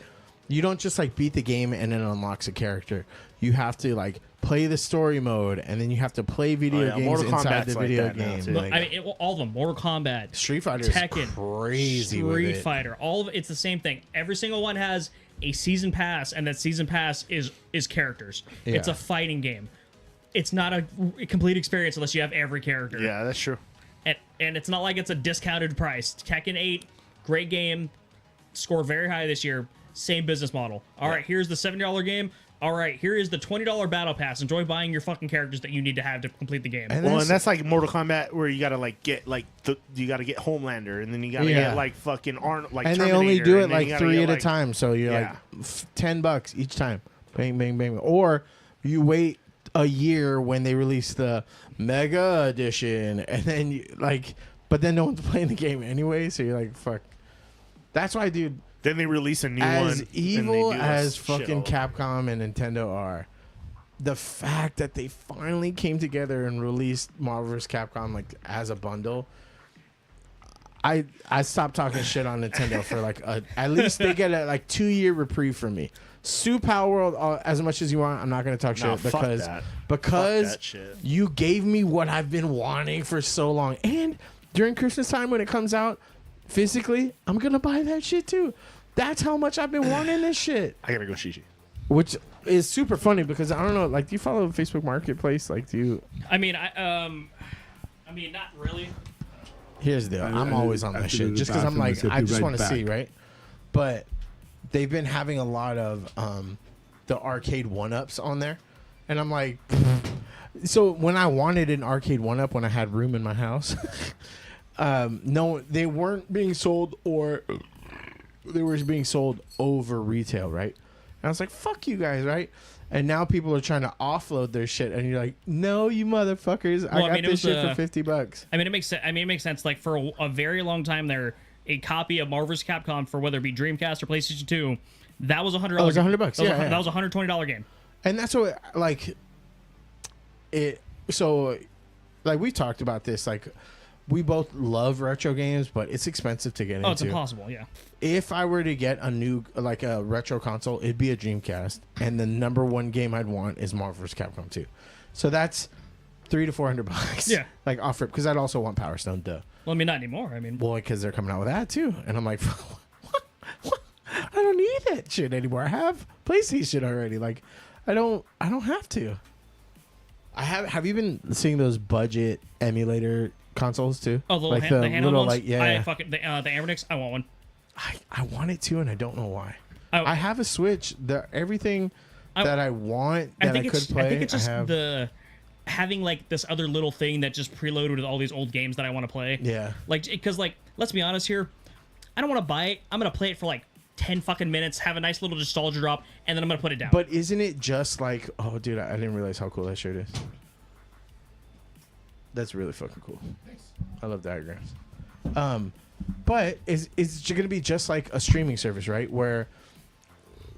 you don't just like beat the game and then it unlocks a character. You have to like play the story mode and then you have to play video yeah, games Mortal inside Kombat's the like video that now, game. too. Like, I mean, all of them. Mortal Kombat, Street Fighter Tekken, is crazy with Street it. Fighter. All of it's the same thing. Every single one has a season pass, and that season pass is characters. It's Yeah. a fighting game. It's not a complete experience unless you have every character. yeah, that's true. and it's not like it's a discounted price. Tekken 8, great game, scored very high this year. Same business model. All right, here's the $70 game. All right, here is the $20 battle pass. Enjoy buying your fucking characters that you need to have to complete the game. And Well, and that's like Mortal Kombat, where you gotta like get like you gotta get Homelander, and then you gotta Yeah. get like fucking Arnold, like and they only do Terminator, it and then you like gotta 3 get, at a like- time, so you're Yeah. like $10 each time. Bang, bang, bang. Or you wait a year when they release the Mega Edition, and then you, like, but then no one's playing the game anyway, so you're like, fuck. That's why, dude. Then they release a new one. As and they evil do this as shit fucking all over. Capcom and Nintendo are, the fact that they finally came together and released Marvel vs. Capcom like as a bundle, I stopped talking shit on Nintendo for like at least they get a like 2-year reprieve from me. Sue Power World as much as you want. I'm not gonna talk Nah, shit fuck because that. because Fuck that shit. you gave me what I've been wanting for so long. And during Christmas time when it comes out physically, I'm gonna buy that shit too. That's how much I've been wanting this shit. I gotta go Shishi. Which is super funny because I don't know, like, do you follow Facebook Marketplace? Like, do you? I mean, not really. Here's the deal. I'm always on I that have to go to shit the just because I'm bathroom. like, So I be just right want to back. see, right? But they've been having a lot of the arcade one-ups on there, and I'm like, so when I wanted an arcade one-up when I had room in my house, no, they weren't being sold, or they were being sold over retail, right? And I was like, fuck you guys, right? And now people are trying to offload their shit, and you're like, no, you motherfuckers, Well, I I mean, got it this was, shit for $50. I mean, it makes sense. I mean, it makes sense. Like for a very long time there, a copy of Marvel vs. Capcom for whether it be Dreamcast or PlayStation 2, that was $100. Oh, it was $100. That was, Yeah. that was a $120 game. And that's what, like, it, so, like, we talked about this, like, we both love retro games, but it's expensive to get into. Oh, it's impossible. Yeah. If I were to get a new, like, a retro console, it'd be a Dreamcast, and the number one game I'd want is Marvel vs. Capcom 2. So that's $300 to $400. Yeah. Like, off rip, because I'd also want Power Stone, duh. Well, I mean, not anymore. I mean, Well, because they're coming out with that, too. And I'm like, what? I don't need that shit anymore. I have PlayStation already. Like, I don't have to. Have you been seeing those budget emulator consoles too? oh, the like little, the handheld little, ones. like, yeah. I fucking the Amernix. I want one. I want it too, and I don't know why. Oh. I have a Switch. Everything that I want that I, could it's, play. I think it's just have. the having like this other little thing that just preloaded with all these old games that I want to play. Yeah. Like, because like, let's be honest here, I don't want to buy it. I'm gonna play it for like 10 fucking minutes, have a nice little nostalgia drop, and then I'm gonna put it down. But isn't it just like? Oh, dude, I didn't realize how cool that shirt is. That's really fucking cool. I love diagrams. But it's going to be just like a streaming service, right? Where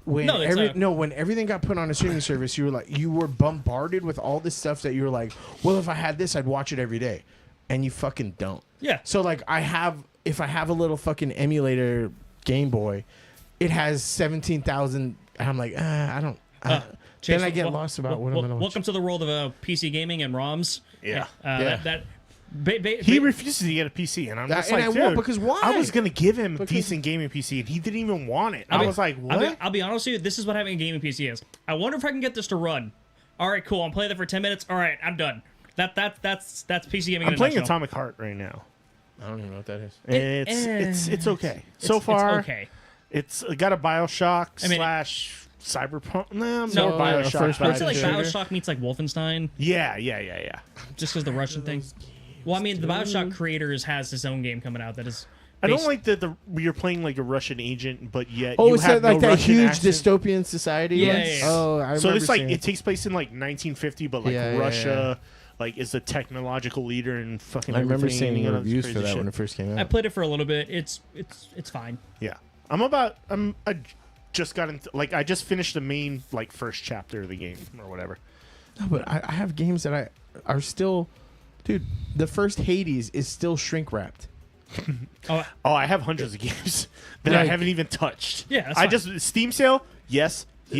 when when everything got put on a streaming service, you were bombarded with all this stuff that you were like, well, if I had this, I'd watch it every day, and you fucking don't. Yeah. So like, if I have a little fucking emulator Game Boy, it has 17,000. I'm like, I don't. Chase, then I get lost about what I'm gonna watch. Welcome to the world of PC gaming and ROMs. Yeah. Yeah. He refuses to get a PC, and I'm just and like, I dude, won't, because why? I was gonna give him a Because- decent gaming PC, and he didn't even want it. I was like, what? I'll be honest with you. This is what having a gaming PC is. I wonder if I can get this to run. All right, cool. I'm playing it for 10 minutes. All right, I'm done. That's PC gaming. I'm in a playing nutshell. Atomic Heart right now. I don't even know what that is. It's okay so It's far. okay. It's got a BioShock I mean, slash Cyberpunk. Nah, No, more BioShock. first I would say like Shooter. BioShock meets like Wolfenstein, Yeah. just because the Russian thing. Well, I mean, the BioShock creators has his own game coming out that is. I don't like that you're playing like a Russian agent, but yet Oh, you it's have like no that Russian huge accent. dystopian society. Yeah, one? yeah, yeah. Oh, I So remember it's like seeing it takes place in like 1950, but like Yeah, yeah, Russia, like is the technological leader and fucking. I remember everything, seeing you know, reviews this for that crazy when shit. it first came I out. played it for a little bit. It's fine. Yeah, I just got into like I just finished the main like first chapter of the game or whatever. No, but I have games that are still, dude. The first Hades is still shrink wrapped. Oh, Oh, I have hundreds of games that I Like- haven't even touched. Yeah, that's I fine. just Steam sale. Yes. dude,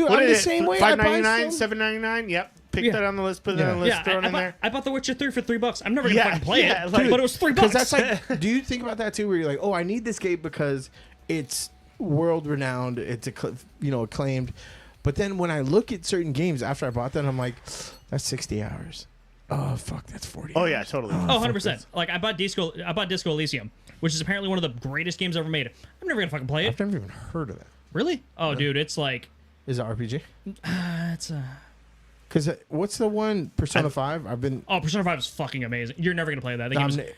What I'm is the it? same way. I buy $5.99, some- $7.99. Yep. Pick Yeah. that on the list. Put it Yeah. on the list. yeah. Throw it in I there. bought The Witcher 3 for $3. I'm never gonna Yeah, fucking play yeah, it, like- but it was $3. Because that's like, do you think about that too? Where you're like, oh, I need this game because it's world renowned, it's acclaimed. But then when I look at certain games after I bought that, I'm like, that's 60 hours. Oh fuck, that's 40. Oh yeah, totally. Oh, 100%. Like I bought Disco Elysium, which is apparently one of the greatest games ever made. I'm never gonna fucking play it. I've never even heard of that. Really? Oh, dude, it's like Is it RPG? it's a. Because what's the one Persona 5? I've been. Oh, Persona 5 is fucking amazing. You're never gonna play that.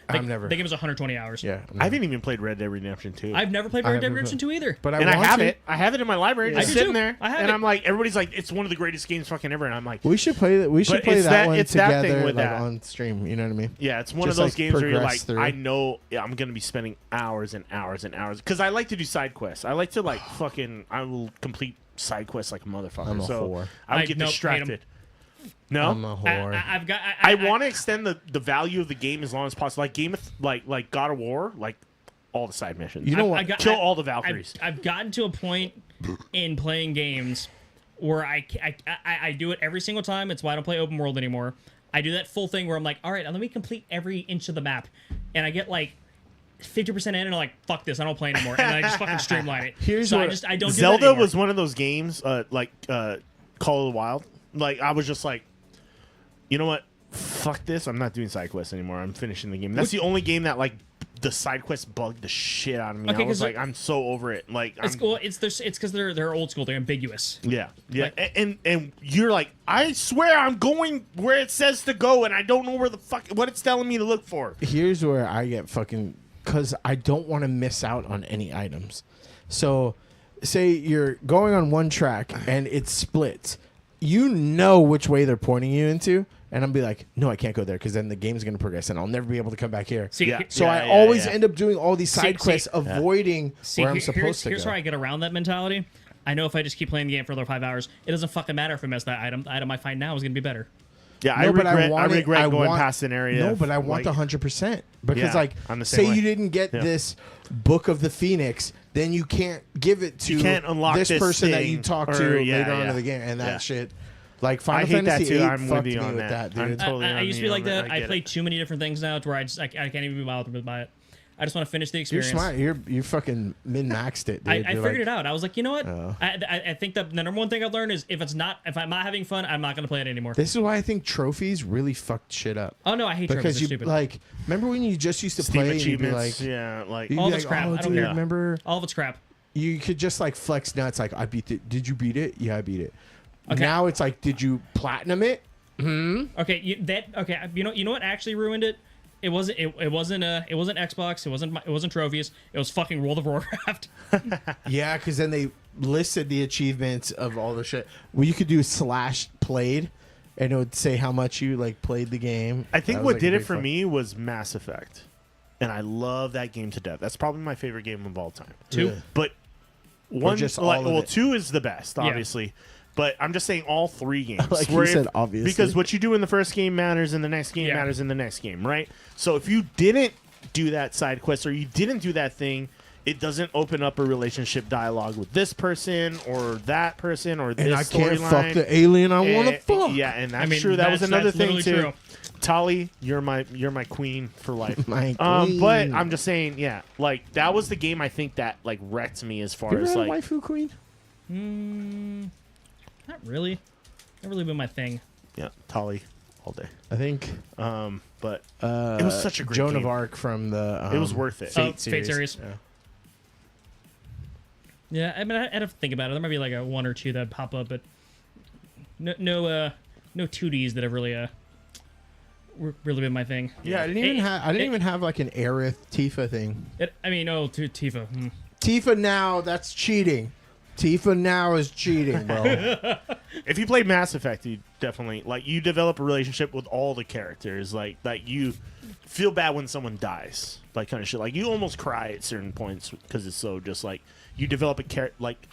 I'm never. They give us 120 hours. Yeah. I haven't even played Red Dead Redemption 2. I've never played I Red Dead haven't Redemption 2 either. But and I have it. I have it in my library, I just do sitting too. there. I have and it. I'm like, everybody's like, it's one of the greatest games fucking ever, and I'm like, We should play that. We should But play it's that that- one it's that thing together, with like that. on stream. You know what I mean? yeah, it's one Just, of those like, games where you're like, progress through. I know I'm gonna be spending hours and hours and hours because I like to do side quests. I like to like fucking. I will complete side quests like a motherfucker. I'm a so whore. I would I- get nope, hate 'em. distracted. No, I'm a whore. I've got. I want to extend the value of the game as long as possible. Like like God of War, like all the side missions. You know what? Kill all the Valkyries. I've gotten to a point in playing games where I do it every single time. It's why I don't play open world anymore. I do that full thing where I'm like, all right, let me complete every inch of the map, and I get like 50% in, and I'm like, fuck this, I don't play anymore, and I just fucking streamline it. Here's so what- I don't. Do that Zelda anymore. was one of those games, like Call of the Wild. Like I was just like, you know what? Fuck this. I'm not doing side quests anymore. I'm finishing the game. That's the only game that like the side quests bugged the shit out of me. Okay, I was 'cause like, I'm so over it. Like, It's cool. It's because they're old school. They're ambiguous. yeah. Like- And you're like, I swear I'm going where it says to go, and I don't know where the fuck what it's telling me to look for. Here's where I get fucking, because I don't want to miss out on any items. So, say you're going on one track and it splits. You know which way they're pointing you into, and I'll be like, no, I can't go there because then the game's going to progress and I'll never be able to come back here. See, Yeah. So Yeah, I yeah, always yeah. end up doing all these side See- quests, avoiding See, where I'm here's supposed to here's go. how I get around that mentality. I know if I just keep playing the game for another 5 hours, it doesn't fucking matter if I mess that item. The item I find now is gonna be better. Yeah, No, but I want it- regret going want- past an area. No, but I want like, the 100% because, Yeah, like, I'm the same say way. you didn't get Yeah. this Book of the Phoenix, then you can't give it to You can't unlock this this person that thing, you talk or- to yeah, later on yeah. in the game, and that Yeah. shit. Like I Final hate that Fantasy too. VIII I'm with fucked you me on with that. that, dude. Totally I on used to you be on like that. that. I I get play it. too many different things now to where I can't even be bothered to buy it. I just want to finish the You're experience. smart. You fucking min-maxed it, dude. I You're figured like, it out. I was like, you know what? I think the number one thing I've learned is if I'm not having fun, I'm not going to play it anymore. This is why I think trophies really fucked shit up. Oh no, I hate Because trophies. you They're stupid. like, remember when you just used to Steam play and you'd be achievements. like, Yeah, like you'd All be this like, crap. oh, I don't dude, care. remember? All of it's crap. You could just like flex nuts, like I beat it. Did you beat it? Yeah, I beat it. Okay. Now it's like, did you platinum it? Okay, you know what actually ruined it? It wasn't Xbox. It wasn't trophies. It was fucking World of Warcraft. Yeah, because then they listed the achievements of all the shit. Well, you could do /played, and it would say how much you like played the game. I think That was, what like, a did it big for fuck- me was Mass Effect, and I love that game to death. That's probably my favorite game of all time. Two. Yeah. But one, just all like, of well, it. 2 is the best, obviously. But I'm just saying all 3 games. Like you where said, obviously. because what you do in the first game matters in the next game Yeah. matters in the next game, right? So if you didn't do that side quest or you didn't do that thing, it doesn't open up a relationship dialogue with this person or that person or this And I can't storyline. fuck the alien I want to And- fuck. Yeah, and that's I mean, true. That was that's another thing literally too. true. Tali, you're my queen for life. My But queen. I'm just saying, yeah, like that was the game I think that like wrecked me as far You ever as had a like waifu queen? Not really. Not really been my thing. yeah, Tali all day. I think But it was such a great Joan game. of Arc from the. It was worth it. Fate series. Yeah. Yeah, I mean, I'd have to think about it. There might be like a 1 or 2 that pop up, but no 2Ds that have really been my thing. Yeah, I didn't even have like an Aerith Tifa thing. Tifa. Tifa now, that's cheating. Tifa now is cheating, bro. If you played Mass Effect, you definitely like you develop a relationship with all the characters. Like you feel bad when someone dies, like kind of shit. Like you almost cry at certain points because it's so just like you develop a like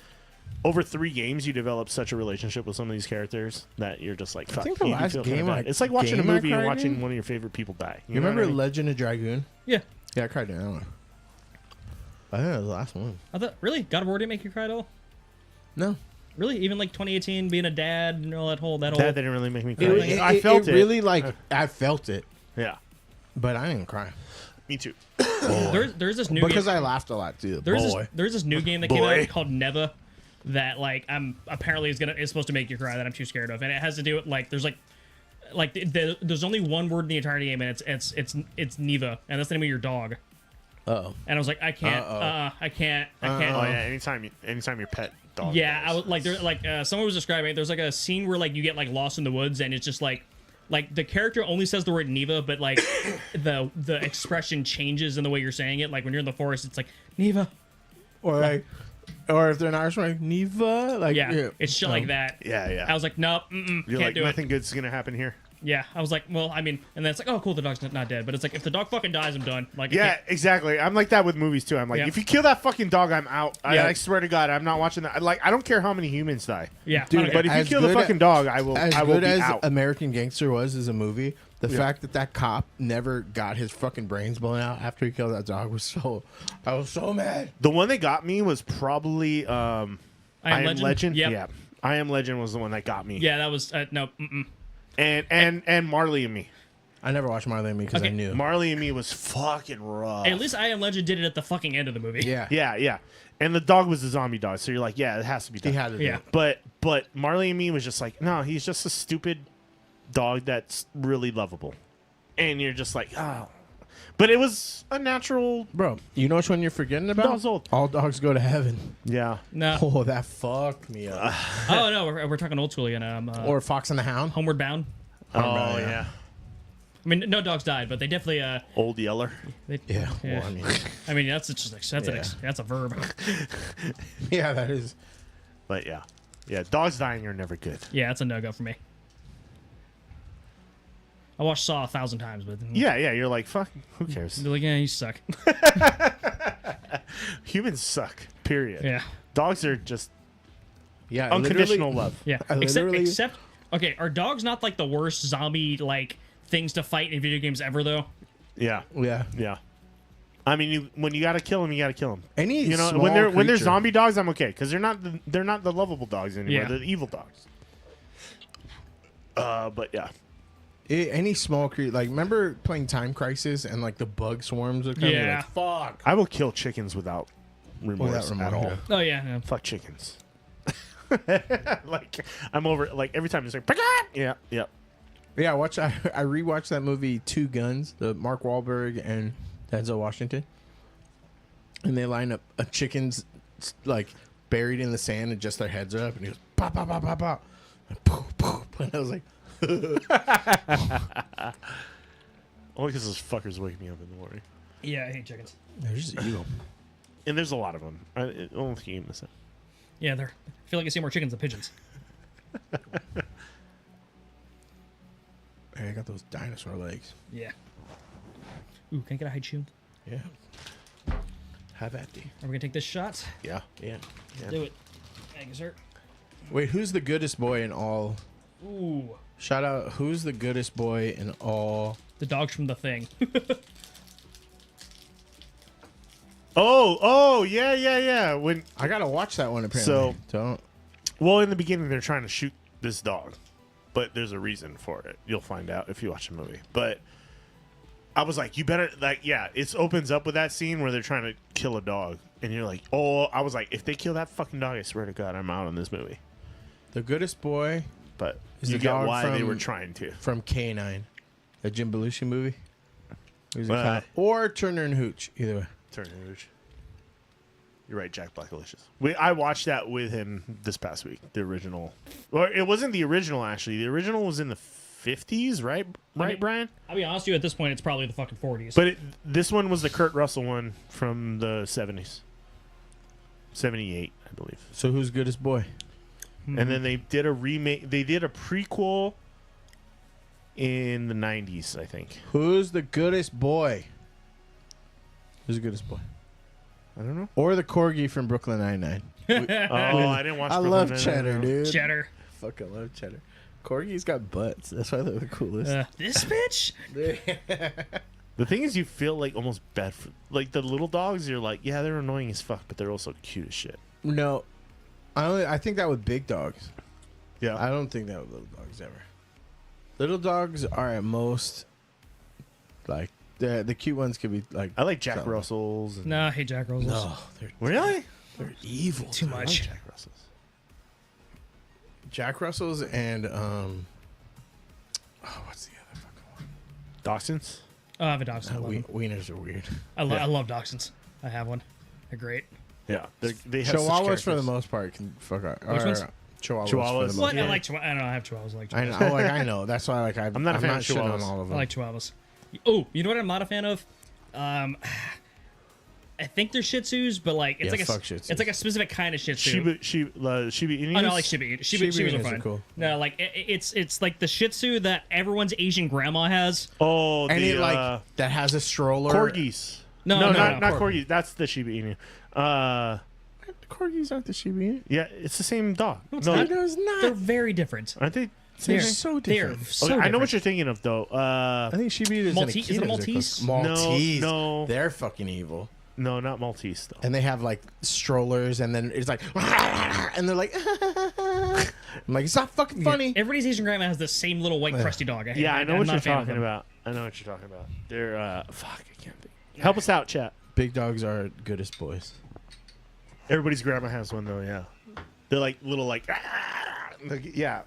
over 3 games, you develop such a relationship with some of these characters that you're just like, fuck. think the you last feel kinda game bad. I- It's like watching a game I movie and cried watching in? one of your favorite people die. You know remember what I mean? Legend of Dragoon? Yeah. Yeah, I cried in that one. I think that was the last one. I thought, really? God of War didn't make you cry at all? No. Really? Even like 2018, being a dad and all that whole... That didn't really make me cry. It- I felt it. Really, like, I felt it, Yeah, but I didn't cry. me too. There's this new Because game... I laughed a lot, too. There's this new game that came Boy. out called Neva that like apparently is supposed to make you cry that I'm too scared of, and it has to do with like there's like like there's only one word in the entire game, and it's Neva, and that's the name of your dog. Oh. And I was like, I can't. I can't. Oh yeah, anytime your pet dog. Yeah, dies. I was like, there, like someone was describing it. There's like a scene where like you get like lost in the woods, and it's just like the character only says the word Neva, but like the expression changes in the way you're saying it. Like when you're in the forest, it's like Neva. Or like, or if they're an Irishman, like Neva. Like Yeah, it's shit like that. Yeah. I was like, nope, You're can't like, do it. nothing good's gonna happen here. Yeah, I was like, well, I mean, and then it's like, oh, cool, the dog's not dead. But it's like, if the dog fucking dies, I'm done. Like, Yeah, exactly. I'm like that with movies too. I'm like, Yeah. if you kill that fucking dog, I'm out. Yeah. I swear to God, I'm not watching that. Like, I don't care how many humans die. yeah, Dude, I don't But care. if you As kill the good fucking dog, I will. As I will good be as out. American Gangster was as a movie, the fact that cop never got his fucking brains blown out after he killed that dog was so. I was so mad. The one that got me was probably I Am Legend. Yep. Yeah, I Am Legend was the one that got me. Yeah, that was no. And Marley and Me. I never watched Marley and Me because I Okay. knew. Marley and Me was fucking rough. At least I Am Legend did it at the fucking end of the movie. Yeah. Yeah. And the dog was a zombie dog, so you're like, yeah, it has to be done. He had to do Yeah. it. But Marley and Me was just like, no, he's just a stupid dog that's really lovable, and you're just like, oh. But it was a natural. Bro, you know which one you're forgetting about? Dog's old. All dogs go to heaven. Yeah. No. Oh, that fucked me up. Oh no, we're talking old school again. Or Fox and the Hound. Homeward Bound. Oh yeah. yeah. I mean, no dogs died, but they definitely. Old Yeller. They, Yeah. Yeah. Well, I mean, I mean, that's just that's a verb. yeah, that is. But yeah, dogs dying are never good. Yeah, that's a no go for me. I watched Saw 1,000 times, but Yeah, you're like, fuck, who cares? they're like, yeah, you suck. Humans suck. Period. Yeah, Dogs are just Yeah. unconditional literally- love. yeah. I literally- Except, okay, are dogs not like the worst zombie like things to fight in video games ever though? Yeah. Yeah. I mean, when you gotta kill them, you gotta kill them. Any You know, small when they're creature- zombie dogs, I'm okay because they're not the lovable dogs anymore. Yeah. They're the evil dogs. But yeah, Any small creature, like remember playing Time Crisis and like the bug swarms would come. Yeah. Like, fuck. I will kill chickens without remorse remorse, at all. yeah. Oh yeah. Fuck chickens. Like I'm over. Like every time it's like, "Paka!" Yeah. Yeah, I rewatched that movie Two Guns, the Mark Wahlberg and Denzel Washington, and they line up chickens like buried in the sand and just their heads are up, and he goes pop pop pop pop pop, and poof poof, and I was like, Only because those fuckers wake me up in the morning. Yeah, I hate chickens. they're just evil. And there's a lot of them. I only think you miss it. Yeah, I feel like I see more chickens than pigeons. Hey, I got those dinosaur legs. Yeah. Ooh, can I get a high chew? Yeah. Have at thee. Are we gonna take this shot? Yeah. Yeah. Do it. Thank you, sir. Wait, who's the goodest boy in all? Ooh, Shout out, who's the goodest boy in all? the dogs from the Thing. Oh, yeah. When I gotta watch that one apparently. Don't. well, in the beginning, they're trying to shoot this dog, but there's a reason for it. You'll find out if you watch the movie. But I was like, you better it opens up with that scene where they're trying to kill a dog, and you're like, oh, I was like, if they kill that fucking dog, I swear to God, I'm out on this movie. The goodest boy But Is you the get dog why they from- were trying to. from K9, the Jim Belushi movie. Who's it Right. called? Or Turner and Hooch, either way. Turner Rouge. You're right, Jack Blackalicious. I watched that with him this past week. The original, or it wasn't the original actually. The original was in the 50s, right? Right, Brian? I'll be honest with you, at this point, it's probably the fucking 40s. But this one was the Kurt Russell one from the 70s, 78, I believe. So who's goodest boy? And then they did a remake. They did a prequel in the 90s, I think. Who's the goodest boy? Who's the goodest boy? I don't know. Or the corgi from Brooklyn Nine-Nine. Oh, I didn't watch. I Brooklyn love Nine-Nine, cheddar, no. dude. Cheddar. Fucking love cheddar. Corgis got butts. That's why they're the coolest. This bitch? The thing is, you feel like almost bad for like the little dogs. You're like, yeah, they're annoying as fuck, but they're also cute as shit. No, I think that with big dogs. Yeah, I don't think that with little dogs ever. Little dogs are at most like the cute ones could be like. I like Jack something. Russells. And Nah, I hate Jack Russells. No, they're Really? evil. Too I like much. Jack Russells. Jack Russells and Oh, what's the other fucking one? Dachshunds. Oh, I have a dachshund. I love them. Wieners are weird. I love dachshunds. I have one. They're great. Yeah, they have such Chihuahuas for the characters. most part can fuck out. Which ones? Chihuahuas. Chihuahuas. For the most What? Yeah. I like Chihuahuas. I don't know. I have Chihuahuas. I like I Chihuahuas. know. I know. That's why I'm not a fan of shitting on Chihuahuas. all of I them. like Chihuahuas. Oh, you know what I'm not a fan of? I think they're Shih Tzus, but like it's Yeah, like fuck Shih Tzus. it's like a specific kind of Shih Tzu. Shiba Inus. Oh no, I like Shiba Inu. Shiba Shiba Inus are Inus are fine. cool. No, like it's like the Shih Tzu that everyone's Asian grandma has. Oh, And the it like that has a stroller. corgis. No, not Corgi. corgis. That's the Shiba Inu. Corgis aren't the Shiba Inu. Yeah, it's the same dog. it's no, not. No, it's They're not. very different. aren't they? They're Same? so They're different. so Okay, I know different. what you're thinking of though. I think Shiba Inu Maltese- is it a Maltese? Maltese. No. They're fucking evil. No, not Maltese though. And they have like strollers, and then it's like, and they're like, I'm like, it's not fucking funny. Everybody's Asian grandma has the same little white crusty dog. Yeah, I know I'm what not you're a fan of talking them. about. I know what you're talking about. They're fuck. I can't think. Help us out, chat. Big dogs are goodest boys. Everybody's grandma has one though. Yeah, they're like little like. Yeah,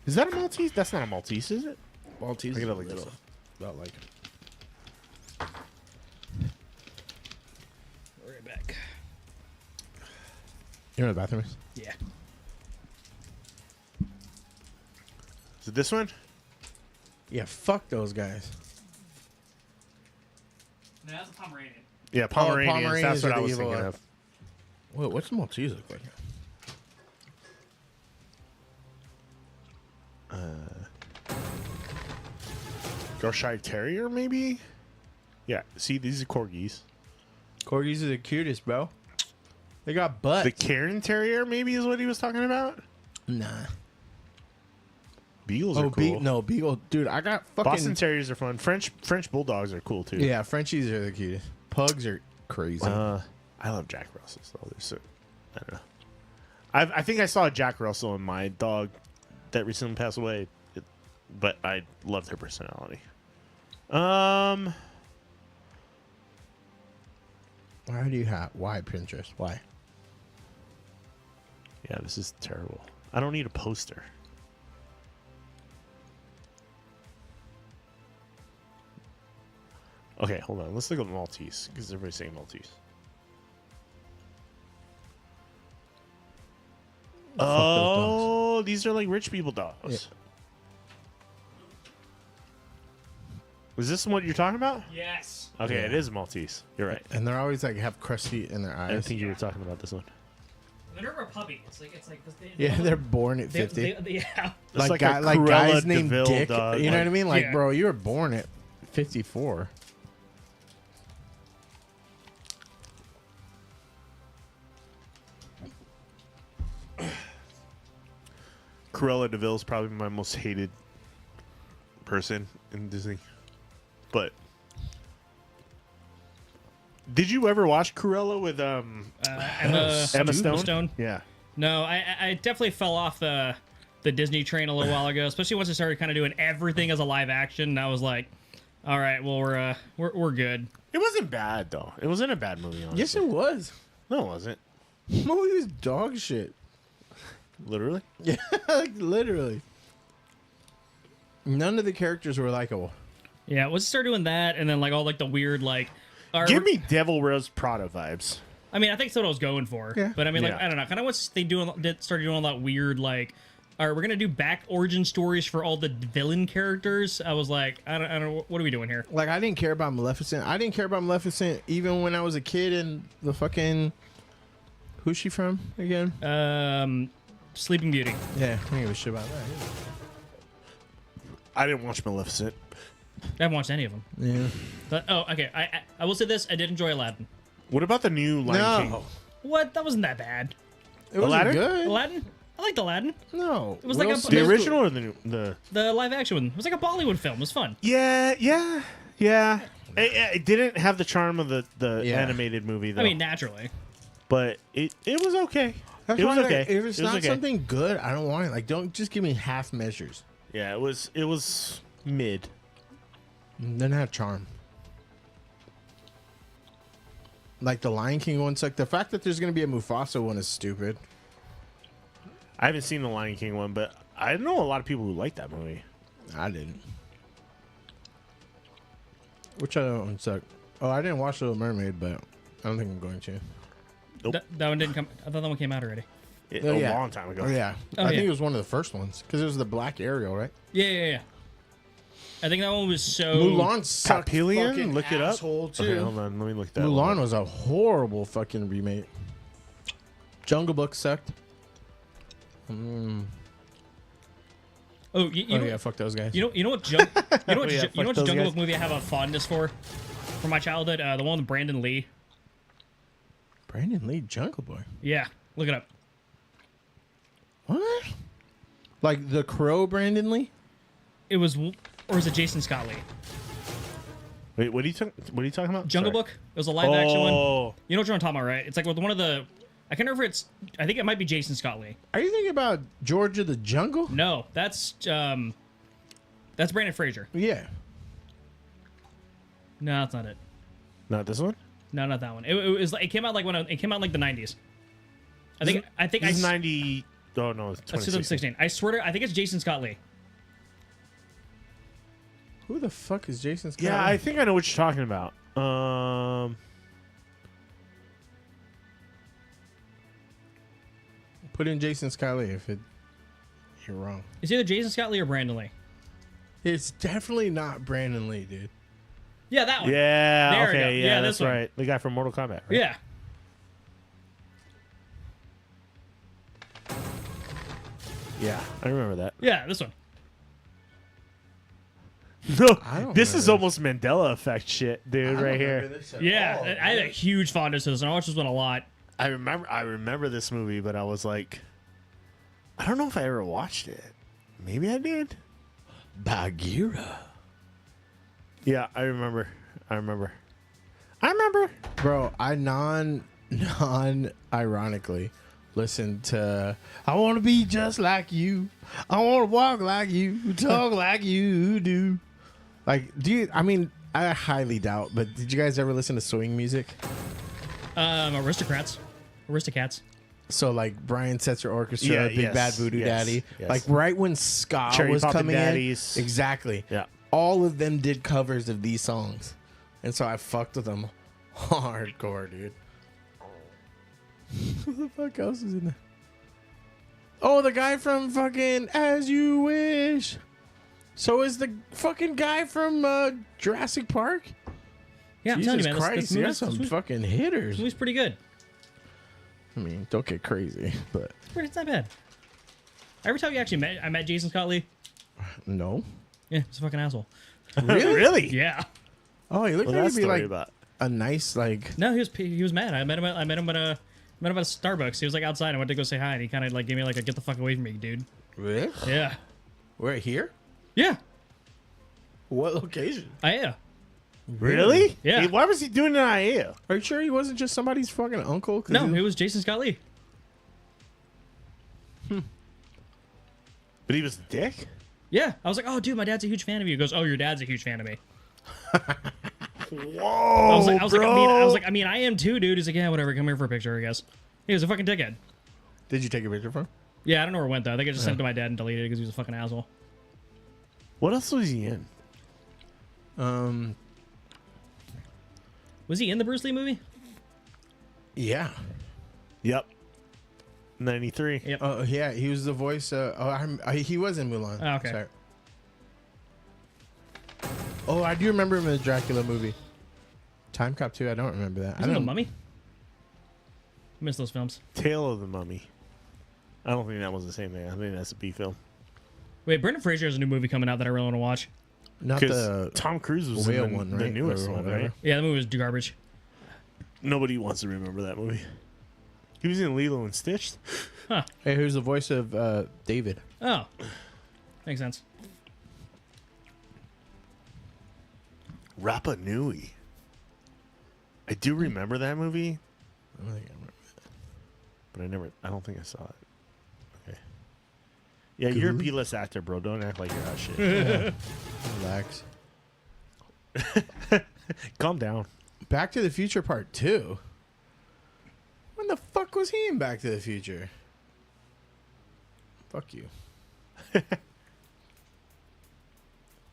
is that a Maltese? That's not a Maltese, is it? Maltese I is gotta look this little. up. About like Right back. you know what the bathroom is? Yeah. Is it this one? Yeah, fuck those guys. No, that's a Pomeranian. Yeah, Pomeranians. Pomeranians That's what are I the was evil thinking one. of. Wait, what's the Maltese look like? Yorkshire Terrier, maybe? Yeah, see, these are corgis. Corgis are the cutest, bro. They got butts. The Cairn Terrier, maybe, is what he was talking about? Nah. Beagles are cool. No, Beagle. Dude, I got fucking... Boston Terriers are fun. French Bulldogs are cool, too. Yeah, Frenchies are the cutest. Pugs are crazy. I love Jack Russells, though. They're so... I don't know. I think I saw a Jack Russell in my dog that recently passed away, but I loved her personality. Why Pinterest? Why? Yeah, this is terrible. I don't need a poster. Okay, hold on. Let's look at Maltese, because everybody's saying Maltese. Oh, these are like rich people dogs. Yeah. Was this what you're talking about? Yes. Okay, Yeah. it is Maltese. You're right. And they're always like have crusty in their I eyes. think you were talking about this one. They're never a puppy. It's like Yeah, they're born at they, 50. yeah. It's like like a like Cruella guys named DeVille Dick. dog, You know like- what I mean? Like, Yeah. bro, you were born at 54. Cruella DeVille is probably my most hated person in Disney. But did you ever watch Cruella with Emma Stone? Yeah. No, I definitely fell off the Disney train a little while ago, especially once I started kind of doing everything as a live action. And I was like, all right, well we're good. It wasn't bad though. It wasn't a bad movie. Honestly. Yes, it was. No, it wasn't. The movie was dog shit. Literally. Yeah, like literally. None of the characters were likable. Yeah, once I started doing that, and then like all like the weird like. Give me Devil Wears Prada vibes. I mean, I think that's what I was going for. Yeah. But I mean, like, Yeah. I don't know. Kind of once they started doing all that weird, like, all right, we're gonna do back origin stories for all the villain characters. I was like, I don't. What are we doing here? Like, I didn't care about Maleficent. I didn't care about Maleficent even when I was a kid and the fucking... Who's she from again? Sleeping Beauty. Yeah, I don't give a shit about that. either. I didn't watch Maleficent. I haven't watched any of them. Yeah. But okay, I will say this: I did enjoy Aladdin. What about the new Lion King? No. What? That wasn't that bad. It wasn't Aladdin? good. Aladdin. I liked Aladdin. No. It was like a- The original or the The live action one. It was like a Bollywood film. It was fun. Yeah. It didn't have the charm of the Yeah. animated movie though. I mean, naturally. but it was okay. That's it was why, okay. like, if it's It was not okay. something good, I don't want it. Like, don't just give me half measures. Yeah, it was mid. Doesn't have charm. Like the Lion King one's like the fact that there's gonna be a Mufasa one is stupid. I haven't seen the Lion King one, but I know a lot of people who like that movie. I didn't. Which other one sucked? Oh, I didn't watch Little Mermaid, but I don't think I'm going to. Nope. That one didn't come. I thought that one came out already. A long time ago. Oh, yeah. Oh, I yeah. think it was one of the first ones because it was the Black Ariel, right? Yeah. I think that one was so. Mulan sucked. Papillion? Fucking Look it up. asshole, too. Okay, hold on. Let me look that Mulan one up. was a horrible fucking remake. Jungle Book sucked. Oh, you know, yeah, fuck those guys. you know what? Yeah, You know what? fuck Jungle those guys. Book movie I have a fondness for from my childhood? The one with Brandon Lee. Brandon Lee, Jungle Boy. Yeah, look it up. What? Like the Crow, Brandon Lee? It was, or was it Jason Scott Lee? Wait, what are you talking about? Jungle Sorry. Book. It was a live action one. Oh, You know what I'm talking about, right? It's like with one of the. I can't remember if it's. I think it might be Jason Scott Lee. Are you thinking about George of the Jungle? No, that's Brandon Fraser. Yeah. No, that's not it. not this one. No, not that one. It was like it came out like it came out in like the 90s. I think This is 90. Oh no, it's That's 2016. 2016. I swear to I think it's Jason Scott Lee. Who the fuck is Jason Scott? Yeah, Lee? I think I know what you're talking about. Put in Jason Scott Lee if you're wrong. It's either Jason Scott Lee or Brandon Lee. It's definitely not Brandon Lee, dude. Yeah, that one. Yeah. There we go. Okay. Yeah, Yeah, this that's one. right. The guy from Mortal Kombat. Right? Yeah. Yeah, I remember that. Yeah, this one. No, I don't this is remember almost Mandela effect shit, dude, right here. Yeah, I had a huge fondness to this, and I watched this one a lot. I remember this movie, but I was like, I don't know if I ever watched it. Maybe I did. Bagheera. Yeah, I remember. Bro, I non-ironically listened to I Want to Be Just Like You. I want to walk like you, talk like you do. Like, I mean, I highly doubt, but did you guys ever listen to swing music? Aristocats. So, like, Brian Setzer Orchestra, Yeah, Big yes, Bad Voodoo yes, Daddy. yes. Like, right when ska Cherry was Poppin' coming Daddies. in. Exactly. Yeah. All of them did covers of these songs. And so I fucked with them hardcore, dude. Who the fuck else is in there? Oh, the guy from fucking As You Wish. So is the fucking guy from Jurassic Park? Yeah, I'm Jesus telling you, man. Christ, This you got movie's, some fucking hitters. movie's pretty good. I mean, don't get crazy, but It's not bad. Every time I met Jason Scott Lee. no. Yeah, he's a fucking asshole. Really? Really? Yeah. Oh, he looked Well, like that's he'd be story like about. a nice, like, No, he was mad. I met him at a Starbucks. He was like outside. I went to go say hi, and he kind of like gave me like a get the fuck away from me, dude. really? Yeah. We're here? Yeah. What location? Yeah. Really? Yeah. Hey, why was he doing an IA? Are you sure he wasn't just somebody's fucking uncle? 'Cause No, he- it was Jason Scott Lee. But he was a dick? Yeah. I was like, oh, dude, my dad's a huge fan of you. He goes, oh, your dad's a huge fan of me. Whoa, I was like, bro. I mean, I am too, dude. He's like, yeah, whatever. Come here for a picture, I guess. He was a fucking dickhead. Did you take a picture for him? Yeah, I don't know where it went though. I think I just sent it to my dad and deleted it because he was a fucking asshole. What else was he in? Was he in the Bruce Lee movie? Yeah. Yep. 93. Yep. Oh, yeah. He was the voice. He was in Mulan. Oh, okay. Sorry. Oh, I do remember him in the Dracula movie. Time Cop 2. I don't remember that. Was I he the don't. Mummy? I miss those films. Tale of the Mummy. I don't think that was the same thing. I think that's a B film. Wait, Brendan Fraser has a new movie coming out that I really want to watch. Not Because the Tom Cruise was whale in the, one, the right? newest Or one, whatever. right? Yeah, the movie was garbage. Nobody wants to remember that movie. He was in Lilo and Stitch. Hey, who's the voice of David? Oh, makes sense. Rapa Nui. I do remember that movie, I don't think I remember. but I don't think I saw it. Okay. Yeah, you're a Cool. B-list actor, bro. Don't act like you're hot shit. Relax. Calm down. Back to the Future Part 2. When the fuck was he in Back to the Future? Fuck you.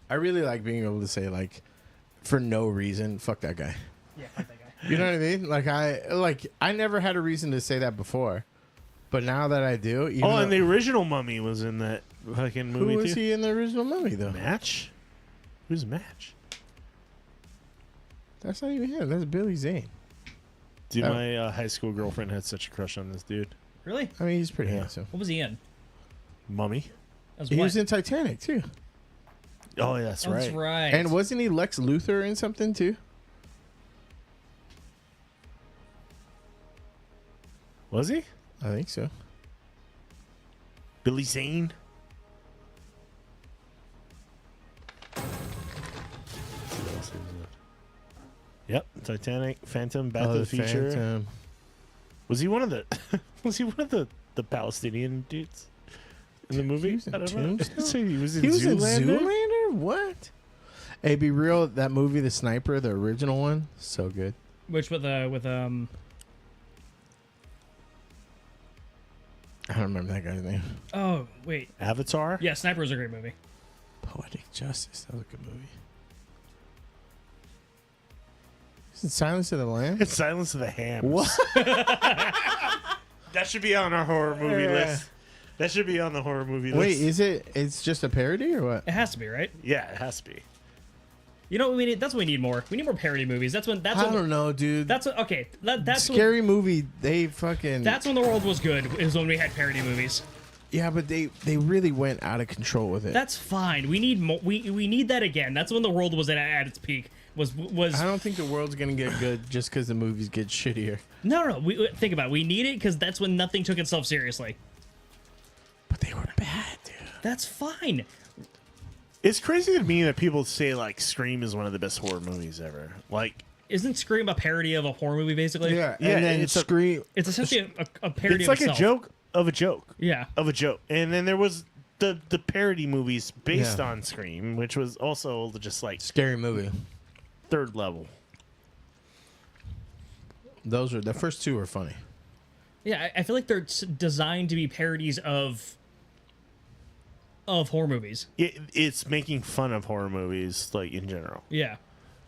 I really like being able to say like, for no reason, fuck that guy. Yeah, fuck that guy. You know what I mean? I never had a reason to say that before, but now that I do. Even Oh, and though- the original Mummy was in that fucking movie who was too. he in the original Mummy though? Match? Who's Match? That's not even him. That's Billy Zane. Dude, Oh. my high school girlfriend had such a crush on this dude. Really? I mean, he's pretty Yeah. handsome. What was he in? Mummy? As He what? was in Titanic too. Oh, yeah, that's Oh, right. That's right. And wasn't he Lex Luthor in something too? Was he? I think so. Billy Zane? What else is it? Yep, Titanic, Phantom, Back to the Future. Phantom. Was he one of the? Was he one of the Palestinian dudes in the movie? He was in I don't know. Tombstone? So he was in He was in Zoolander? Zoolander? What? Hey, be real. That movie, The Sniper, the original one, so good. Which with I don't remember that guy's name. Oh wait. Avatar. Yeah, Sniper was a great movie. Poetic Justice. That was a good movie. Is it Silence of the Lambs? It's Silence of the Hams. What? That should be on our horror movie Yeah. list. That should be on the horror movie Wait, list. is it? It's just a parody or what? It has to be, right? Yeah, it has to be. You know what we need? That's what we need more. We need more parody movies. That's when. That's I when. don't know, dude. That's what. Okay. That's when, Scary Movie. They fucking. That's when the world was good. Is when we had parody movies. Yeah, but they really went out of control with it. That's fine. We need more. We need that again. That's when the world was at its peak. Was I don't think the world's gonna get good just because the movies get shittier. no. We think about it. We need it because that's when nothing took itself seriously. But they were bad, dude. That's fine. It's crazy to me that people say like Scream is one of the best horror movies ever. Like, Isn't Scream a parody of a horror movie basically? Yeah, Yeah, and then it's a- Scream. It's essentially a parody it's of like itself. a joke of a joke Yeah. of a joke. And then there was the parody movies based Yeah. on Scream, which was also just like Scary Movie. third level. Those were the first two were funny. Yeah, I feel like they're designed to be parodies of horror movies. It's making fun of horror movies, like in general. Yeah.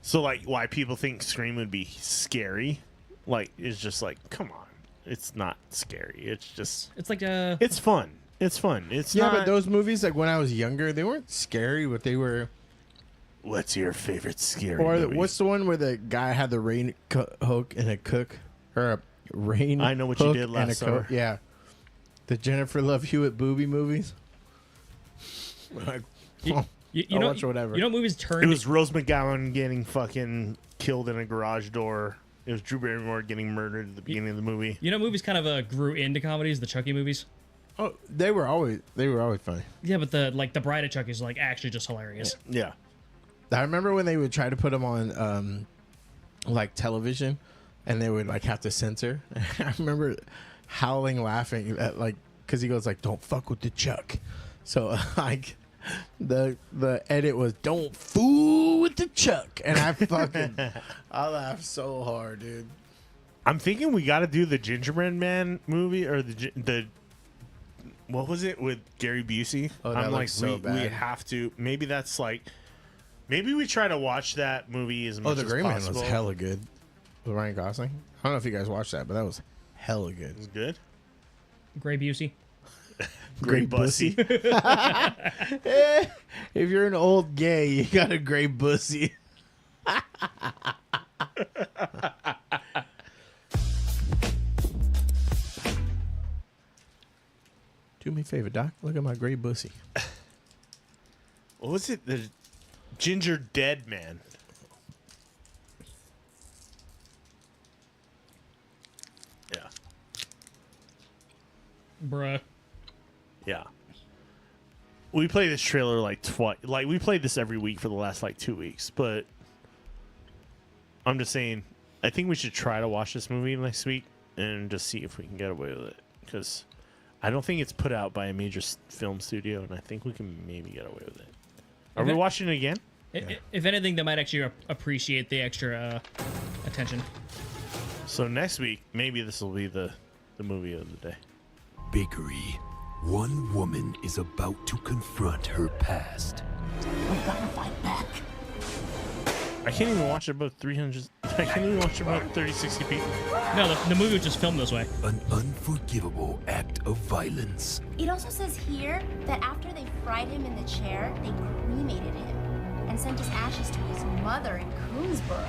So like, why people think Scream would be scary, like, is just like, come on, it's not scary. It's just, It's like it's fun. It's fun. It's Yeah, not. but those movies, like when I was younger, they weren't scary, but they were. What's your favorite scary Or movie? what's the one where the guy had the rain hook and a cook, or a rain? I Know What You hook Did and Last a Summer. coat? Yeah, the Jennifer Love Hewitt booby movies. Like, you I'll know watch whatever. You know movies turn. It was Rose McGowan getting fucking killed in a garage door. It was Drew Barrymore getting murdered at the beginning of the movie. You know movies kind of grew into comedies. The Chucky movies. Oh, they were always funny. Yeah, but the Bride of Chucky is like actually just hilarious. Yeah. I remember when they would try to put them on, like television, and they would like have to censor. I remember howling, laughing at like because he goes like, "Don't fuck with the Chuck." So like the edit was, "Don't fool with the Chuck," and I laughed so hard, dude. I'm thinking we got to do the Gingerbread Man movie or the what was it with Gary Busey? Oh, that I'm like looks so we bad. have to. Maybe that's like maybe we try to watch that movie as much Oh, the as Gray Man possible. was hella good with Ryan Gosling. I don't know if you guys watched that, but that was hella good. It was good. Gray Busey. Great bussy. If you're an old gay, you got a gray bussy. Do me a favor, Doc. Look at my gray bussy. What was it? The Ginger Dead Man. Yeah. Bruh. Yeah. We play this trailer like twice. Like we played this every week for the last like 2 weeks, but I'm just saying I think we should try to watch this movie next week and just see if we can get away with it, because I don't think it's put out by a major film studio, and I think we can maybe get away with it. Are we Okay. watching it again? If anything, they might actually appreciate the extra attention. So next week, maybe this will be the movie of the day. Bakery. One woman is about to confront her past. I can't even watch it about 300. I can't even watch it about 30, 60 people. No, the movie was just filmed this way. An unforgivable act of violence. It also says here that after they fried him in the chair, they cremated him and sent his ashes to his mother in Coonsboro.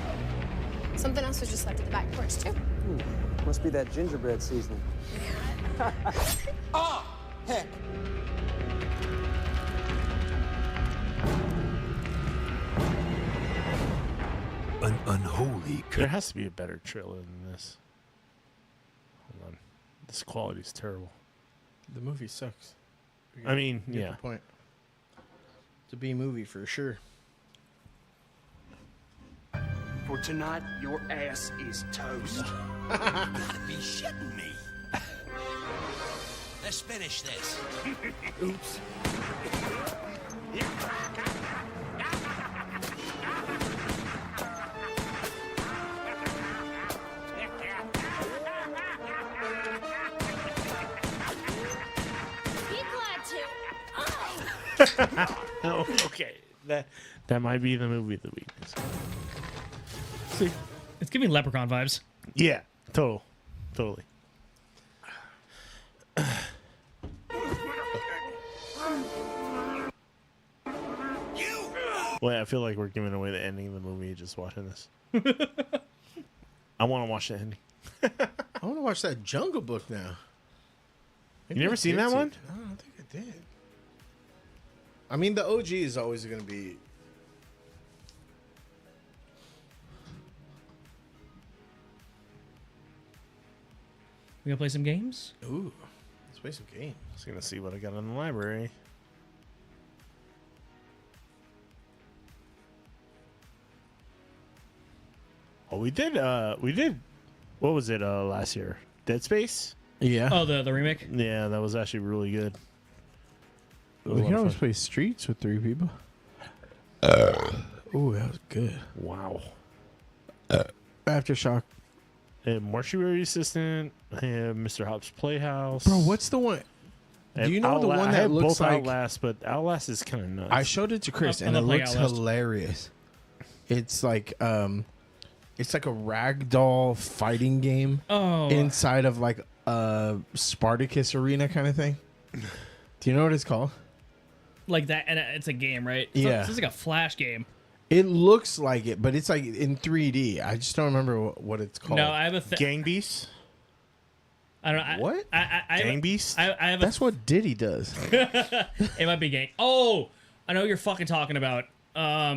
Something else was just left at the back porch, too. Must be that gingerbread seasoning. Heck. An unholy There has to be a better trailer than this. Hold on. This quality is terrible. The movie sucks. I mean, You get yeah. the point. It's a B movie for sure. For tonight, your ass is toast. gotta be shitting me. Let's finish this. Oops. Be glad to. Oh, okay. That might be the movie of the week. See? It's giving Leprechaun vibes. Yeah, totally. Wait, I feel like we're giving away the ending of the movie just watching this. I want to watch the ending. I want to watch that Jungle Book now. Maybe You never I seen did that see one? it. No, I don't think I did. I mean, the OG is always going to be. We gonna play some games? Ooh, let's play some games. I was gonna see what I got in the library. Oh, we did. What was it? Last year, Dead Space. Yeah. Oh, the remake. Yeah, that was actually really good. It was we a can lot of always fun. play Streets with 3 people. Ooh, that was good. Wow. Aftershock. Mortuary Assistant. Mr. Hop's Playhouse. Bro, what's the one? Do you know the one I that have looks both like? Outlast, but Outlast is kind of nuts. I showed it to Chris, I'm and it gonna play looks Outlast. hilarious. It's like a ragdoll fighting game Oh, inside of like a Spartacus arena kind of thing. Do you know what it's called? like that, and it's a game, right? Yeah. This is like a Flash game. It looks like it, but it's like in 3D. I just don't remember what it's called. No, I have a Gang Beasts. I don't know. What? I Gang Beasts. I have a That's what Diddy does. It might be gang. Oh, I know what you're fucking talking about. I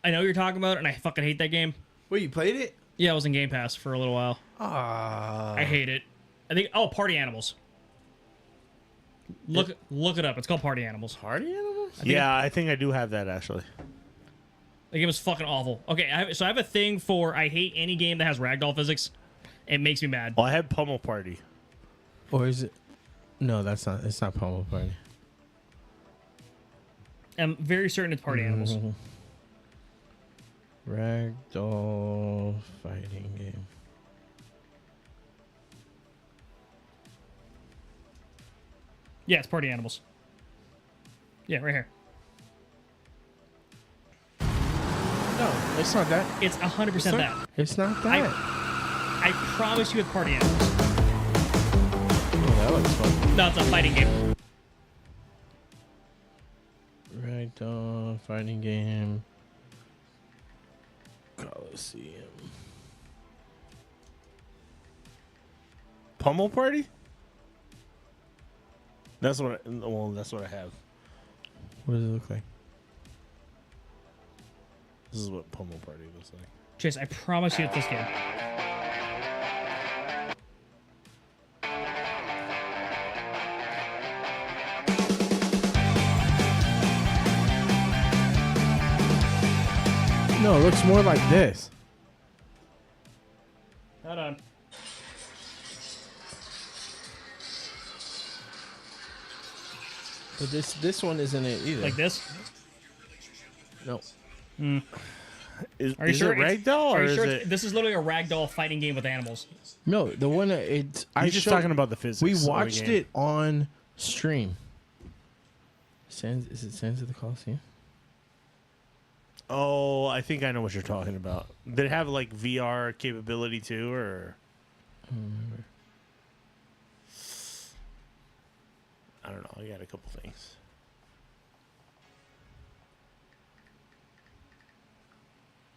know what you're talking about, and I fucking hate that game. Wait, you played it? Yeah, I was in Game Pass for a little while. Ah. I hate it. I think. Oh, Party Animals. Look it up. It's called Party Animals. Party Animals? Yeah, I think I do have that actually. The game is fucking awful. Okay, I have a thing for I hate any game that has ragdoll physics. It makes me mad. Well, I had Pummel Party. Or is it? No, that's not. It's not Pummel Party. I'm very certain it's Party Animals. Ragdoll fighting game. Yeah, it's Party Animals. Yeah, right here. No, it's not that. It's 100% that. It's not that. I promise you it's Party Animals. Oh, that looks fun. No, it's a fighting game. Ragdoll fighting game. Coliseum. Pummel Party? That's what. That's what I have. What does it look like? This is what Pummel Party looks like. Chase, I promise you it's this game. No, it looks more like this. Hold on. But this one isn't it either. Like this? No. Is, Are you is sure? it Ragdoll or Are you is sure it? this is literally a ragdoll fighting game with animals? No, the one that it's. He's just talking about the physics. We of the watched game. it on Stream. Is it Sands of the Coliseum? Oh, I think I know what you're talking about. Did it have like VR capability too, or? I don't know. I got a couple things.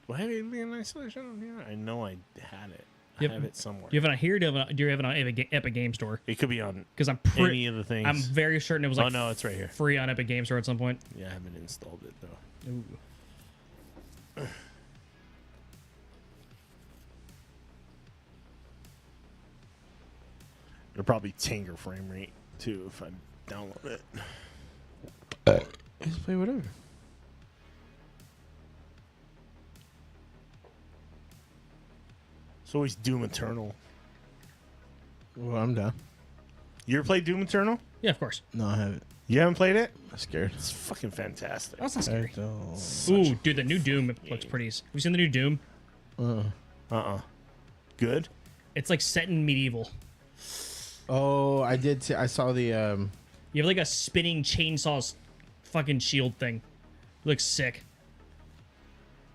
Do I have Alien in Isolation on here? I know I had it. I have it somewhere. Do you have it on here? Do you have it on Epic Game Store? It could be on Because any of the things. I'm very certain it was like no, it's right here. free on Epic Game Store at some point. Yeah, I haven't installed it though. Ooh. It'll probably tinker frame rate too if I download it. Just play whatever. It's always Doom Eternal. Well, I'm down. You ever played Doom Eternal? Yeah, of course. No, I haven't. You haven't played it? I'm scared. It's fucking fantastic. That's not scary. I don't. Ooh, dude, the new Doom looks pretty. Have you seen the new Doom? Good? It's like set in medieval. Oh, I did. I saw the. You have like a spinning chainsaw fucking shield thing. Looks sick.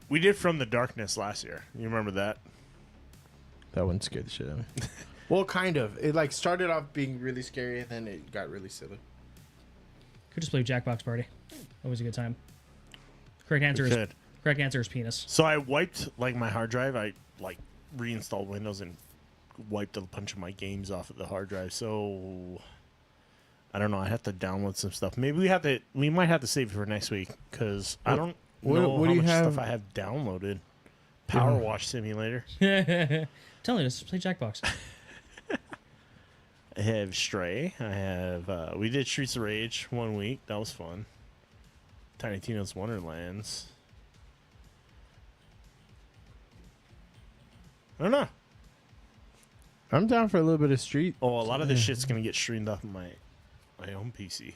We did From the Darkness last year. You remember that? That one scared the shit out of me. Well, kind of. It like started off being really scary, and then it got really silly. Could just play Jackbox Party. Always a good time. Correct answer is penis. So I wiped like my hard drive. I like reinstalled Windows and wiped a bunch of my games off of the hard drive. So I don't know. I have to download some stuff. Maybe we might have to save it for next week because I don't know what how do you much have? stuff I have downloaded. Power Wash Simulator. Tell me, let's play Jackbox. I have Stray. I have we did Streets of Rage 1 week. That was fun. Tiny Tina's Wonderlands. I don't know. I'm down for a little bit of Street. Oh, a lot of this shit's gonna get streamed off of my home PC.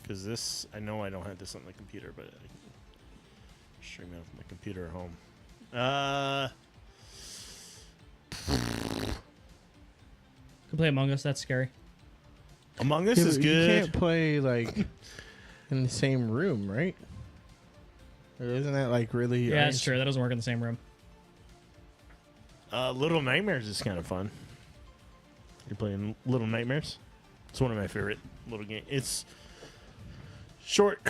Because this, I know I don't have this on the computer, but I can stream it off my computer at home. Could play Among Us. That's scary. Among Us Yeah, is but good. You can't play like in the same room, right? Or isn't that like really? Yeah, that's true. That doesn't work in the same room. Little Nightmares is kind of fun. You're playing Little Nightmares. It's one of my favorite little games. It's short,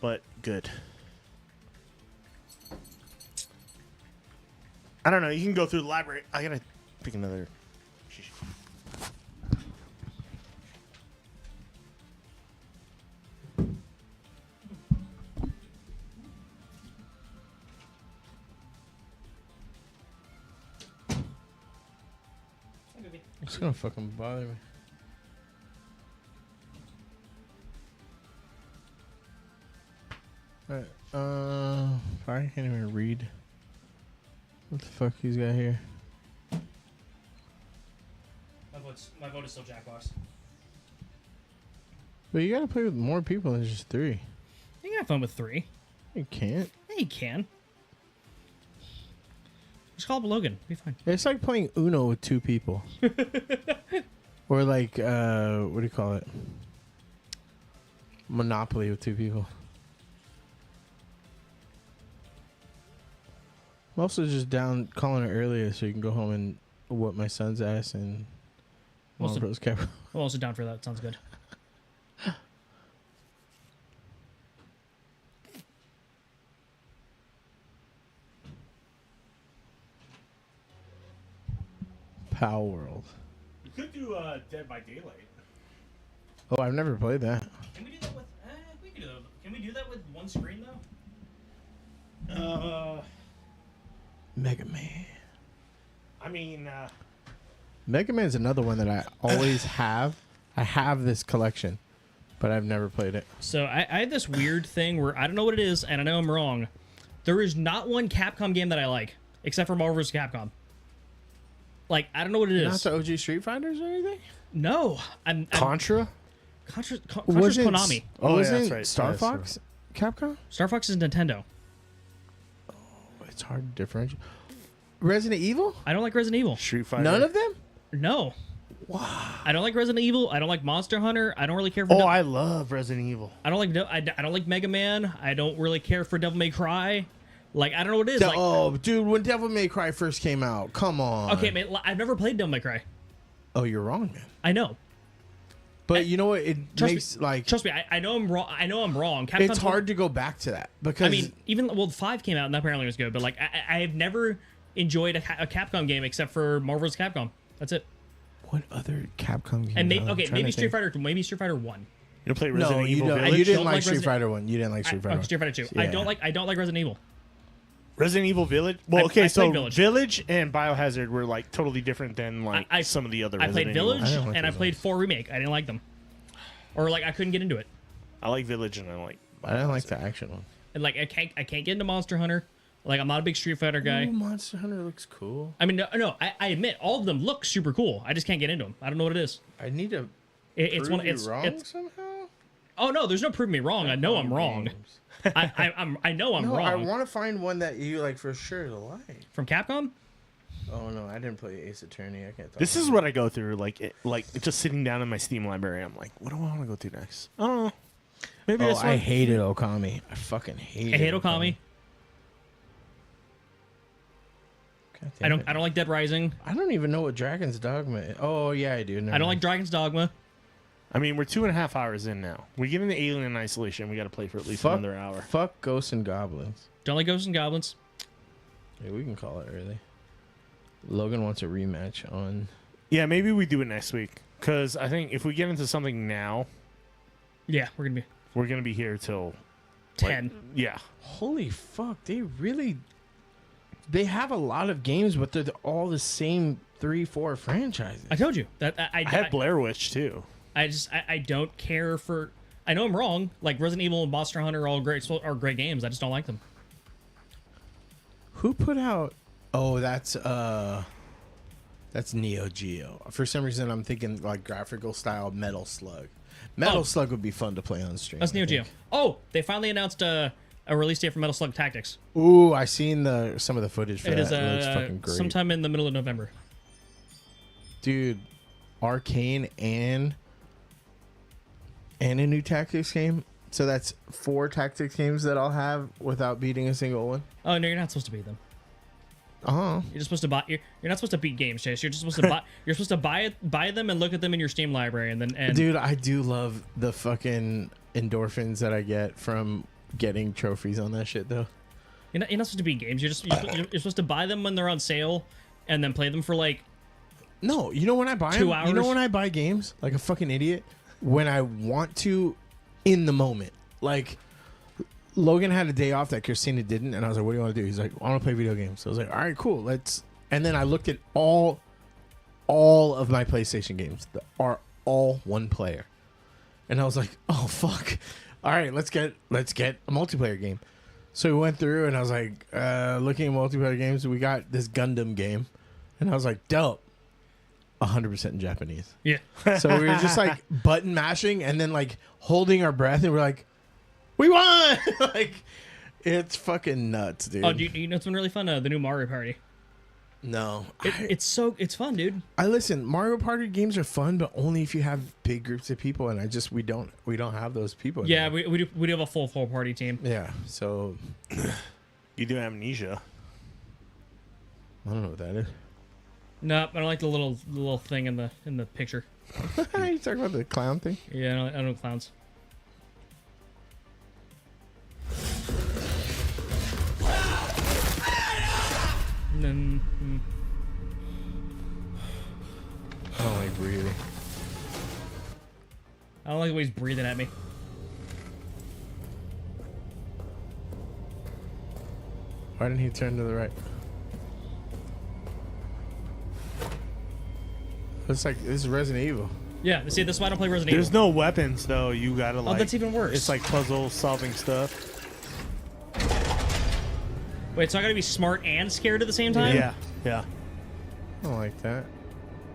but good. I don't know. You can go through the library. I gotta pick another. It's gonna fucking bother me. Alright, I can't even read. What the fuck he's got here? My vote is still Jackbox. But you gotta play with more people than just 3. You can have fun with 3. You can't. Yeah, you can. Just call up Logan. Be fine. It's like playing Uno with 2 people. Or like, what do you call it? Monopoly with 2 people. I'm also just down calling it earlier so you can go home and whoop my son's ass and Also- Bros Cap. I'm also down for that. Sounds good. Pow World. You could do Dead by Daylight. Oh, I've never played that. Can we do that with? We can do that. Can we do that with one screen though? Mega Man. I mean, Mega Man's another one that I always have. I have this collection, but I've never played it. So I had this weird thing where I don't know what it is, and I know I'm wrong. There is not one Capcom game that I like, except for Marvel vs. Capcom. Like, I don't know what it Not is. the OG Street Fighters or anything? No. I'm Contra? Contra's Wasn't- Konami. Oh, yeah, wasn't that's right. Star That's Fox Capcom? Star Fox is Nintendo. It's hard to differentiate. Resident Evil? I don't like Resident Evil. Street Fighter. None of them? No. I don't like Resident Evil. I don't like Monster Hunter. I don't really care for. Oh, I love Resident Evil. I don't like. I don't like Mega Man. I don't really care for Devil May Cry. Like, I don't know what it is. Like, Oh, dude, when Devil May Cry first came out, come on. okay, man. I've never played Devil May Cry. Oh, you're wrong, man. I know. But you know what? It Trust makes me, like Trust me. I know I'm wrong. I know I'm wrong. Capcom's it's hard to go back to that because I mean, even 5 came out and that apparently was good. But like, I have never enjoyed a Capcom game except for Marvel's Capcom. That's it. what other Capcom game? And I'm trying maybe to Street think. Fighter. Maybe Street Fighter 1. You play No, Resident you Evil don't. Village? You didn't Don't like like Street Resident- Fighter 1. You didn't like Street Fighter 1. Street Fighter 2. Yeah. I don't like Resident Evil. Resident Evil Village. Well, I okay, played so Village. Village and Biohazard were like totally different than like I- some of the other. I played Resident Village Evil. I don't like and I those played 4 Remake. I didn't like them, or like I couldn't get into it. I like Village and I like. I didn't like the action one. And like I can't get into Monster Hunter. Like I'm not a big Street Fighter guy. Ooh, Monster Hunter looks cool. I mean, no, I admit all of them look super cool. I just can't get into them. I don't know what it is. I need to It's prove one. you It's wrong it's. somehow. Oh no, there's no proving me wrong. I know I'm wrong. Games. I know I'm No, I wrong. want to find one that you like for sure like. From Capcom. Oh no, I didn't play Ace Attorney. I can't. Talk This about is it. what I go through. Like just sitting down in my Steam library. I'm like, what do I want to go to next? I don't know. Maybe Oh, this I one. hated Okami. I fucking hated. I hate Okami. God damn it. I don't like Dead Rising. I don't even know what Dragon's Dogma is. Oh yeah, I do. I don't like Dragon's Dogma. I mean, we're 2.5 hours in now. We get into Alien Isolation. We got to play for at least another hour. Fuck Ghosts and Goblins. Don't like Ghosts and Goblins. Yeah, we can call it early. Logan wants a rematch on. Yeah, maybe we do it next week. Because I think if we get into something now, Yeah, we're gonna be here till 10. Yeah. Holy fuck! They have a lot of games, but they're all the same 3-4 franchises. I told you that I had Blair Witch too. I don't care for. I know I'm wrong. Like Resident Evil and Monster Hunter are great games. I just don't like them. Who put out? Oh, that's Neo Geo. For some reason, I'm thinking like graphical style Metal Slug. Metal Slug would be fun to play on stream. That's Neo Geo. Oh, they finally announced a release date for Metal Slug Tactics. Ooh, I seen some of the footage for It that. is It looks fucking great. sometime in the middle of November. Dude, Arcane and a new tactics game. So that's 4 tactics games that I'll have without beating a single one. Oh no, you're not supposed to beat them. Uh-huh. You're just supposed to buy. You're not supposed to beat games, Chase. You're just supposed to buy. You're supposed to buy them and look at them in your Steam library, and then. Dude, I do love the fucking endorphins that I get from getting trophies on that shit, though. You're not supposed to beat games. You're supposed to buy them when they're on sale, and then play them for like. No, you know when I buy 2 them? hours? You know when I buy games like a fucking idiot? When I want to, in the moment. Like, Logan had a day off that Christina didn't, and I was like, what do you want to do? He's like, I want to play video games. So I was like, all right, cool, let's. And then I looked at all of my PlayStation games that are all one player. And I was like, oh, fuck. All right, let's get a multiplayer game. So we went through, and I was like, looking at multiplayer games, we got this Gundam game. And I was like, dope. 100% in Japanese. Yeah. So we were just like button mashing and then like holding our breath, and we're like, we won! Like, it's fucking nuts, dude. Oh, do you know what's been really fun? The new Mario Party. No. It's fun, dude. I listen, Mario Party games are fun, but only if you have big groups of people, and we don't have those people Yeah, anymore. we do have a full party team. Yeah, so You do Amnesia. I don't know what that is. No, I don't like the little thing in the picture. You talking about the clown thing? Yeah, I don't know clowns. And then, I don't like breathing. I don't like the way he's breathing at me. Why didn't he turn to the right? It's like this is Resident Evil. Yeah, see, that's why I don't play Resident There's Evil. no weapons though. You gotta like. Oh, that's even worse. It's like puzzle solving stuff. Wait, so I gotta be smart and scared at the same time? Yeah. I don't like that.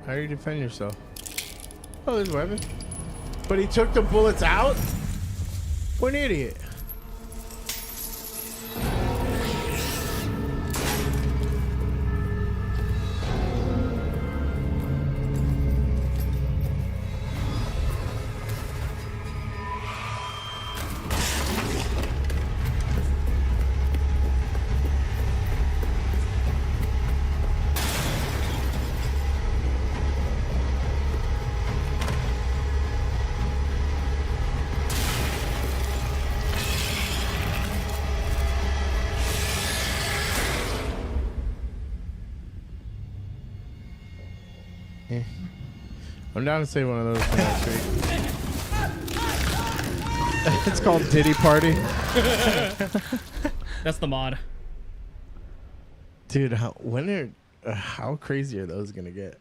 How do you defend yourself? Oh, there's a weapon. But he took the bullets out? What an idiot. I'm down to say one of those for next week. It's called Diddy Party. That's the mod. Dude, how crazy are those gonna get?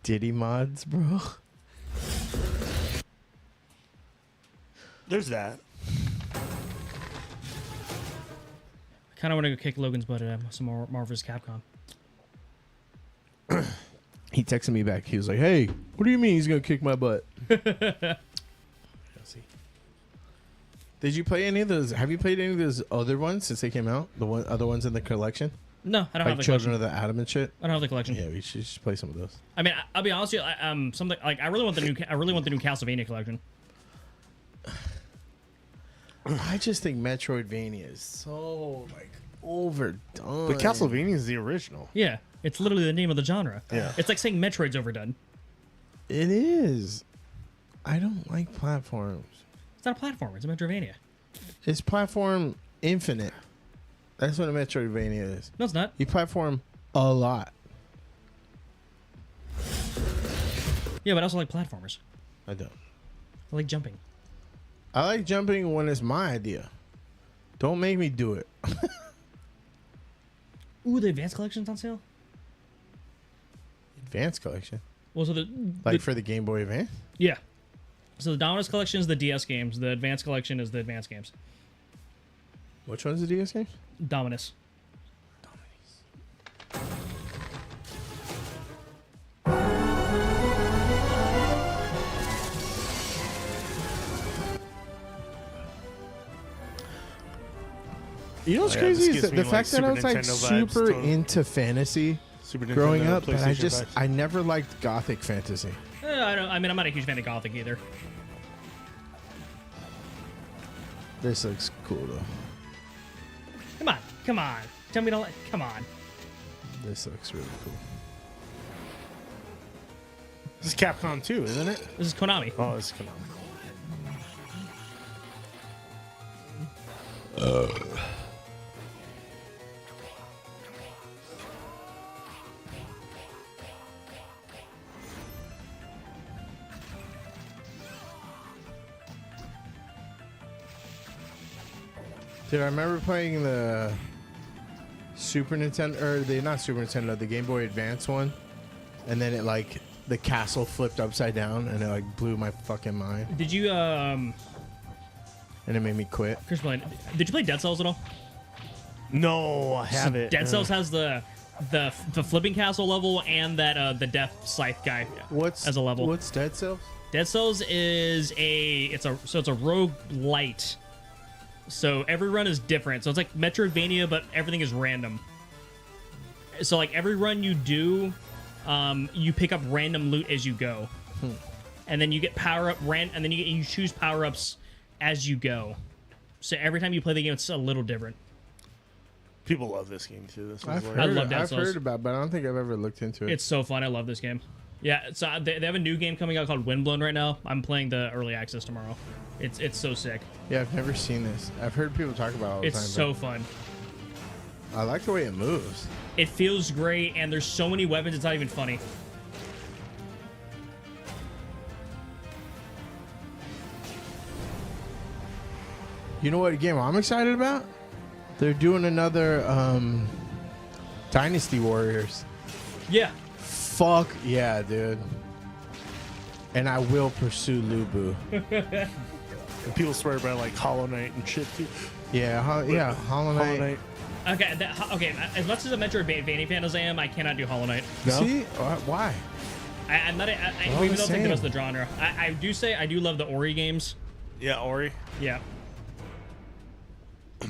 Diddy mods, bro. There's that. I kind of want to go kick Logan's butt at some more Marvel's Capcom. He texted me back. He was like, "Hey, what do you mean he's gonna kick my butt?" Did you play any of those? Have you played any of those other ones since they came out? Other ones in the collection? No, I don't have Like the Children collection. of the Atom and shit. I don't have the collection. Yeah, we should just play some of those. I mean, I'll be honest with you. Something like I really want the new Castlevania collection. I just think Metroidvania is so like overdone. But Castlevania is the original. Yeah, it's literally the name of the genre. Yeah. It's like saying Metroid's overdone. It is. I don't like platforms. It's not a platformer. It's a Metroidvania. It's platform infinite. That's what a Metroidvania is. No, it's not. You platform a lot. Yeah, but I also like platformers. I don't. I like jumping. I like jumping when it's my idea. Don't make me do it. Ooh, the Advanced Collection's on sale? Advanced collection. Well, so For the Game Boy Advance? yeah. So the Dominus Collection is the DS games. The Advanced Collection is the Advanced games. Which one's the DS game? Dominus. You know what's Oh, yeah, crazy this is gives the me, fact that I was like Super Nintendo vibes, super totally. into fantasy Super growing Nintendo, up, but PlayStation vibes. I never liked gothic fantasy. I mean, I'm not a huge fan of Gothic either. This looks cool though. Come on. Tell me to like. Come on. This looks really cool. This is Capcom 2, isn't it? This is Konami. Oh, it's Konami. Dude, I remember playing the Super Nintendo, or not Super Nintendo, the Game Boy Advance one, and then it like the castle flipped upside down, and it like blew my fucking mind, Did you and it made me quit. Chris, did you play Dead Cells at all? No, I have it. Dead Cells has the flipping castle level and that the death scythe guy as a level. What's Dead Cells? Dead Cells is it's a rogue light. So every run is different. So it's like Metroidvania, but everything is random. So like every run you do, you pick up random loot as you go, and then you get power up and then you choose power ups as you go. So every time you play the game, it's a little different. People love this game too. This one's I've like, love Dead I've Cells. heard about it, but I don't think I've ever looked into it. It's so fun. I love this game. Yeah, so they have a new game coming out called Windblown right now. I'm playing the early access tomorrow. It's so sick. Yeah, I've never seen this. I've heard people talk about it all the It's time. so fun. but I like the way it moves. It feels great, and there's so many weapons. It's not even funny. You know what game I'm excited about? They're doing another Dynasty Warriors. Yeah. Fuck yeah, dude. And I will pursue Lubu. and people swear by like Hollow Knight and shit too. Yeah, Hollow Knight. Okay, okay. As much as a Metroidvania fan as I am, I cannot do Hollow Knight. No? See? Why? I'm not. All We the don't think the same. rest of the genre. I do say I do love the Ori games. Yeah, Ori. Yeah. I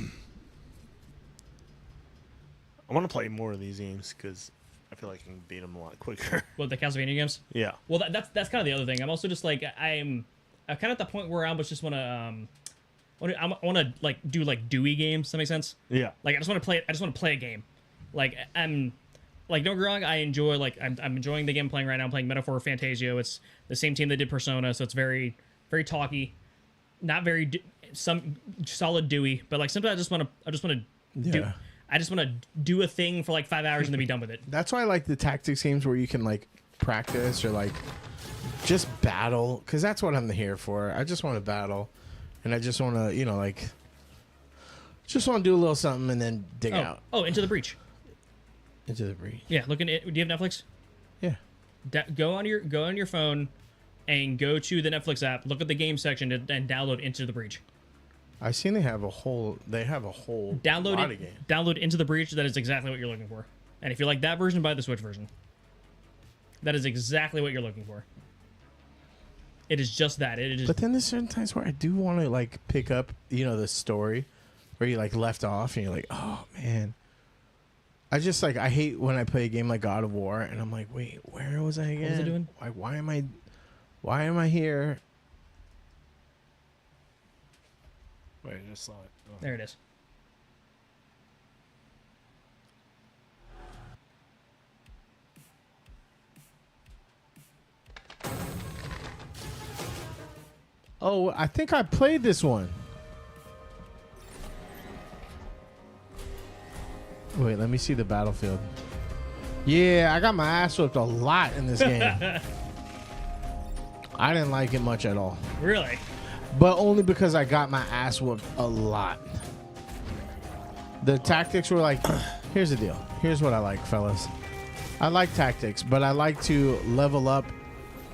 want to play more of these games because I feel like I can beat them a lot quicker. Well, the Castlevania games. Yeah. Well, that's kind of the other thing. I'm also just like I'm kind of at the point where I almost just want to I want to like do like Dewey games. Does that make sense? Yeah. Like I just want to play it. I just want to play a game. Like I'm like don't get me wrong. I enjoy I'm enjoying the game I'm playing right now. I'm playing Metaphor Fantasio. It's the same team that did Persona, so it's very talky, not very some solid Dewey. But like sometimes I just want to do a thing for like 5 hours and then be done with it. That's why I like the tactics games where you can like practice or like just battle, because that's what I'm here for. I just want to battle, and I just want to, you know, like, just want to do a little something and then dig out. Oh, Into the Breach. Into the Breach. Yeah, looking at. Do you have Netflix? Yeah. Go on your phone, and go to the Netflix app. Look at the game section and download Into the Breach. I've seen they have a whole Download lot it. of games. Download Into the Breach. That is exactly what you're looking for. And if you like that version, buy the Switch version. That is exactly what you're looking for. It is just that. It is. But then there's certain times where I do want to like pick up, you know, the story where you like left off and you're like, oh man. I just like, I hate when I play a game like God of War and I'm like, wait, where was I again? What was I doing? Why am I here? Wait, I just saw it. Oh. There it is. Oh, I think I played this one. Wait, let me see the battlefield. Yeah, I got my ass whipped a lot in this game. I didn't like it much at all. Really? But only because I got my ass whooped a lot. The tactics were like, here's the deal. Here's what I like, fellas. I like tactics, but I like to level up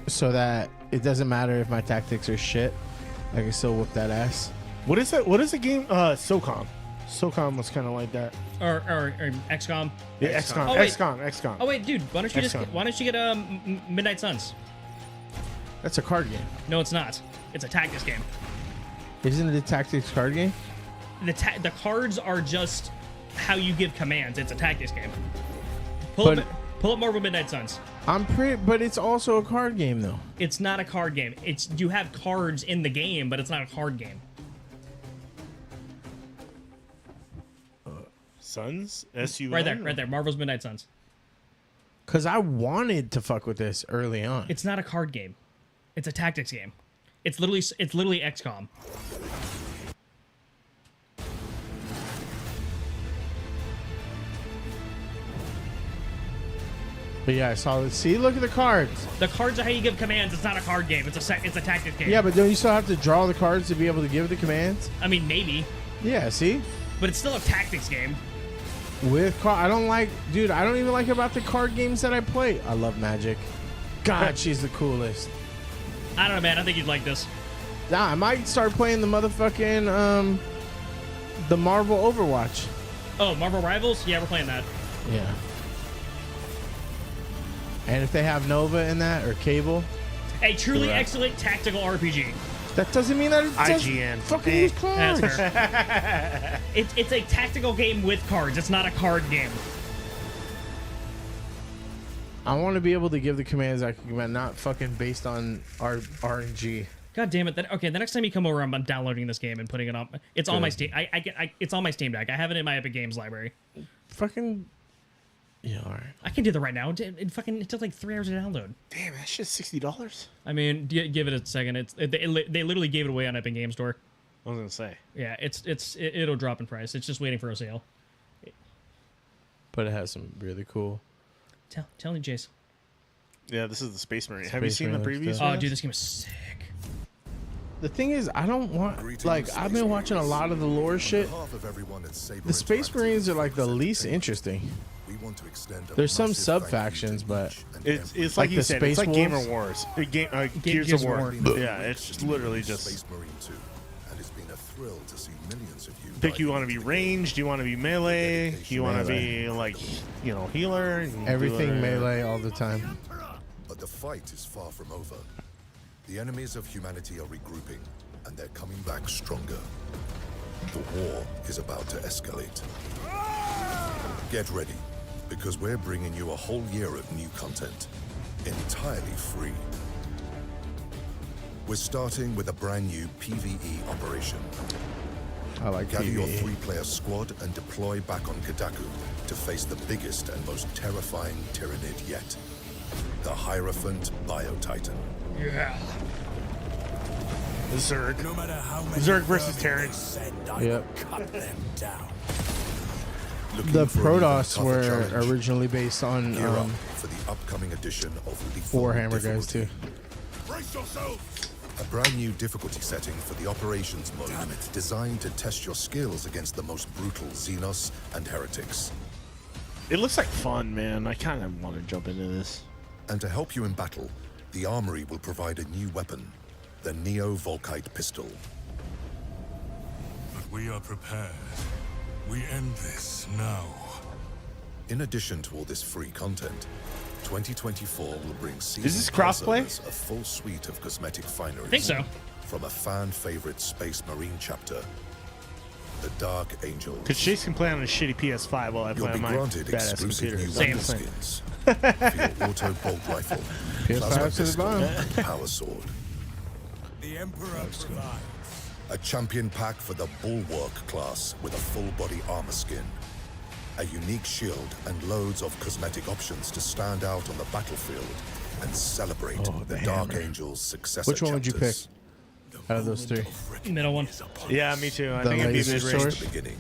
so that it doesn't matter if my tactics are shit. I can still whoop that ass. What is that? What is the game? SOCOM. SOCOM was kind of like that. Or XCOM. Yeah, XCOM. Oh, wait. XCOM. Oh wait, dude, why don't you XCOM. get Midnight Suns? That's a card game. No, it's not. It's a tactics game. Isn't it a tactics card game? The cards are just how you give commands. It's a tactics game. Pull up Marvel Midnight Suns. But it's also a card game though. It's not a card game. You have cards in the game, but it's not a card game. Suns? S-U-N? Right there. Marvel's Midnight Suns. Because I wanted to fuck with this early on. It's not a card game. It's a tactics game. It's literally XCOM. But yeah, I saw it. See, look at the cards. The cards are how you give commands. It's not a card game. It's a tactics game. Yeah, but don't you still have to draw the cards to be able to give the commands? I mean, maybe. Yeah, see? But it's still a tactics game. I don't even like about the card games that I play. I love Magic. God, she's the coolest. I don't know, man. I think you'd like this. Nah, I might start playing the motherfucking the Marvel Overwatch. Oh, Marvel Rivals? Yeah, we're playing that. Yeah. And if they have Nova in that or Cable, A truly excellent tactical RPG. that doesn't mean that it's IGN. fucking use cards. That's fair. It's a tactical game with cards. It's not a card game. I want to be able to give the commands I can command, not fucking based on our RNG. God damn it! The next time you come over, I'm downloading this game and putting it on. It's on my Steam. It's on my Steam Deck. I have it in my Epic Games library. Fucking. Yeah, all right. I can do that right now. It took like 3 hours to download. Damn, that shit's $60. I mean, give it a second. They literally gave it away on Epic Games Store. I was gonna say. Yeah, it'll drop in price. It's just waiting for a sale. But it has some really cool. Tell me, Jace. Yeah, this is the Space Marine. Have you seen the previews? Oh, dude, this game is sick. The thing is, I don't want I've been watching a lot of the lore shit. The Space Marines are like the least interesting. There's some sub factions, but it's like you said, it's like Gamer Wars, Gears of War. Yeah, it's just literally just pick. You want to be ranged? You want to be melee? You want to be like healer? Everything melee all the time. But the fight is far from over. The enemies of humanity are regrouping, and they're coming back stronger. The war is about to escalate. Get ready, because we're bringing you a whole year of new content, entirely free. We're starting with a brand new PvE operation. I like Gather your PvE. 3-player squad and deploy back on Kadaku to face the biggest and most terrifying Tyranid yet. The Hierophant Biotitan. Yeah. Zerg. No matter how many Zerg versus Terran. Yep. cut them down. Looking The for an even Protoss tougher were challenge? originally based on Gear up for the upcoming edition of Lethal Warhammer guys too. Brace yourself! A brand new difficulty setting for the Operations mode, designed to test your skills against the most brutal Xenos and Heretics. It looks like fun, man. I kind of want to jump into this. And to help you in battle, the Armory will provide a new weapon, the Neo-Volkite pistol. But we are prepared. We end this now. In addition to all this free content, 2024 will bring Is this crossplay? a full suite of cosmetic finery. I think so. From a fan-favorite Space Marine chapter, the Dark Angels. Because Chase can play on a shitty PS5 while I You'll play be on my granted badass exclusive computer. new Same. weapon skins for your auto bolt rifle, PS5 plasma to the pistol, bottom. and power sword. The Emperor provides. A champion pack for the Bulwark class with a full-body armor skin, a unique shield, and loads of cosmetic options to stand out on the battlefield and celebrate the Dark Angels' successor Which one would you pick chapters. out of those three? Middle one. Yeah, me too. I The think it'd be laser mid-range. sword? The beginning.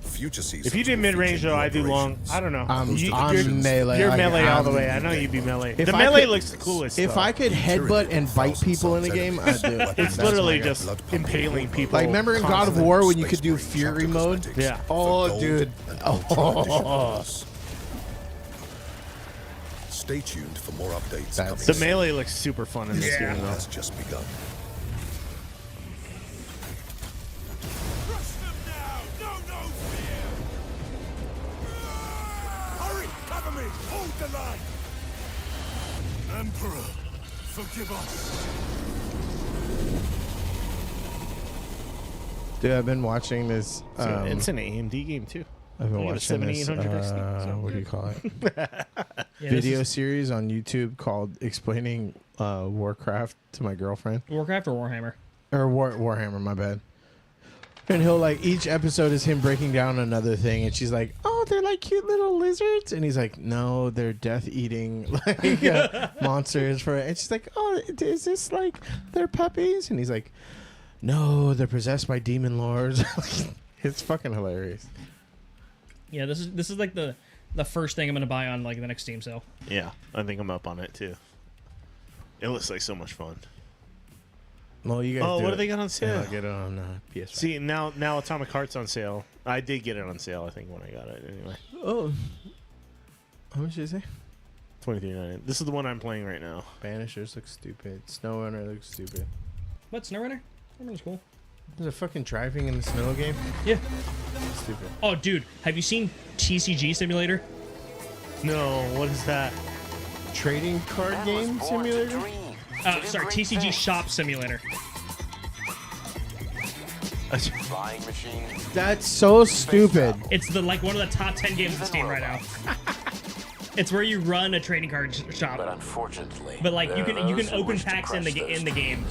Future seasons If you did will mid-range, feature though, new I do long. operations. I don't know. I'm you're melee. You're I- melee all the I'm- way. I know you'd be melee. If The I melee could- looks the coolest. If though. I could headbutt and bite people in a game, I'd do it. It's That's literally my just guy. impaling people. Like, remember in God of constantly. War when you could Space do Marine Fury chapter mode? cosmetics Yeah. for Oh, gold dude. and Ultra Edition Oh. models. Stay tuned for more updates That's- coming The soon. melee looks super fun in this This game, war though. has just begun. Crush them now! No fear! Hurry! Cover me! Hold the line! Emperor, forgive us. Dude, I've been watching this. It's an AMD game too. I've been I got a watching this. 7800 XT, so What do you call it? Yeah, Video series on YouTube called "Explaining Warcraft to My Girlfriend" Warcraft or Warhammer? or Warhammer. My bad. And he'll like each episode is him breaking down another thing, and she's like, "Oh, they're like cute little lizards," and he's like, "No, they're death-eating like monsters for." And she's like, "Oh, is this like they're puppies?" And he's like, "No, they're possessed by demon lords." It's fucking hilarious. Yeah, this is like the first thing I'm gonna buy on like the next Steam sale. Yeah, I think I'm up on it too. It looks like so much fun. Well, you guys. Oh, do what it. do they got on sale? Yeah, get it on PS5. See, now Atomic Heart's on sale. I did get it on sale, I think, when I got it anyway. Oh, how much is it? $23.99. This is the one I'm playing right now. Banishers looks stupid. SnowRunner looks stupid. What, SnowRunner? SnowRunner's cool. There's a fucking driving in the snow game. Yeah. Stupid. Oh, dude, have you seen TCG Simulator? No, what is that? Trading card game simulator. Sorry, TCG Shop Simulator. Buying machine. That's so stupid. It's the like one of the top 10 games on Steam right now. It's where you run a trading card shop. But unfortunately, But like you there can are you those can who open wish to packs in the crush in the those game.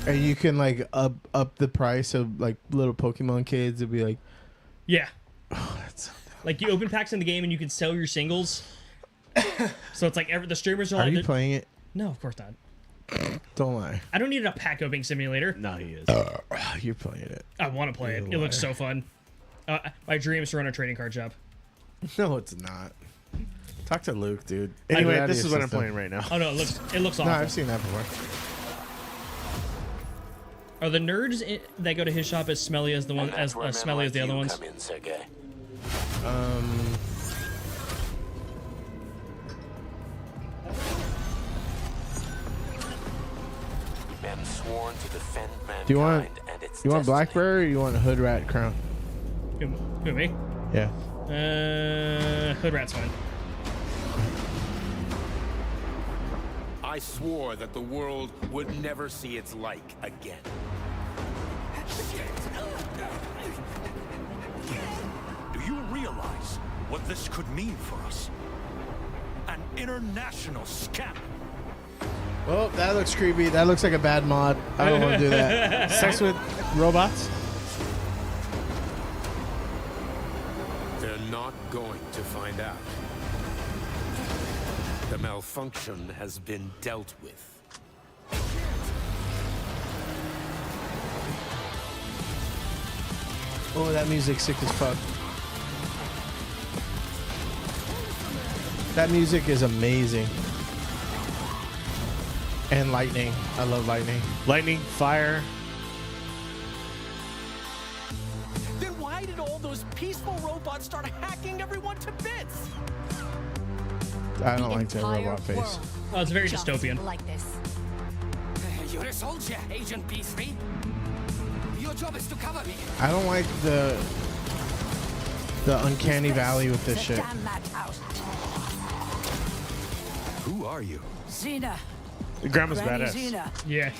And you can like up the price of like little Pokemon kids. It'd be like, Yeah. oh, that's so dumb. Like you open packs in the game and you can sell your singles. So it's like the streamers are Are like you playing it? No, of course not. Don't lie. I don't need a pack opening simulator. No, he is. You're playing it. I want to play it. You're It a looks so fun. My dream is to run a trading card shop. No, it's not. Talk to Luke, dude. Anyway, Get out of this your is what I'm system. playing right now. Oh no, it looks awful. No, I've seen that before. Are the nerds that go to his shop as smelly as the one as smelly as the other ones? Come in, Sergey. Men sworn to defend mankind Do you want and its you want destiny. Blackberry or you want Hood Rat Crown? Who me? Yeah. Hood Rat's fine. I swore that the world would never see its like again. Do you realize what this could mean for us? An international scam. Oh, that looks creepy. That looks like a bad mod. I don't want to do that. Sex with robots? They're not going to find out. The malfunction has been dealt with. Oh, that music's sick as fuck. That music is amazing. And lightning. I love lightning. Lightning, fire. Then why did all those peaceful robots start hacking everyone to bits? I don't like that robot face. Oh, it's very dystopian. Like this. You're a soldier, Agent P3. Your job is to cover me. I don't like the uncanny valley with this shit. Damn that house. Who are you? Xena. The grandma's Granny badass. Xena. Yeah.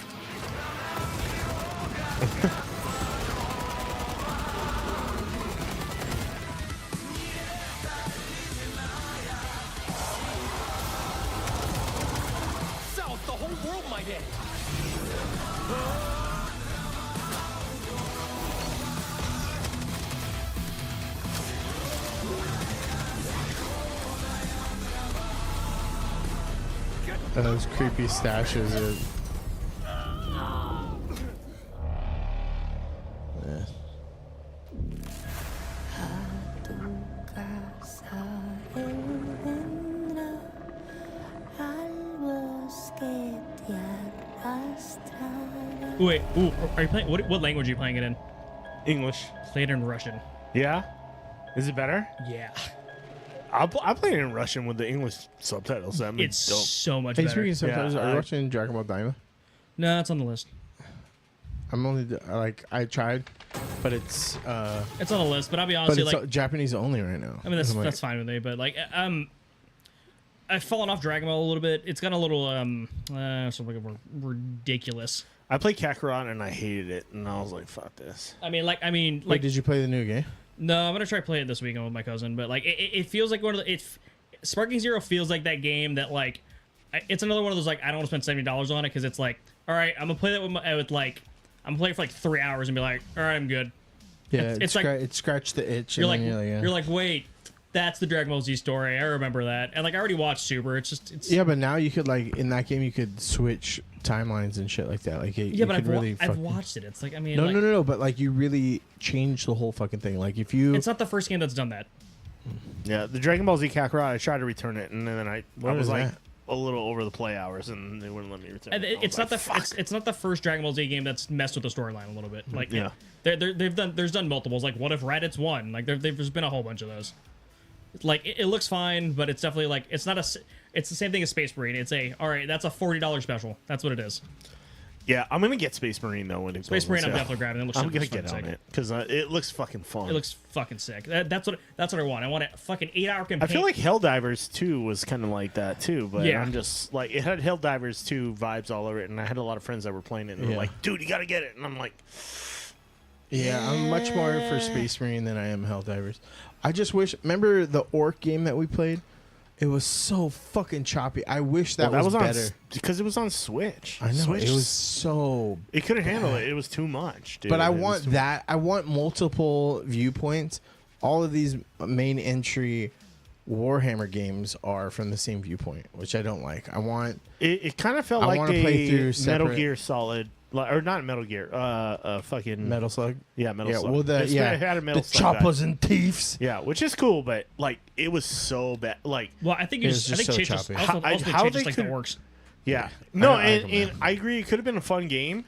South, the whole world might end. Those creepy stashes are... Yeah. Wait, ooh, are you playing? What language are you playing it in? English. Play it in Russian. Yeah? Is it better? Yeah. I'll play it in Russian with the English subtitles. That means It's dope. so much Hey, better. speaking of subtitles, Yeah, are you watching Dragon Ball Daima? No, it's on the list. I'm only like I tried, but it's It's on the list, but I'll be honest, but it's like Japanese only right now. I mean, that's I'm like, that's fine with me, but like, I've fallen off Dragon Ball a little bit. It's gotten a little something ridiculous. I played Kakarot and I hated it, and I was like, "Fuck this." Wait, did you play the new game? No, I'm gonna try to play it this weekend with my cousin. But like, it feels like one of the Sparking Zero feels like that game that like, it's another one of those like I don't want to spend $70 on it because it's like, all right, I'm gonna play that with like, I'm gonna play it for like 3 hours and be like, all right, I'm good. Yeah, it's like it scratched the itch. you're and like, then you're like, wait, that's the Dragon Ball Z story. I remember that. And like, I already watched Super. It's yeah, but now you could like in that game you could switch timelines and shit like that. Like yeah, but I've fucking... watched it. It's like, I mean, no, like, no, but like you really changed the whole fucking thing. Like if you, it's not the first game that's done that. Yeah, the Dragon Ball Z Kakarot, I tried to return it, and then I was is like that? a little over the play hours, and they wouldn't let me return And it. it's not it's not the first Dragon Ball Z game that's messed with the storyline a little bit. Like, Yeah. they've done multiples. Like, what if Raditz won? Like, there's been a whole bunch of those. Like, it looks fine, but it's definitely like it's not a. It's the same thing as Space Marine. It's all right. That's a $40 special. That's what it is. Yeah, I'm gonna get Space Marine though when it Space goes Marine, on I'm sale. definitely grabbing. It looks I'm gonna fucking get on sick. it because it looks fucking fun. It looks fucking sick. That's what I want. I want a fucking 8-hour campaign. I feel like Helldivers 2 was kind of like that too, but Yeah. I'm just like it had Helldivers 2 vibes all over it, and I had a lot of friends that were playing it, and they're like, "Dude, you gotta get it," and I'm like, yeah, I'm much more for Space Marine than I am Helldivers. I just wish. Remember the Orc game that we played? It was so fucking choppy. I wish that, was better. because it was on Switch. I know Switch, it was so. It couldn't handle bad. it. It was too much, dude. But I It was want too that. I want multiple viewpoints. All of these main entry Warhammer games are from the same viewpoint, which I don't like. I want. It kind of felt I like wanna play through Metal separate- Gear Solid, or not Metal Gear. Fucking Metal Slug. Yeah, Metal Yeah, Slug. well, It had a Metal the Slug choppers vibe. and thieves. Yeah, which is cool, but like it was so bad. Like, well, I think you It just was I just think so Chase just choppy. also how Chase they just like the could- works. yeah, I no, like them, and man. I agree. It could have been a fun game,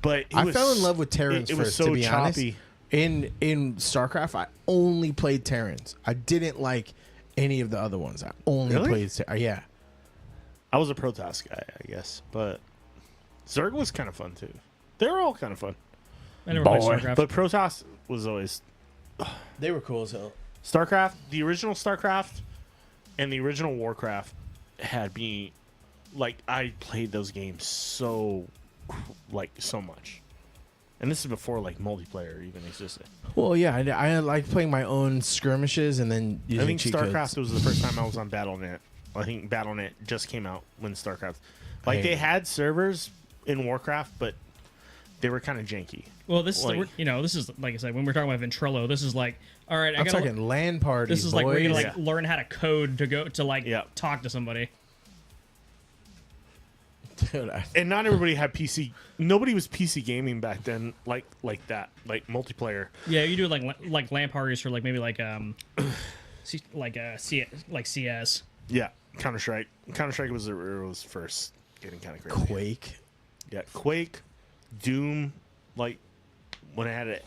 but it I was, fell in love with Terrans it first. was so to be choppy. honest, in StarCraft, I only played Terrans. I didn't like any of the other ones. I only Really? played. Yeah, I was a Protoss guy, I guess, but Zerg was kind of fun too. They were all kind of fun. I never played StarCraft. But Protoss was always they were cool as hell. StarCraft. The original StarCraft and the original Warcraft had me like I played those games so much, and this is before like multiplayer even existed. Well, yeah, I like playing my own skirmishes and then using I think cheat StarCraft codes. was the first time I was on BattleNet. I think BattleNet just came out when StarCraft. Like they had servers in Warcraft, but they were kind of janky. Well, this Like- is this is like I said when we're talking about Ventrilo. This is like all right. I'm talking LAN parties. This is like where you boys. like learn how to code to go to like talk to somebody. Dude, And not everybody had PC. Nobody was PC gaming back then, like that, like multiplayer. Yeah, you do like LAN parties for like maybe like CS. Yeah, Counter-Strike. Counter-Strike was first getting kind of crazy. Quake. Yeah, Quake, Doom, like when I had it.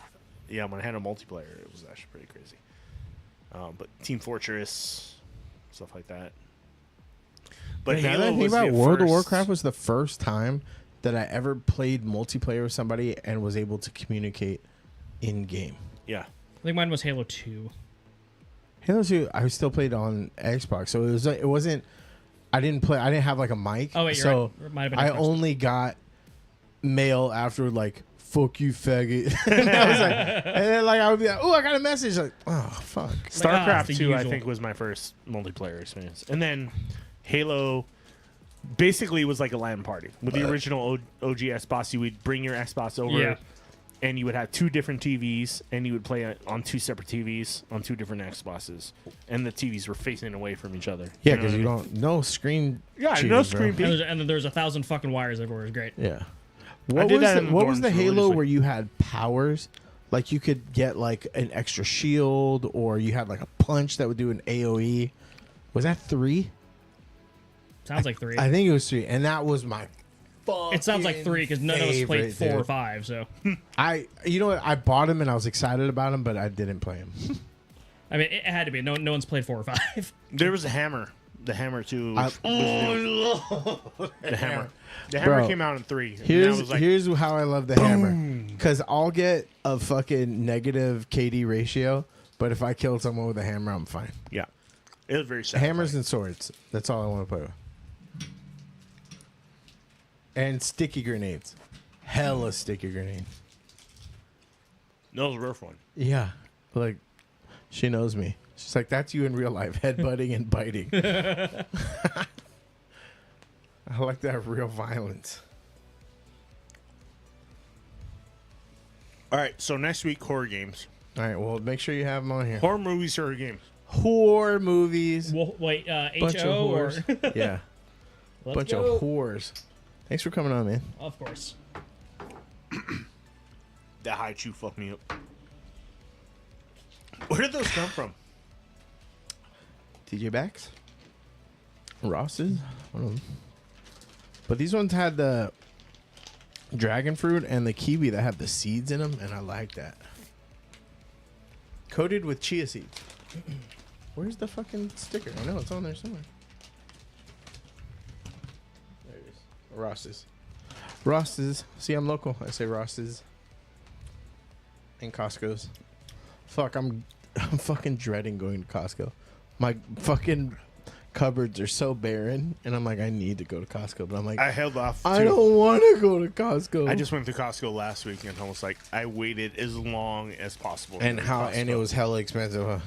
Yeah, when I had a multiplayer, it was actually pretty crazy. But Team Fortress, stuff like that. But now that I think about World of Warcraft was the first time that I ever played multiplayer with somebody and was able to communicate in game. Yeah, I think mine was Halo 2. Halo 2, I still played on Xbox, so it wasn't. I didn't have like a mic. Oh wait, you're so right. It might have been I Xbox. only got mail after like "fuck you, faggot," and I was like, and then like I would be like, "Oh, I got a message." Like, oh fuck. StarCraft 2, I usual. think, was my first multiplayer experience, and then Halo basically was like a LAN party with the original OG Xbox. You would bring your Xbox over. Yeah. And you would have two different TVs, and you would play on two separate TVs on two different Xboxes, and the TVs were facing away from each other. Yeah, know because what you I mean? don't no screen. Yeah, cheating, no bro. screen peek. And then there's 1,000 fucking wires everywhere. It's great. Yeah. I did that in the What was dorms the Halo religiously. where you had powers? Like you could get like an extra shield, or you had like a punch that would do an AOE. Was that 3? Sounds like 3. I think it was 3, and that was my. It sounds like 3 because none of us played favorite, 4 or dude. 5. So You know what? I bought him and I was excited about him, but I didn't play him. I mean, it had to be. No one's played 4 or 5. There was a hammer. The hammer too. I- was new. The hammer. The hammer Bro, came out in 3. and that Here's was like, here's how I love the hammer. Because I'll get a fucking negative KD ratio, but if I kill someone with a hammer, I'm fine. yeah, it was very sad. Hammers and swords. That's all I want to play with. And sticky grenades. Hella sticky grenades. That was a rough one. Yeah. Like, she knows me. She's like, that's you in real life, headbutting and biting. I like that real violence. All right, so next week horror games, All right, well, make sure you have them on here. horror movies, horror games. Horror movies. Well, wait, Bunch of HO or whores. Yeah. Let's Bunch go. of whores. Thanks for coming on, man. Of course. That high chew fucked me up. Where did those come from? TJ Maxx. Ross's. One of them. But these ones had the dragon fruit and the kiwi that have the seeds in them, and I like that. Coated with chia seeds. Where's the fucking sticker? I know it's on there somewhere. There it is. Ross's. Ross's. See, I'm local. I say Ross's. And Costco's. Fuck, I'm fucking dreading going to Costco. My fucking cupboards are so barren, and I'm like, I need to go to Costco, but I'm like, I held off. I too. don't want to go to Costco. I just went to Costco last week and almost like I waited as long as possible. to and go to how Costco. and it was hella expensive, huh?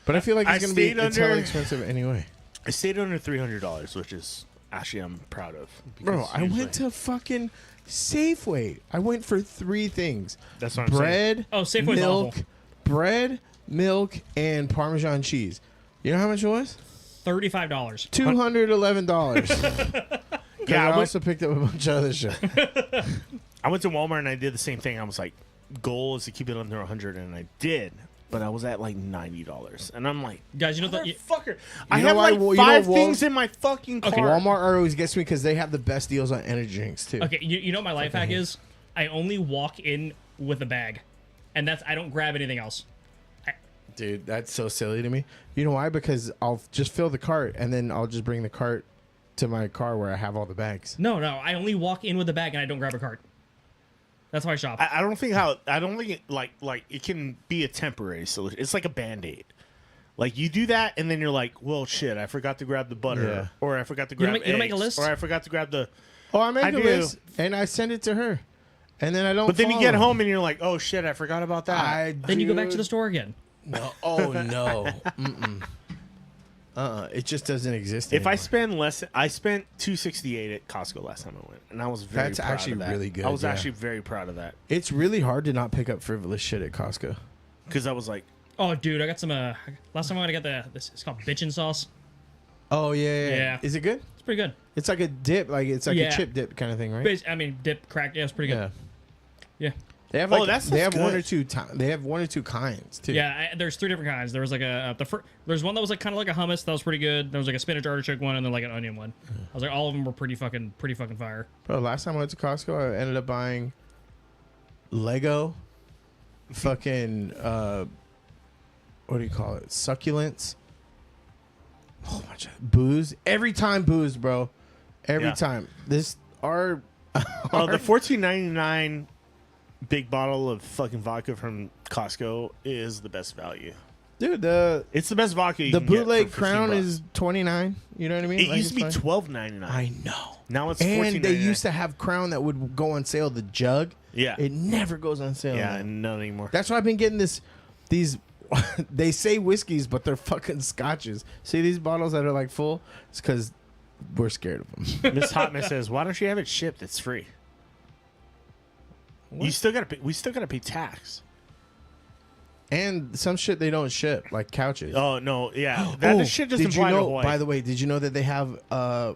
But I feel like I it's gonna be stayed it's hella under- expensive anyway. I stayed under $300, which is actually I'm proud of. Bro, because I usually- went to fucking Safeway. I went for 3 things. That's what I'm bread, saying. Oh, Safeway's milk, awful. bread, milk, and Parmesan cheese. You know how much it was? $35. $211. Yeah, I I went, also picked up a bunch of other shit. I went to Walmart and I did the same thing. I was like, goal is to keep it under 100, and I did. But I was at like $90, and I'm like, Guys, you know that motherfucker, I know have why- like you know 5 Wal- things in my fucking cart. Walmart always gets me because they have the best deals on energy drinks too. Okay, you know what my life hack is? I only walk in with a bag, and that's I don't grab anything else. Dude, that's so silly to me. You know why? Because I'll just fill the cart and then I'll just bring the cart to my car where I have all the bags. No, I only walk in with a bag and I don't grab a cart. That's why I shop. I don't think it like it can be a temporary solution. It's like a Band-Aid. Like you do that and then you're like, well, shit, I forgot to grab the butter, Yeah. or I forgot to You don't grab make- you don't make a eggs, list? or I forgot to grab the. Oh, I make I a do. list and I send it to her. And then I don't But then you follow. get home and you're like, oh shit, I forgot about that. Then you go back to the store again. No. Oh, no. Mm-mm. It just doesn't exist If I anymore. spend less, I spent $268 at Costco last time I went, and I was very. That's proud actually of that. really good, I was yeah. actually very proud of that It's really hard to not pick up frivolous shit at Costco. because I was like, Oh, dude, I got some. Last time I got this. It's called bitchin' sauce. Oh, yeah. Yeah. Is it good? It's pretty good. It's like a dip. Like it's like Yeah. a chip dip kind of thing, right? I mean, dip crack. Yeah, it's pretty good. Yeah. Yeah. They have one or two they have one or two kinds too. Yeah, there's 3 different kinds. There was like there's one that was like kind of like a hummus that was pretty good. There was like a spinach artichoke one, and then like an onion one. I was like, all of them were pretty fucking fire. Bro, last time I went to Costco, I ended up buying Lego, fucking what do you call it? Succulents. Oh my god, booze. Every time booze, bro. Every time. The $14.99 big bottle of fucking vodka from Costco is the best value. Dude, it's the best vodka you the can get bootleg for Crown $15. is $29. You know what I mean? It Like, used to be it's fine. $12.99. I know. Now it's And $14.99. they used to have Crown that would go on sale. The jug. Yeah. It never goes on sale. Yeah, now. none anymore. That's why I've been getting these. They say whiskeys, but they're fucking scotches. See these bottles that are like full? It's because we're scared of them. Miss Hotman says, "Why don't you have it shipped? It's free." What? You still gotta pay. We still gotta pay tax. And some shit they don't ship, like couches. Oh no, yeah, that shit doesn't apply to Hawaii. By the way, did you know that they have a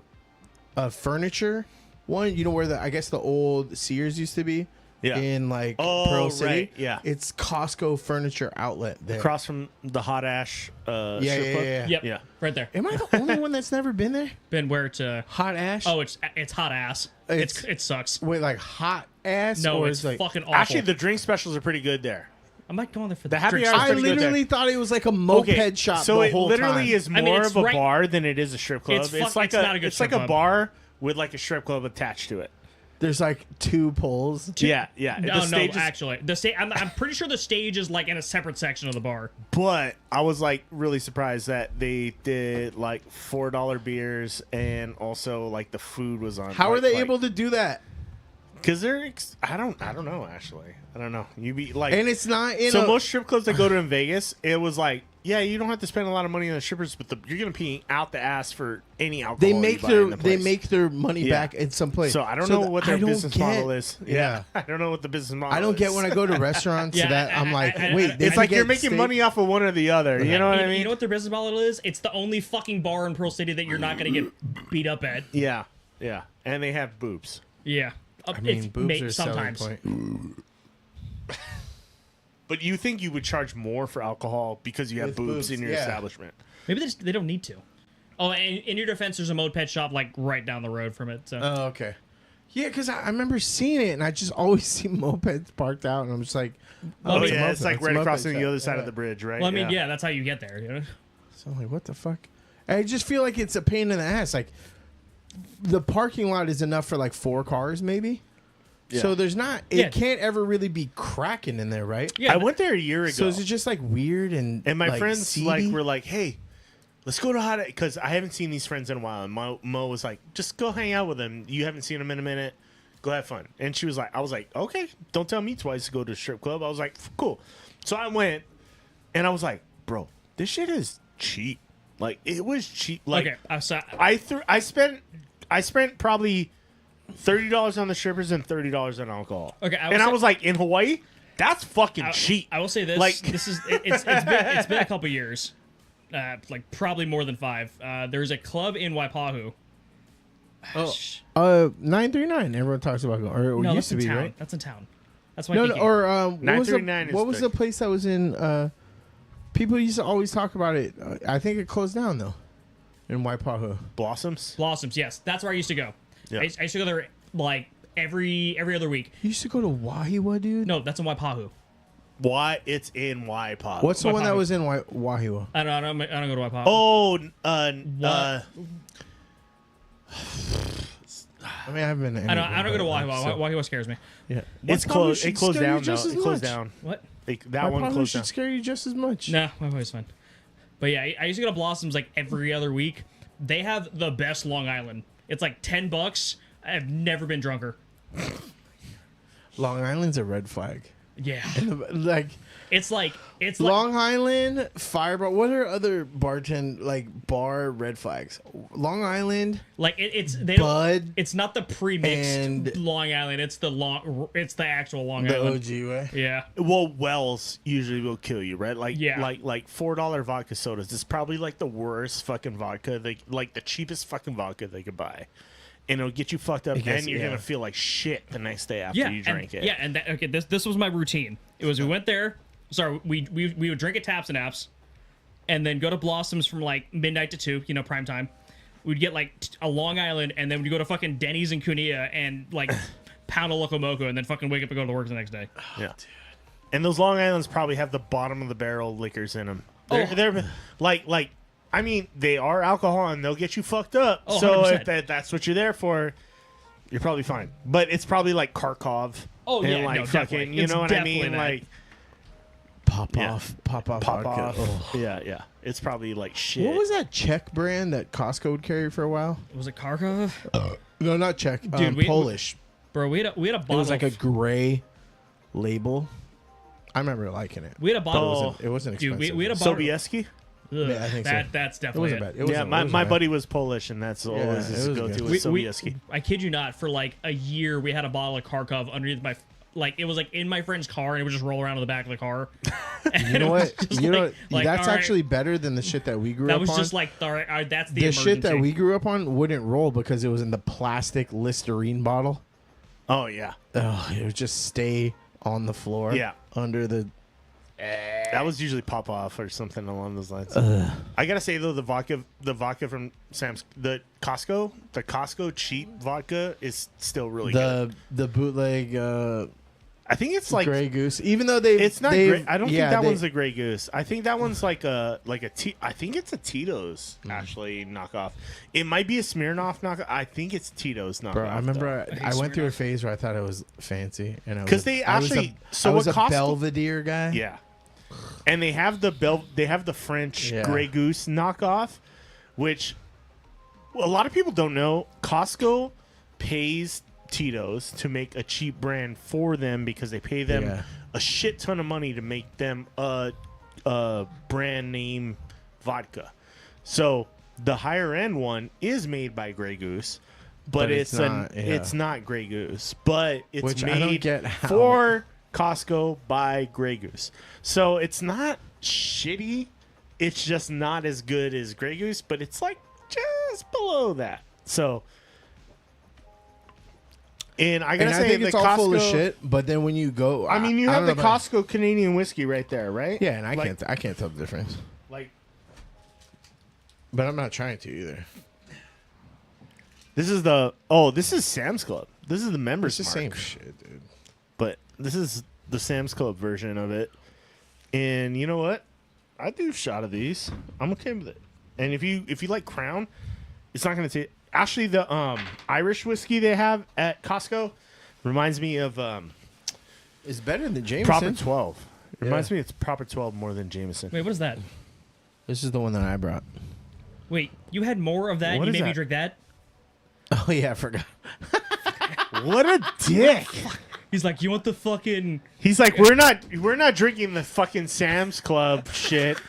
furniture one? You know where I guess the old Sears used to be. Yeah. In like Oh, Pearl City. right, yeah. It's Costco furniture outlet there. Across from the Hot Ash. Yeah, strip club? Yep. Yeah. Right there. Am I the only one that's never been there? Been where to Hot Ash? Oh, it's hot ass. It sucks. Wait, like hot ass? No, or it's like, fucking awful. Actually, the drink specials are pretty good there. I'm not going there for The happy drinks. hour is I pretty good literally there. thought it was like a moped shop. So the it whole literally time. is more it's of a right- bar than it is a strip club. It's like not a good it's strip like a club. bar with like a strip club attached to it. There's like 2 poles. Yeah. No, The stage is- actually, the stage. I'm pretty sure the stage is like in a separate section of the bar. But I was like really surprised that they did like $4 beers and also like the food was on. How are they able to do that? Because they're I don't know actually. I don't know. You be like, And it's not in so a- most strip clubs that go to in Vegas, it was like, yeah, you don't have to spend a lot of money on the strippers, but you're gonna pee out the ass for any alcohol. They you make buy their in the place. money Yeah. back in some place. So I don't know what their I don't business get- model is. Yeah. I don't know what the business model. I don't is. get when I go to restaurants that I'm like, wait, It's like you're making money off of one or the other. You know what I mean? You know what their business model is? It's the only fucking bar in Pearl City that you're not going to get beat up at. Yeah, and they have boobs. Yeah. I mean, boobs are a selling sometimes. point. But you think you would charge more for alcohol because you have With boobs boobs, in your yeah. establishment? Maybe they don't need to. Oh, and in your defense, there's a moped shop like right down the road from it. So. Oh, okay. Yeah, because I remember seeing it, and I just always see mopeds parked out, and I'm just like, Oh, it's a yeah, moped. it's like a right moped across on the shop. other side Yeah. of the bridge, right? Well, I mean, yeah, that's how you get there. You know? So I'm like, what the fuck? I just feel like it's a pain in the ass. Like, the parking lot is enough for like 4 cars, maybe. Yeah. So there's not. It Yeah. can't ever really be cracking in there, right? Yeah, I went there a year ago. So is it just like weird and my like, friends seedy? were like, "Hey, let's go to Hot," because I haven't seen these friends in a while. And Mo was like, "Just go hang out with them. You haven't seen them in a minute. Go have fun." And she was like, "I was like, okay, don't tell me twice to go to a strip club." I was like, "Cool." So I went, and I was like, "Bro, this shit is cheap. Like it was cheap. Like okay, I spent probably $30 on the strippers and $30 on alcohol. Okay, I was like, in Hawaii, that's fucking cheap. I will say this: Like- this is it's been a couple years, like probably more than 5. There's a club in Waipahu. Oh, 939. Everyone talks about going, or No, used that's to in be, town. right? That's in town. That's No, Waikiki. or what was 939 is what was the- the place that was in? People used to always talk about it. I think it closed down though, in Waipahu. Blossoms. Blossoms. Yes, that's where I used to go. Yeah. I used to go there like every other week. You used to go to Wahiwa, dude. No, that's in Waipahu. Why it's in Waipahu? What's the one that Waipahu. was in Wahiwa? I don't go to Waipahu. Oh, I mean, I haven't been. I don't go to Wahiwa. So, Wahiwa scares me. yeah, it's Waipahu closed. should It closed scare you down. just Though. as It closed much. down. What? That one Waipahu closed should down. scare you just as much. Nah, Waipahu's fine. But yeah, I used to go to Blossoms like every other week. They have the best Long Island. It's like $10. I've never been drunker. Long Island's a red flag. Yeah, Like it's like Long Island, Fireball. What are other bar red flags? Long Island, like it's they Bud, don't. It's not the pre-mixed and Long Island. It's the actual Long the Island. OG way. Yeah. Well, Wells usually will kill you, right? Like, Yeah. like $4 vodka sodas. This is probably like the worst fucking vodka. Like the cheapest fucking vodka they could buy. and it'll get you fucked up, guess, and you're yeah. gonna feel like shit the next day after you drink it. Yeah, and this was my routine. It was we went there. Sorry, we would drink at Taps and Apps, and then go to Blossoms from like midnight to 2, prime time. We'd get like a Long Island, and then we'd go to fucking Denny's in Cunha and like pound a Loco Moco, and then fucking wake up and go to work the next day. Yeah. And those Long Islands probably have the bottom of the barrel liquors in them. They're like, I mean, they are alcohol and they'll get you fucked up. Oh, so 100%. if that's what you're there for, you're probably fine. But it's probably like Kharkov. Oh, and yeah, like no, fucking, definitely. you It's know what I definitely mean? that. Like Pop Yeah. off pop vodka. off. Oh. Yeah. It's probably like shit. What was that Czech brand that Costco would carry for a while? Was it Kharkov? No, not Czech. Dude, Polish. Bro, we had a bottle. It was like a of- gray label. I remember liking it. We had a bottle. It wasn't expensive. Dude, we had a bottle. Sobieski? Ugh, Yeah, I think so. That's It definitely wasn't it. bad. It wasn't, Yeah, it my wasn't my bad. buddy was Polish, and that's always his it was go-to good. was Sobieski. I kid you not, for like a year, we had a bottle of Kharkov underneath my, like it was like in my friend's car, and it would just roll around to the back of the car. You know what? You know what? like, That's all right. actually better than the shit that we grew That up was on. just like, all right, that's the shit that emergency. we grew up on wouldn't roll because it was in the plastic Listerine bottle. Oh yeah. Oh, it would just stay on the floor. Yeah. Under the. That was usually pop off or something along those lines. I gotta say though, the vodka from the Costco cheap vodka is still really good. The bootleg. I think it's like Grey Goose. Even though they, it's not. they've- I don't yeah, think that they- one's a Grey Goose. I think that one's like a I think it's a Tito's actually knockoff. It might be a Smirnoff knockoff. I think it's Tito's knockoff. Bro, I remember I hate I went through a Smirnoff. phase where I thought it was fancy, and I 'Cause was they I was actually- a, so I was what a Costco- Belvedere guy. Yeah, and they have the French Yeah. Grey Goose knockoff, which a lot of people don't know. Costco pays Tito's to make a cheap brand for them because they pay them Yeah. a shit ton of money to make them a brand name vodka. So the higher end one is made by Grey Goose, but it's not, yeah. it's not Grey Goose, but it's Which I don't made get how. for Costco by Grey Goose. So it's not shitty. It's just not as good as Grey Goose, but it's like just below that. So, and I gotta And say, I think the it's all Costco, full of shit. But then when you go, I mean, you I have don't the know about- Costco Canadian whiskey right there, right? Yeah, and I Like- can't tell the difference. Like But I'm not trying to either. this is this is Sam's Club. This is the members It's the mark. same shit, dude. But this is the Sam's Club version of it. And you know what? I do a shot of these. I'm okay with it. And if you like Crown, it's not going to take. Actually, the Irish whiskey they have at Costco reminds me of It's better than Jameson. Proper 12. It Yeah. reminds me it's Proper 12 more than Jameson. Wait, what is that? This is the one that I brought. Wait, you had more of that? What And you is made me that? drink that? Oh yeah, I forgot. What a dick! He's like, you want the fucking? He's like, we're not drinking the fucking Sam's Club shit.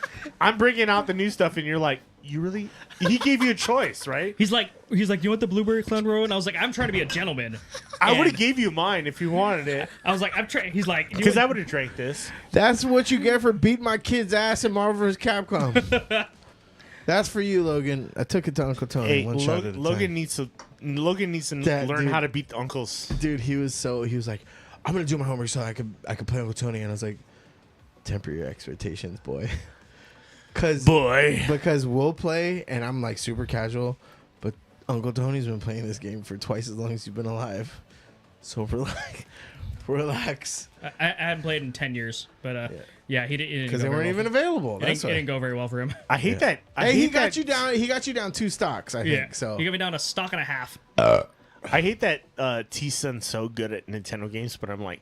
I'm bringing out the new stuff, and you're like, you really? He gave you a choice, right? He's like, you want the blueberry clown roll? And I was like, I'm trying to be a gentleman. I would have And gave you mine if you wanted it, I was like, I'm trying. He's like, you because want- I would have drank this. That's what you get for beating my kid's ass in Marvel vs. Capcom. That's for you, Logan. I took it to Uncle Tony. Hey, one shot at a Logan time. needs to That learn dude- how to beat the uncles. Dude, he was like, I'm gonna do my homework so I could play Uncle Tony, and I was like, temper your expectations, boy. Because we'll play, and I'm like super casual, but Uncle Tony's been playing this game for twice as long as you've been alive. So relax. I hadn't played in 10 years, but yeah, he didn't. Because they weren't even available. It That's didn't, it why. didn't go very well for him. I hate that. I Hey, hate he that. got you down. He got you down 2 stocks, I Yeah, think. So he got me down a stock and a half. I hate that T-Sun's so good at Nintendo games, but I'm like,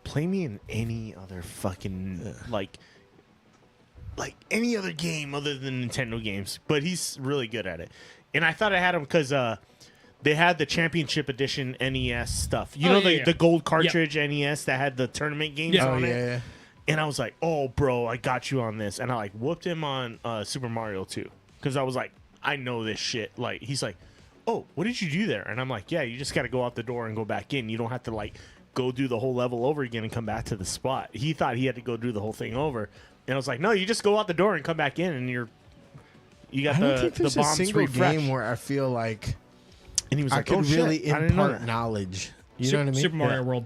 play me in any other fucking like any other game other than Nintendo games. But he's really good at it, and I thought I had him because they had the Championship Edition NES stuff. You know the gold cartridge NES that had the tournament games on it. yeah. And I was like, "Oh, bro, I got you on this." And I like whooped him on Super Mario 2 because I was like, "I know this shit." Like he's like, "Oh, what did you do there?" And I'm like, "Yeah, you just got to go out the door and go back in. You don't have to like go do the whole level over again and come back to the spot." He thought he had to go do the whole thing over, and I was like, "No, you just go out the door and come back in, and you got I don't think the there's a bombs single refreshed." game where I feel like And he was I like, could "Oh really shit, I didn't know impart that." knowledge. You know what I mean? Super Mario World.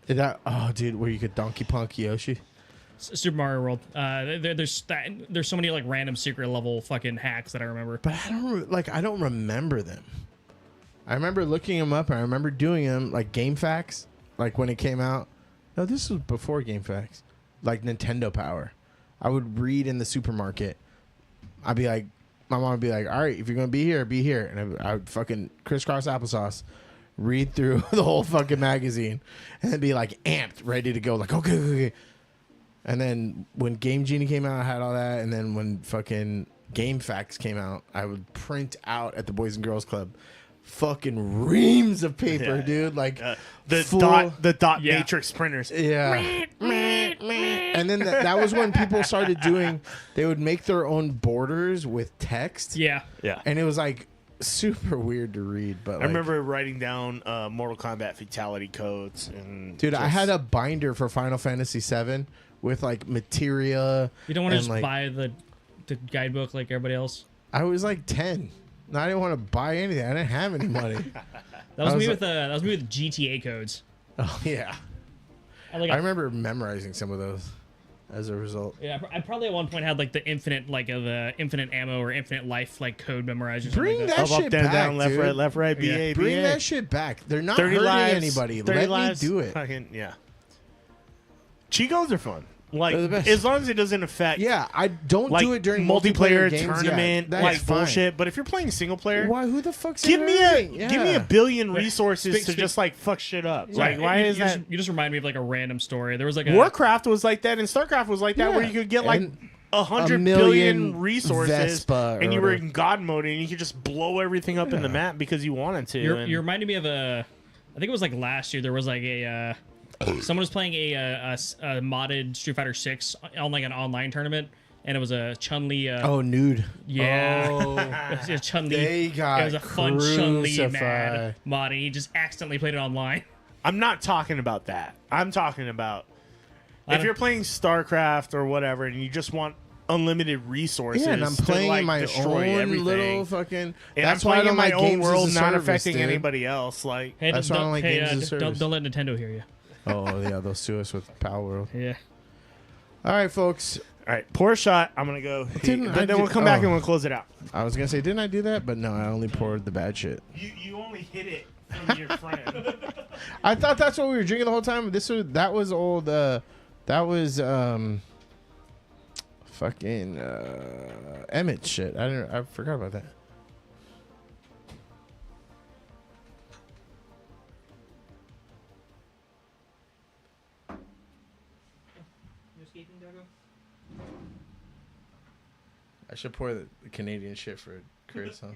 Oh, dude, where you could Donkey Punk Yoshi. Super Mario World. There's so many like random secret level fucking hacks that I remember. But I don't remember them. I remember looking them up. I remember doing them like Game Facts, like when it came out. No, this was before Game Facts, like Nintendo Power. I would read in the supermarket. I'd be like, my mom would be like, "All right, if you're gonna be here, be here," and I would fucking crisscross applesauce, read through the whole fucking magazine, and then be like amped, ready to go. Like, okay. And then when Game Genie came out, I had all that. And then when fucking Game Facts came out, I would print out at the Boys and Girls Club fucking reams of paper, dude. Like the dot matrix printers. Yeah. And then that was when people started doing, they would make their own borders with text. Yeah. And it was like super weird to read. But I remember writing down Mortal Kombat fatality codes. And dude, I had a binder for Final Fantasy VII with like materia. You don't want to just like, buy the guidebook like everybody else? I was like 10. I didn't want to buy anything. I didn't have any money. That was me with GTA codes. Oh yeah. I remember memorizing some of those as a result. Yeah, I probably at one point had like the infinite infinite ammo or infinite life like code memorized. Or Bring something like that that. shit back, down, left, dude. right, left, right, BA, Yeah. BA. Bring that shit back. They're not 30 hurting lives, anybody. 30 Let lives, me do it. Fucking, yeah. Cheat codes are fun. Like, They're the best. as long as it doesn't affect. Yeah, I don't like, do it during multiplayer games. tournament, Yeah, like that's fine. bullshit. But if you're playing single player, Why? Who the fuck's give me Yeah. a billion resources to just like fuck shit up. Yeah, Like, why is that? You just remind me of like a random story. There was like Warcraft was like that, and StarCraft was like that, where you could get like And 100 million billion resources, Vespa and or you were whatever. in God mode, and you could just blow everything up in the map because you wanted to. You reminded me of I think it was like last year. There was like someone was playing a modded Street Fighter 6 on like an online tournament, and it was a Chun-Li. Nude. Yeah. Oh. It was a Chun-Li. They got it was a fun Chun-Li crucified. mod, and he just accidentally played it online. I'm not talking about that. I'm talking about if you're playing StarCraft or whatever, and you just want unlimited resources. Yeah, and I'm to, playing like, in my destroy own everything. little fucking. And That's I'm why I playing don't in my like own games world, as a not service, affecting dude. anybody else. Like, Hey, That's why I don't like games as a service. Don't let Nintendo hear you. Oh yeah, they'll sue us with Pal World. Yeah. All right, folks. All right, pour a shot. I'm gonna go. Didn't I Then do- we'll come back oh. and we'll close it out. I was gonna say, didn't I do that? But no, I only poured the bad shit. You only hit it from your friend. I thought that's what we were drinking the whole time. That was old. That was fucking Emmett shit. I forgot about that. I should pour the Canadian shit for Chris, huh?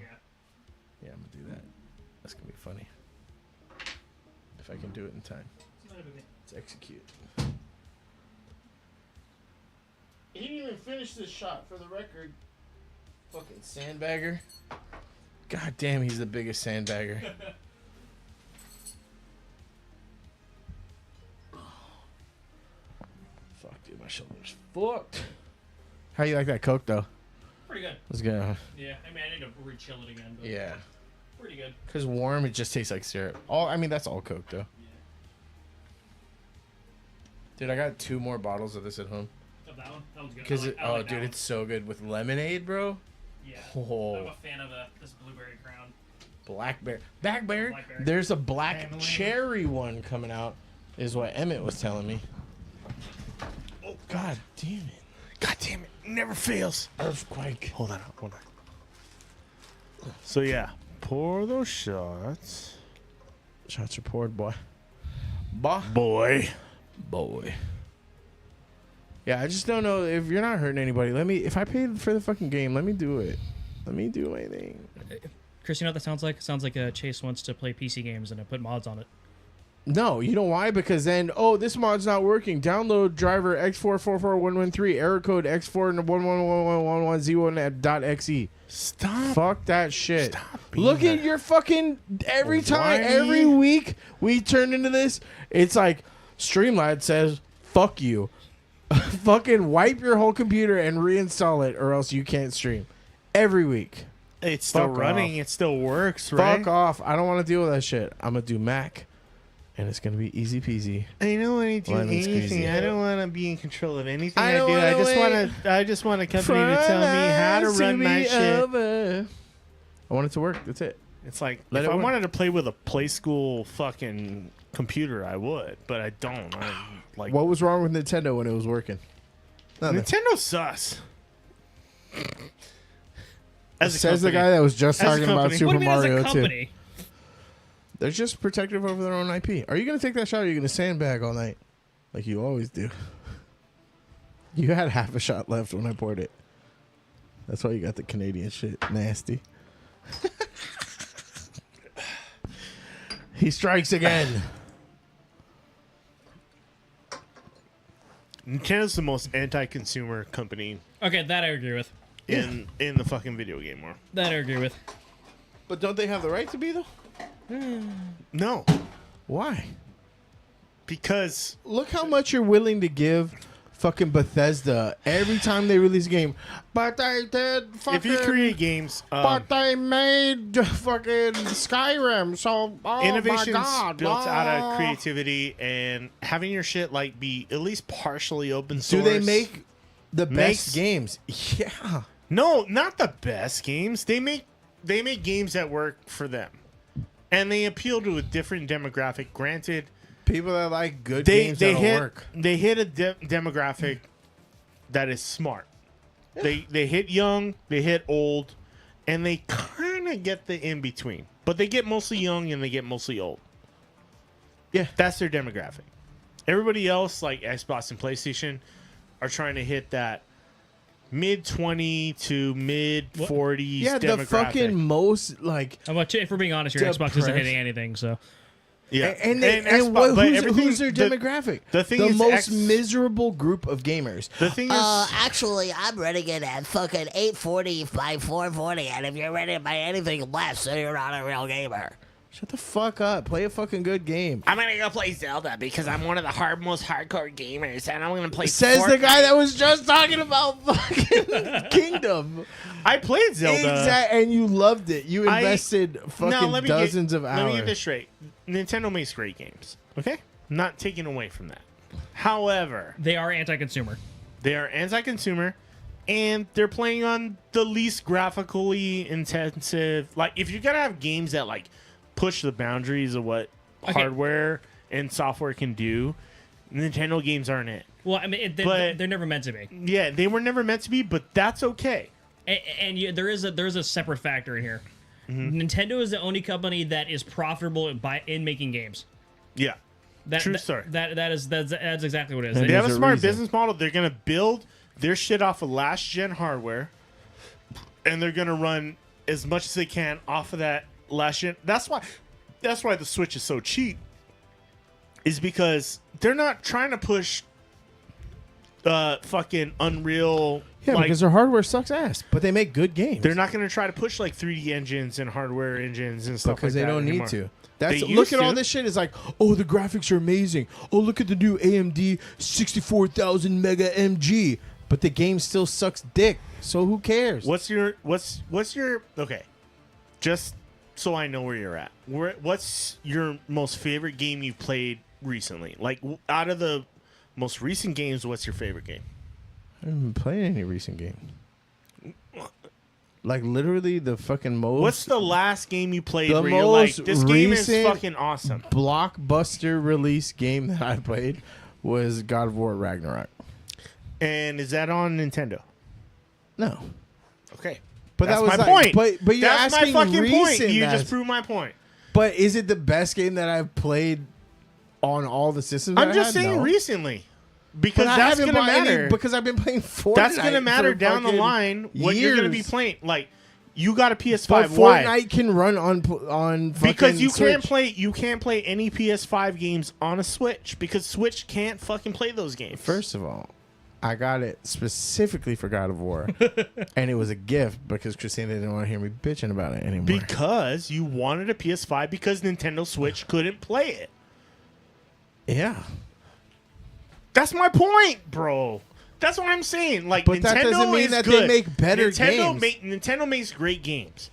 Yeah, I'm gonna do that. That's gonna be funny. If I can do it in time. Let's execute. He didn't even finish this shot, for the record. Fucking sandbagger. God damn, he's the biggest sandbagger. Fuck, dude, my shoulder's fucked. How you like that Coke, though? Pretty good. Let's go. Yeah, I mean, I need to re-chill it again. But Yeah. Pretty good. Because warm, it just tastes like syrup. I mean, that's all Coke, though. Dude, I got 2 more bottles of this at home. Of that one? That one's good. Because I like that dude, one. it's so good with lemonade, bro. Yeah. Oh. I'm a fan of this blueberry crown. Blackberry. Blackberry. There's a black cherry one coming out, is what Emmett was telling me. Oh, God damn it. God damn it. Never fails. Earthquake. Hold on. So, yeah. Pour those shots. Shots are poured, boy. Boy. Yeah, I just don't know if you're not hurting anybody. If I paid for the fucking game, let me do it. Let me do my thing. Chris, you know what that sounds like? It sounds like Chase wants to play PC games and I put mods on it. No, you know why? Because then, this mod's not working. Download driver X444113, error code X4111111Z1.exe. Stop. Fuck that shit. Stop being Look at that your fucking every time, whiny. every week we turn into this. It's like Streamlabs says, "Fuck you." Fucking wipe your whole computer and reinstall it, or else you can't stream. Every week. It's still Fuck running. off. It still works, right? Fuck off. I don't want to deal with that shit. I'm going to do Mac, and it's going to be easy peasy. I don't want to do Lemon anything. squeezy. I don't want to be in control of anything I I, don't do. wanna I just want a company to tell me how to run my shit. I want it to work. That's it. It's like, Let if it I work. wanted to play with a Play School fucking computer, I would, but I don't. Like, What was wrong with Nintendo when it was working? Nothing. Nintendo sus. As a Says the company. guy that was just As a talking about company. Super What do you mean as a Mario 2. company? They're just protective over their own IP. Are you going to take that shot or are you going to sandbag all night? Like you always do. You had half a shot left when I poured it. That's why you got the Canadian shit. Nasty. He strikes again. Nintendo's the most anti-consumer company Okay, that I agree with. in the fucking video game world. That I agree with. But don't they have the right to be, though? No, Why? because Look how much you're willing to give fucking Bethesda every time they release a game. But they did fucking... if you create games, But they made fucking Skyrim, so oh innovation's my god, built out ah. of creativity and having your shit like be at least partially open Do source. they make the Makes- best games? Yeah. No, not the best games. They make games that work for them, and they appeal to a different demographic. Granted, People that like good they games they that'll hit work. they hit a demographic that is smart. They hit young, they hit old, and they kind of get the in between. But they get mostly young and they get mostly old. Yeah. That's their demographic. Everybody else, like Xbox and PlayStation, are trying to hit that mid 20 to mid 40s Yeah, demographic. the fucking most like If we're being honest, your Xbox isn't Depressed. hitting anything, so. Yeah, and Xbox, what, but who's everything- their demographic? The thing the is, most miserable group of gamers. The thing is, Actually, I'm renting it at fucking 840 by 440, and if you're renting it by anything less, then you're not a real gamer. Shut the fuck up. Play a fucking good game. I'm gonna go play Zelda because I'm one of the most hardcore gamers, and I'm gonna play. Says the Fortnite. guy that was just talking about fucking Kingdom. I played Zelda. And you loved it. You I- invested fucking dozens of hours. Let me get this straight. Nintendo makes great games. Okay, not taking away from that. However, they are anti-consumer. They are anti-consumer, and they're playing on the least graphically intensive. Like, if you're gonna have games that like push the boundaries of what hardware and software can do, Nintendo games aren't it. Well, I mean, they're never meant to be. Yeah, they were never meant to be, but that's okay. And there is a separate factor in here. Mm-hmm. Nintendo is the only company that is profitable in making games. Yeah, true story. That's exactly what it is. They have a smart business model. They're gonna build their shit off of last gen hardware, and they're gonna run as much as they can off of that last gen. That's why the Switch is so cheap. Is because they're not trying to push fucking Unreal. Yeah, because their hardware sucks ass, but they make good games. They're not going to try to push like 3D engines and hardware engines and stuff because like they that don't anymore. need to. That's They look used at all to. this shit. It's like, oh, the graphics are amazing. Oh, look at the new AMD 64,000 mega MG, but the game still sucks dick. So who cares? What's your okay? Just so I know where you're at. What's your most favorite game you've played recently? Like out of the most recent games, what's your favorite game? I haven't been playing any recent game. Like literally the fucking most. What's the last game you played the where you're like, most this game is recent fucking awesome? blockbuster release game that I played was God of War Ragnarok. And is that on Nintendo? No. Okay. But that's that was my like- point. but you're that's asking my fucking point. recent, You that's- just proved my point. But is it the best game that I've played on all the systems? I'm that I just had? saying No. recently. Because But I that's haven't going to bought any- matter. because I've been playing Fortnite. That's going to matter for down the fucking line what you're going to be years. playing. Like, you got a PS5. But Why? Fortnite can run on fucking Because you Switch. can't play any PS5 games on a Switch because Switch can't fucking play those games. First of all, I got it specifically for God of War, and it was a gift because Christina didn't want to hear me bitching about it anymore. Because you wanted a PS5 because Nintendo Switch couldn't play it. Yeah. That's my point, bro. That's what I'm saying. Like, But Nintendo that doesn't mean is that good. they make better Nintendo games. Nintendo makes great games.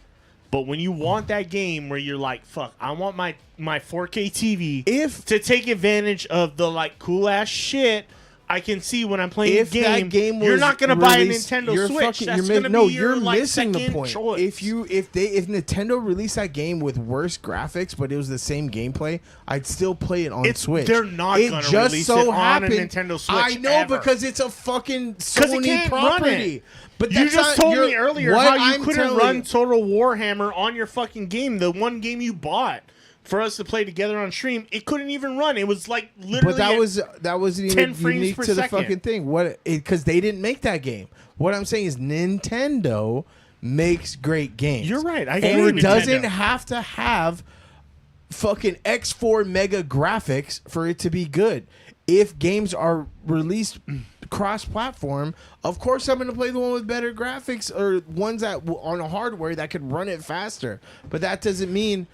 But when you want that game where you're like, fuck, I want my 4K TV to take advantage of the like cool ass shit I can see when I'm playing If a game, that game you're was not going to buy a released, Nintendo you're Switch. fucking- That's you're going to no, be your you're like, missing the second point. choice. If Nintendo released that game with worse graphics, but it was the same gameplay, I'd still play it on Switch. They're not It going to just release so it on a happened- Nintendo Switch. I know ever. because it's a fucking it Sony can't run property. it. But you that's just not told your- me earlier what how you I'm couldn't telling run you- Total Warhammer on your fucking game, the one game you bought for us to play together on stream. It couldn't even run. It was like literally. But that wasn't 10 even frames unique per to the second. fucking thing. Because they didn't make that game. What I'm saying is Nintendo makes great games. You're right. I and agree it with doesn't Nintendo. have to have fucking X4 mega graphics for it to be good. If games are released cross-platform, of course I'm going to play the one with better graphics or ones that on a hardware that could run it faster. But that doesn't mean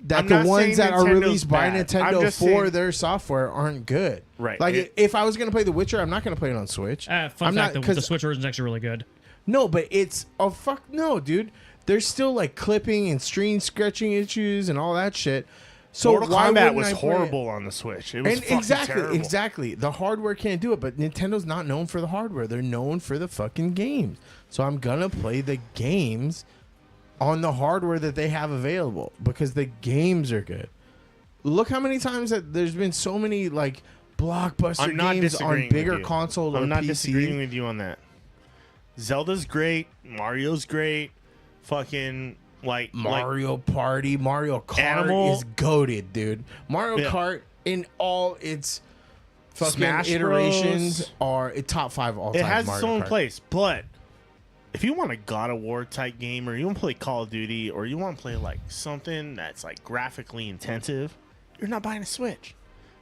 that I'm the not ones saying that are Nintendo's released by bad. I'm Nintendo just for saying- their software aren't good. Right. Like if I was going to play The Witcher, I'm not going to play it on Switch. Fun I'm fact: not, the Switch version is actually really good. no, but it's no, dude. There's still like clipping and screen stretching issues and all that shit. So Mortal why Kombat wouldn't was I play it? horrible on the Switch. It was And fucking terrible. exactly. The hardware can't do it, but Nintendo's not known for the hardware. They're known for the fucking games. So I'm gonna play the games on the hardware that they have available because the games are good. Look how many times that there's been so many like blockbuster I'm not games disagreeing on with bigger you. console or I'm not PC. disagreeing with you on that. Zelda's great. Mario's great. Fucking like Mario Party, Mario Kart Animal- is goated, dude. Mario Yeah. Kart in all its fucking Smash iterations Bros. are top 5 all time. It has Mario its own Kart. place, but if you want a God of War type game, or you want to play Call of Duty, or you want to play like something that's like graphically intensive, you're not buying a Switch.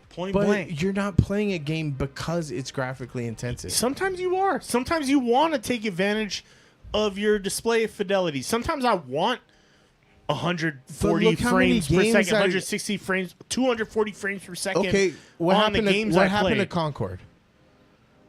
Point But blank. you're not playing a game because it's graphically intensive. Sometimes you are. Sometimes you want to take advantage of your display fidelity. Sometimes I want 140 look how many frames per games second, that- 160 frames, 240 frames per second. Okay, what on happened? the games What I happened to played. Concord?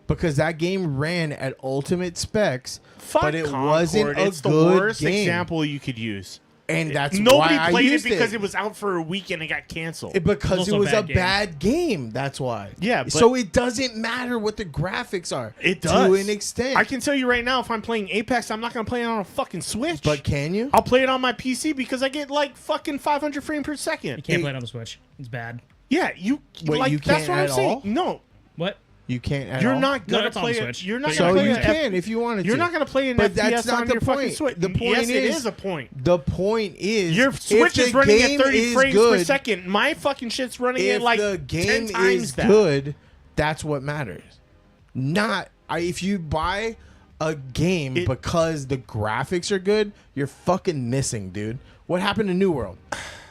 Because that game ran at ultimate specs, Fuck but it Concord. wasn't a It's the good worst game. example you could use. And that's Nobody why I played it used because it was out for a week and it got canceled. Because it was a bad game. That's why. Yeah, but- so it doesn't matter what the graphics are. It does. to an extent. I can tell you right now, if I'm playing Apex, I'm not going to play it on a fucking Switch. But can you? I'll play it on my PC because I get like fucking 500 frames per second. You can't play it on the Switch. It's bad. Yeah, you. Wait, like, you that's can't what I'm at saying. all? No, What? You can't. At you're all? not No, gonna it's on the play it. Switch. You're not But gonna So play you it. can if you wanted to. You're not gonna play an But FPS that's not on the your fucking point. Switch. The point yes, is, it is a point. The point is, Your if Switch the is running at game 30 is frames good, per second. My fucking shit's running If at like the 10 game times is that. good, that's what matters. Not if you buy a game because the graphics are good, you're fucking missing, dude. What happened to New World?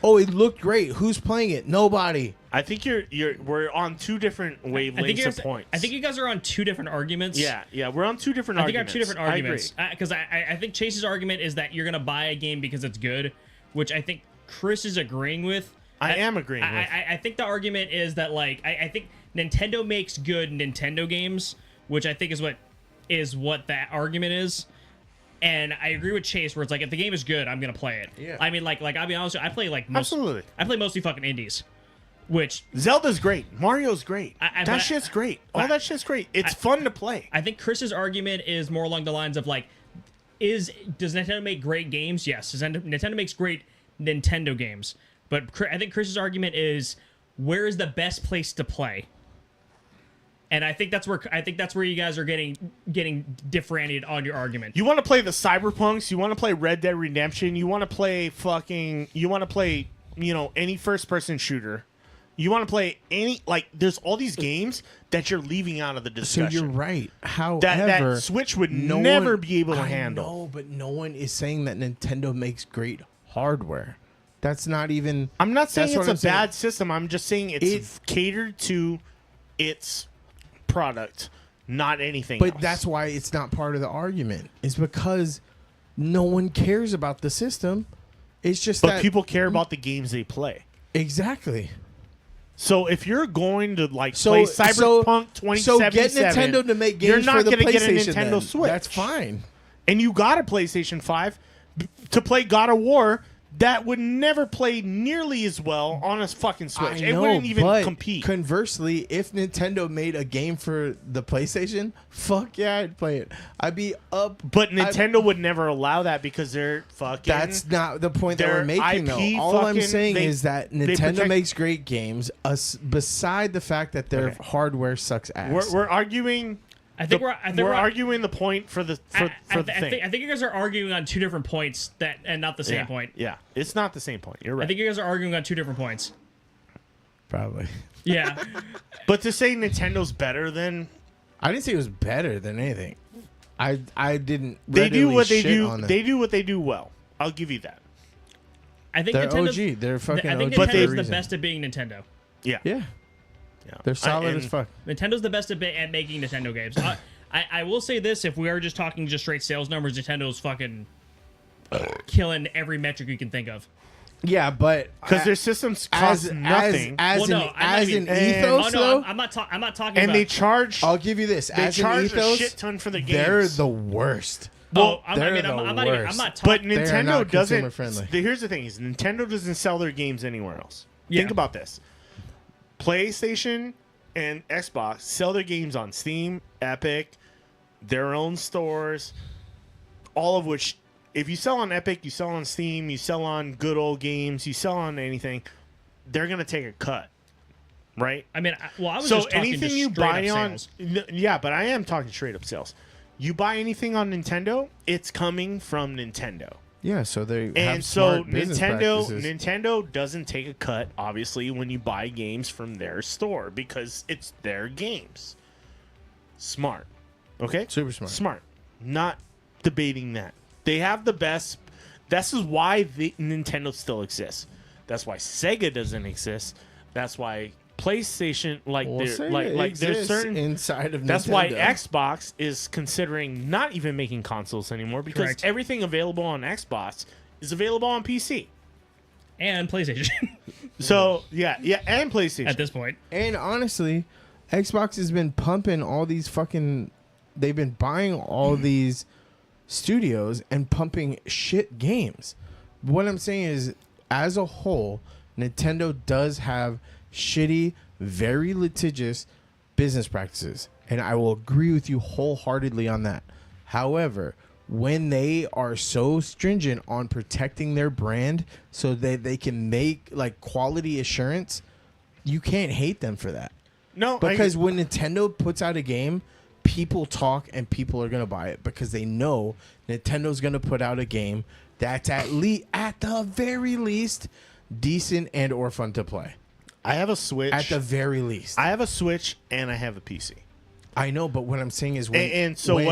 Oh, it looked great. Who's playing it? Nobody. I think we're on two different wavelengths of points. I think you guys are on two different arguments. Yeah, we're on two different I think arguments. I have two different arguments. Because I think Chase's argument is that you're going to buy a game because it's good, which I think Chris is agreeing with. I am agreeing with. I think the argument is that, like, I think Nintendo makes good Nintendo games, which I think is what that argument is. And I agree with Chase, where it's like, if the game is good, I'm going to play it. Yeah. I mean, like I'll be honest with you, I play like Absolutely. I play mostly fucking indies, which Zelda's great. Mario's great. but That shit's great. All that shit's great. It's fun to play. I think Chris's argument is more along the lines of like, does Nintendo make great games? Yes. Nintendo makes great Nintendo games. But I think Chris's argument is, where is the best place to play? And I think that's where you guys are getting differentiated on your argument. You want to play the Cyberpunks, you want to play Red Dead Redemption, you want to play any first person shooter. You want to play any, like, there's all these games that you're leaving out of the So discussion. you're right. However, that Switch would never be able to handle. No, but no one is saying that Nintendo makes great hardware. That's not even. I'm not saying that's it's what a I'm saying. bad system. I'm just saying it's catered to its product, not anything else. But that's why it's not part of the argument. It's because no one cares about the system. It's just But that people care about the games they play. exactly. So if you're going to play Cyberpunk 2077, so get Nintendo to make games you're not for the gonna get a PlayStation Nintendo then. Switch. That's fine. And you got a PlayStation 5 to play God of War that would never play nearly as well on a fucking Switch. It wouldn't even compete. Conversely, if Nintendo made a game for the PlayStation, fuck yeah, I'd play it. I'd be up. But Nintendo would never allow that because they're fucking. That's not the point that their we're making, IP though. All I'm fucking- saying is that Nintendo protect- makes great games, beside the fact that their hardware sucks ass. We're arguing. I think we're arguing the point for the thing. I think you guys are arguing on two different points and not the same point. Yeah, it's not the same point. You're right. I think you guys are arguing on two different points. Probably. Yeah. But to say Nintendo's better than, I didn't say it was better than anything. I didn't. They do what they shit do. on them. They do what they do well. I'll give you that. I think They're Nintendo's, OG. They're fucking I think OG. Nintendo's the best at being Nintendo. Yeah. Yeah. They're solid as fuck. Nintendo's the best at making Nintendo games. I will say this: if we are just talking just straight sales numbers, Nintendo's fucking killing every metric you can think of. Yeah, but because their systems cost nothing. As an ethos, though. I'm not talking. And about, they charge. I'll give you this. They As charge an ethos, a shit ton for the games. they're the worst. Well, they're the I'm not worst. talking. But They are Nintendo not doesn't. consumer-friendly. Here's the thing: is Nintendo doesn't sell their games anywhere else. Yeah. Think about this: PlayStation and Xbox sell their games on Steam, Epic, their own stores, all of which, if you sell on Epic, you sell on Steam, you sell on Good Old Games, you sell on anything, they're gonna take a cut, right? I mean, I was so just talking anything just you straight buy up on, sales. yeah, but I am talking straight up sales. You buy anything on Nintendo, it's coming from Nintendo. Yeah, so they have And so smart business practices. Nintendo doesn't take a cut, obviously, when you buy games from their store because it's their games. Smart. Okay? Super smart. Smart. Not debating that. They have the best. This is why Nintendo still exists. That's why Sega doesn't exist. That's why PlayStation, there's certain inside of. That's Nintendo. why Xbox is considering not even making consoles anymore because Correct. everything available on Xbox is available on PC and PlayStation. So and PlayStation At this point, And honestly, Xbox has been pumping all these fucking. They've been buying all these studios and pumping shit games. What I'm saying is, as a whole, Nintendo does have shitty, very litigious business practices. And I will agree with you wholeheartedly on that. However, when they are so stringent on protecting their brand so that they can make quality assurance, you can't hate them for that. No, Because when Nintendo puts out a game, people talk and people are going to buy it because they know Nintendo's going to put out a game that's at the very least decent and or fun to play. I have a Switch. At the very least. I have a Switch and I have a PC. I know, but what I'm saying is what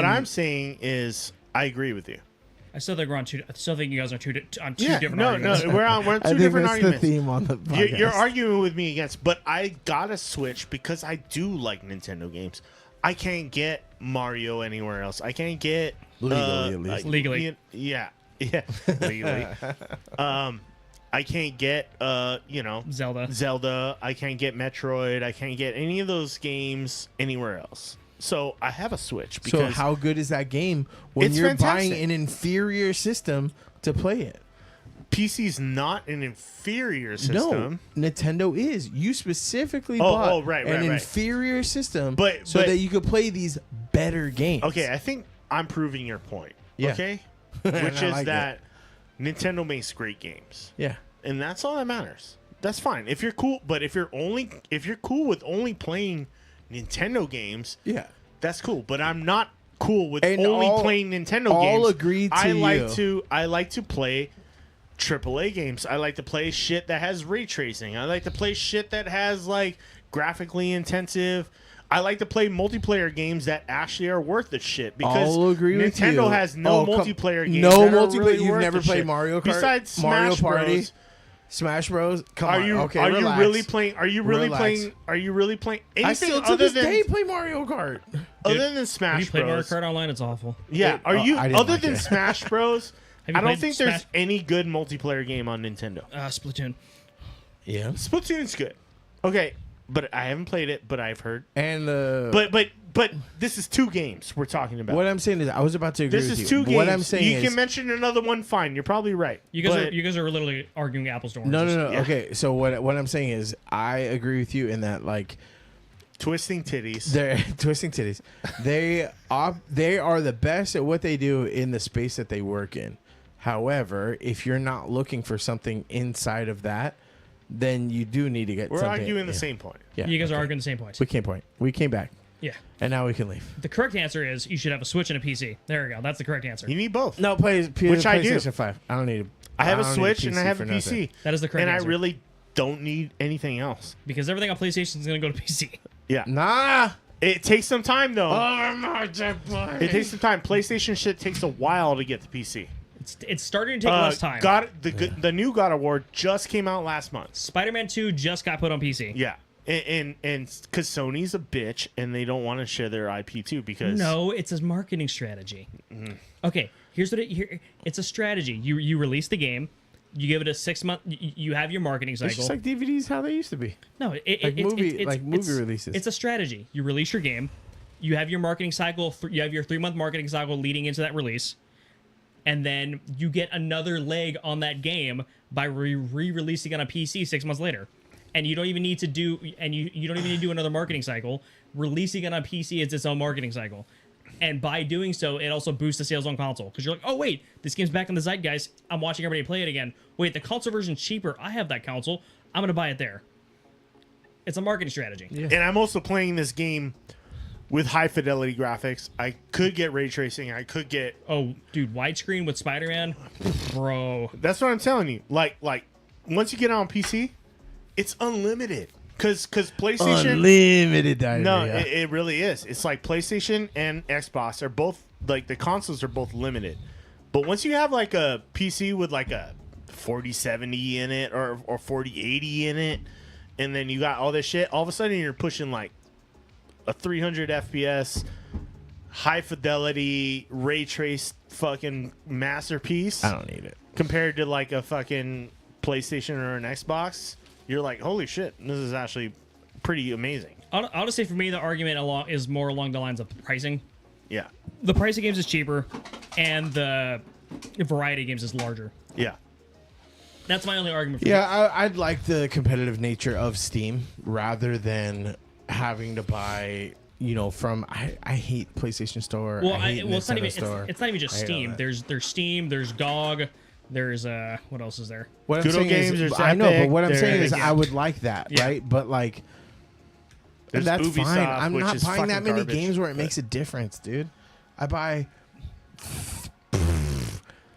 I'm saying is I agree with you. I still think we're on two. I still think you guys are on two different no, arguments. we're on I two think different that's arguments. the theme on the podcast. You're arguing with me against, but I got a Switch because I do like Nintendo games. I can't get Mario anywhere else. I can't get Legally, at least. Legally. Yeah, legally. I can't get Zelda. I can't get Metroid. I can't get any of those games anywhere else. So I have a Switch. So Because how good is that game when It's you're fantastic. buying an inferior system to play it? PC's not an inferior system. No, Nintendo is. You specifically bought right. an inferior system But that you could play these better games. Okay, I think I'm proving your point. Yeah. Okay? Which I is like that Nintendo makes great games. Yeah. And that's all that matters. That's fine. If you're cool, but if you're cool with only playing Nintendo games, yeah, that's cool. But I'm not cool with And only all- playing Nintendo all games. agreed to I like to play AAA games. I like to play shit that has ray tracing. I like to play shit that has graphically intensive. I like to play multiplayer games that actually are worth the shit because I'll agree with Nintendo you. has no Oh, come- multiplayer games. No that are multiplayer. really You've worth never the played shit. Mario Kart, Besides Mario Smash Party, Bros. Smash Bros. Come Are on. you Okay, are you relax. really playing? Are you really Relax. playing? Are you really playing anything I still to other this than day play Mario Kart. other than Smash Have you played Mario Bros? Kart Online? It's awful. Yeah. Are you I didn't other like than it. Smash Bros? Have you I don't played think there's Smash- any good multiplayer game on Nintendo. Splatoon. Yeah. Splatoon's good. Okay, but I haven't played it, but I've heard. And But this is 2 games we're talking about. what I'm saying is, I was about to agree This with is you. 2 games. What I'm saying you is, can mention another one. Fine, you're probably right. You guys are literally arguing apples to oranges. no. Okay, so what I'm saying is, I agree with you in that, like, Twisting titties. they're twisting titties. They are the best at what they do in the space that they work in. However, if you're not looking for something inside of that, then you do need to get. We're something, arguing the same point. Yeah, You guys are arguing the same points. We came back. Yeah. And now we can leave. The correct answer is you should have a Switch and a PC. There we go. That's the correct answer. You need both. No, Which I do. PlayStation 5. I don't need. I have a don't need Switch and I have a for nothing. PC. That is the correct and answer. I really don't need anything else. Because everything on PlayStation is going to go to PC. Yeah. Nah. It takes some time though. Oh my God. It takes some time. PlayStation shit takes a while to get to PC. It's starting to take less time. The new God of War just came out last month. Spider-Man 2 just got put on PC. Yeah. And because Sony's a bitch and they don't want to share their IP too because No, it's a marketing strategy. Okay, here's what it's a strategy. You release the game, you give it a 6-month. You have your marketing cycle. It's just like DVDs how they used to be. No, Like movie releases. It's a strategy. You release your game, you have your marketing cycle. You have your 3-month marketing cycle leading into that release, and then you get another leg on that game by re-releasing it on a PC 6 months later. And you don't even need to do, you don't even need to do another marketing cycle. Releasing it on PC is its own marketing cycle. And by doing so, it also boosts the sales on console. Because you're like, oh, wait, this game's back in the zeitgeist. I'm watching everybody play it again. Wait, the console version's cheaper. I have that console. I'm going to buy it there. It's a marketing strategy. And I'm also playing this game with high fidelity graphics. I could get ray tracing. I could get... Oh, dude, widescreen with Spider-Man? Bro. That's what I'm telling you. Like once you get on PC, it's unlimited. Because PlayStation... Unlimited diarrhea. No, it really is. It's like PlayStation and Xbox are both... Like, the consoles are both limited. But once you have, like, a PC with, like, a 4070 in it or 4080 in it, and then you got all this shit, all of a sudden you're pushing, like, a 300 FPS, high fidelity, ray traced fucking masterpiece. I don't need it. Compared to, like, a fucking PlayStation or an Xbox... You're like, holy shit, this is actually pretty amazing. Honestly, for me, the argument is more along the lines of pricing. Yeah. The price of games is cheaper, and the variety of games is larger. Yeah. That's my only argument for I'd like the competitive nature of Steam rather than having to buy, from... I hate PlayStation Store. Well, I hate it's not even Store. it's not even just Steam. There's Steam, there's GOG, there's what else is there? What I'm Good saying games, is, there's I know, but Epic, what I'm saying there's- is, I would like that, Yeah. right? But like, There's that's Ubisoft, fine. I'm which not is buying that fucking many garbage, games where it but- makes a difference, dude. I buy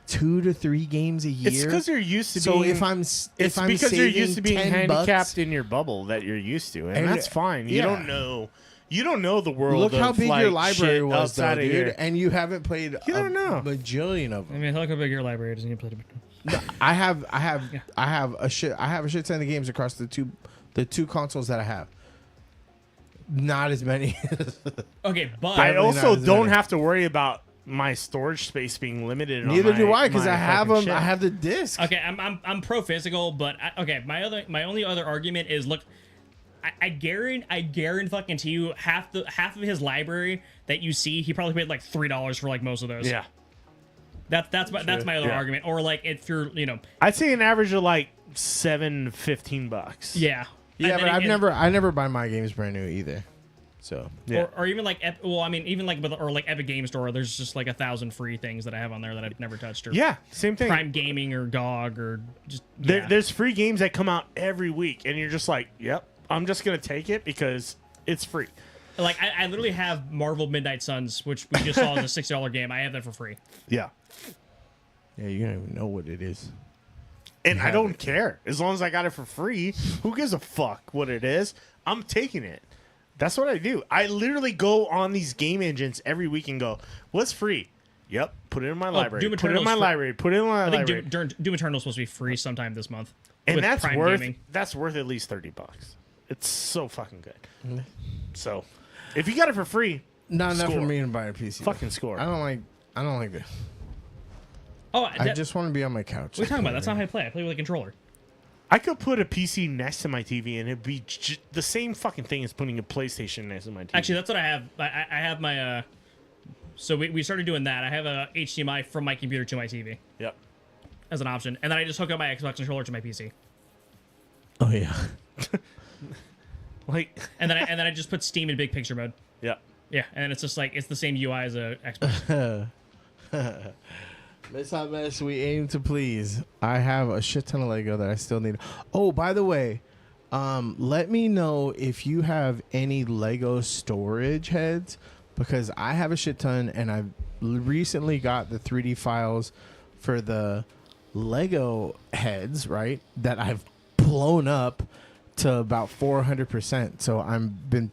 2 to 3 games a year. It's because you're used to So being... if I'm It's if I'm because you're used to being $10 handicapped in your bubble that you're used to, and And- that's fine. You yeah. don't know... You don't know the world Look of, how big like, your library shit was, though, outside of dude, here. and you haven't played You don't know. bajillion of them. I mean, look how big your library is, and you played it. I have a shit ton of games across the two consoles that I have. Not as many. Okay, but I Definitely also not as don't many. have to worry about my storage space being limited. on Neither my- do I, because my I have fucking them. shit. I have the disc. okay, I'm pro physical, but my only other argument is look. I guarantee fucking to you half of his library that you see, he probably paid like $3 for like most of those. Yeah. That's my other Yeah. argument. Or like if you're I'd say an average of like $15 yeah. Yeah, And but then I never buy my games brand new either. So or even like even like Epic Game Store, there's just like 1,000 free things that I have on there that I've never touched. Or Yeah, same thing. Prime Gaming or GOG or just There's free games that come out every week, and you're just like, yep, I'm just gonna take it because it's free. Like I literally have Marvel Midnight Suns, which we just saw as a $6 game. I have that for free. Yeah. Yeah, you don't even know what it is. And I don't care. As long as I got it for free, who gives a fuck what it is? I'm taking it. That's what I do. I literally go on these game engines every week and go, what's free? Yep, put it in my library. Doom Put it in Eternal's my free. library. Put it in my I think library. Doom Eternal's supposed to be free sometime this month. And with that's Prime worth Gaming. at least $30. It's so fucking good. So, if you got it for free, Not enough for score. me to buy a PC. Fucking score. I don't like this. Oh, I just want to be on my couch. what are you talking about? That's not how I play. I play with a controller. I could put a PC next to my TV and it'd be the same fucking thing as putting a PlayStation next to my TV. Actually, that's what I have. I have my. So we started doing that. I have a HDMI from my computer to my TV. Yep. As an option, and then I just hook up my Xbox controller to my PC. Oh yeah. Like. And then I just put Steam in big picture mode. Yeah. Yeah, and it's just like it's the same UI as a Xbox. Miss Hot Mess, we aim to please. I have a shit ton of Lego that I still need. Oh, by the way, let me know if you have any Lego storage heads, because I have a shit ton, and I've recently got the 3D files for the Lego heads, right, that I've blown up to about 400%. So I've been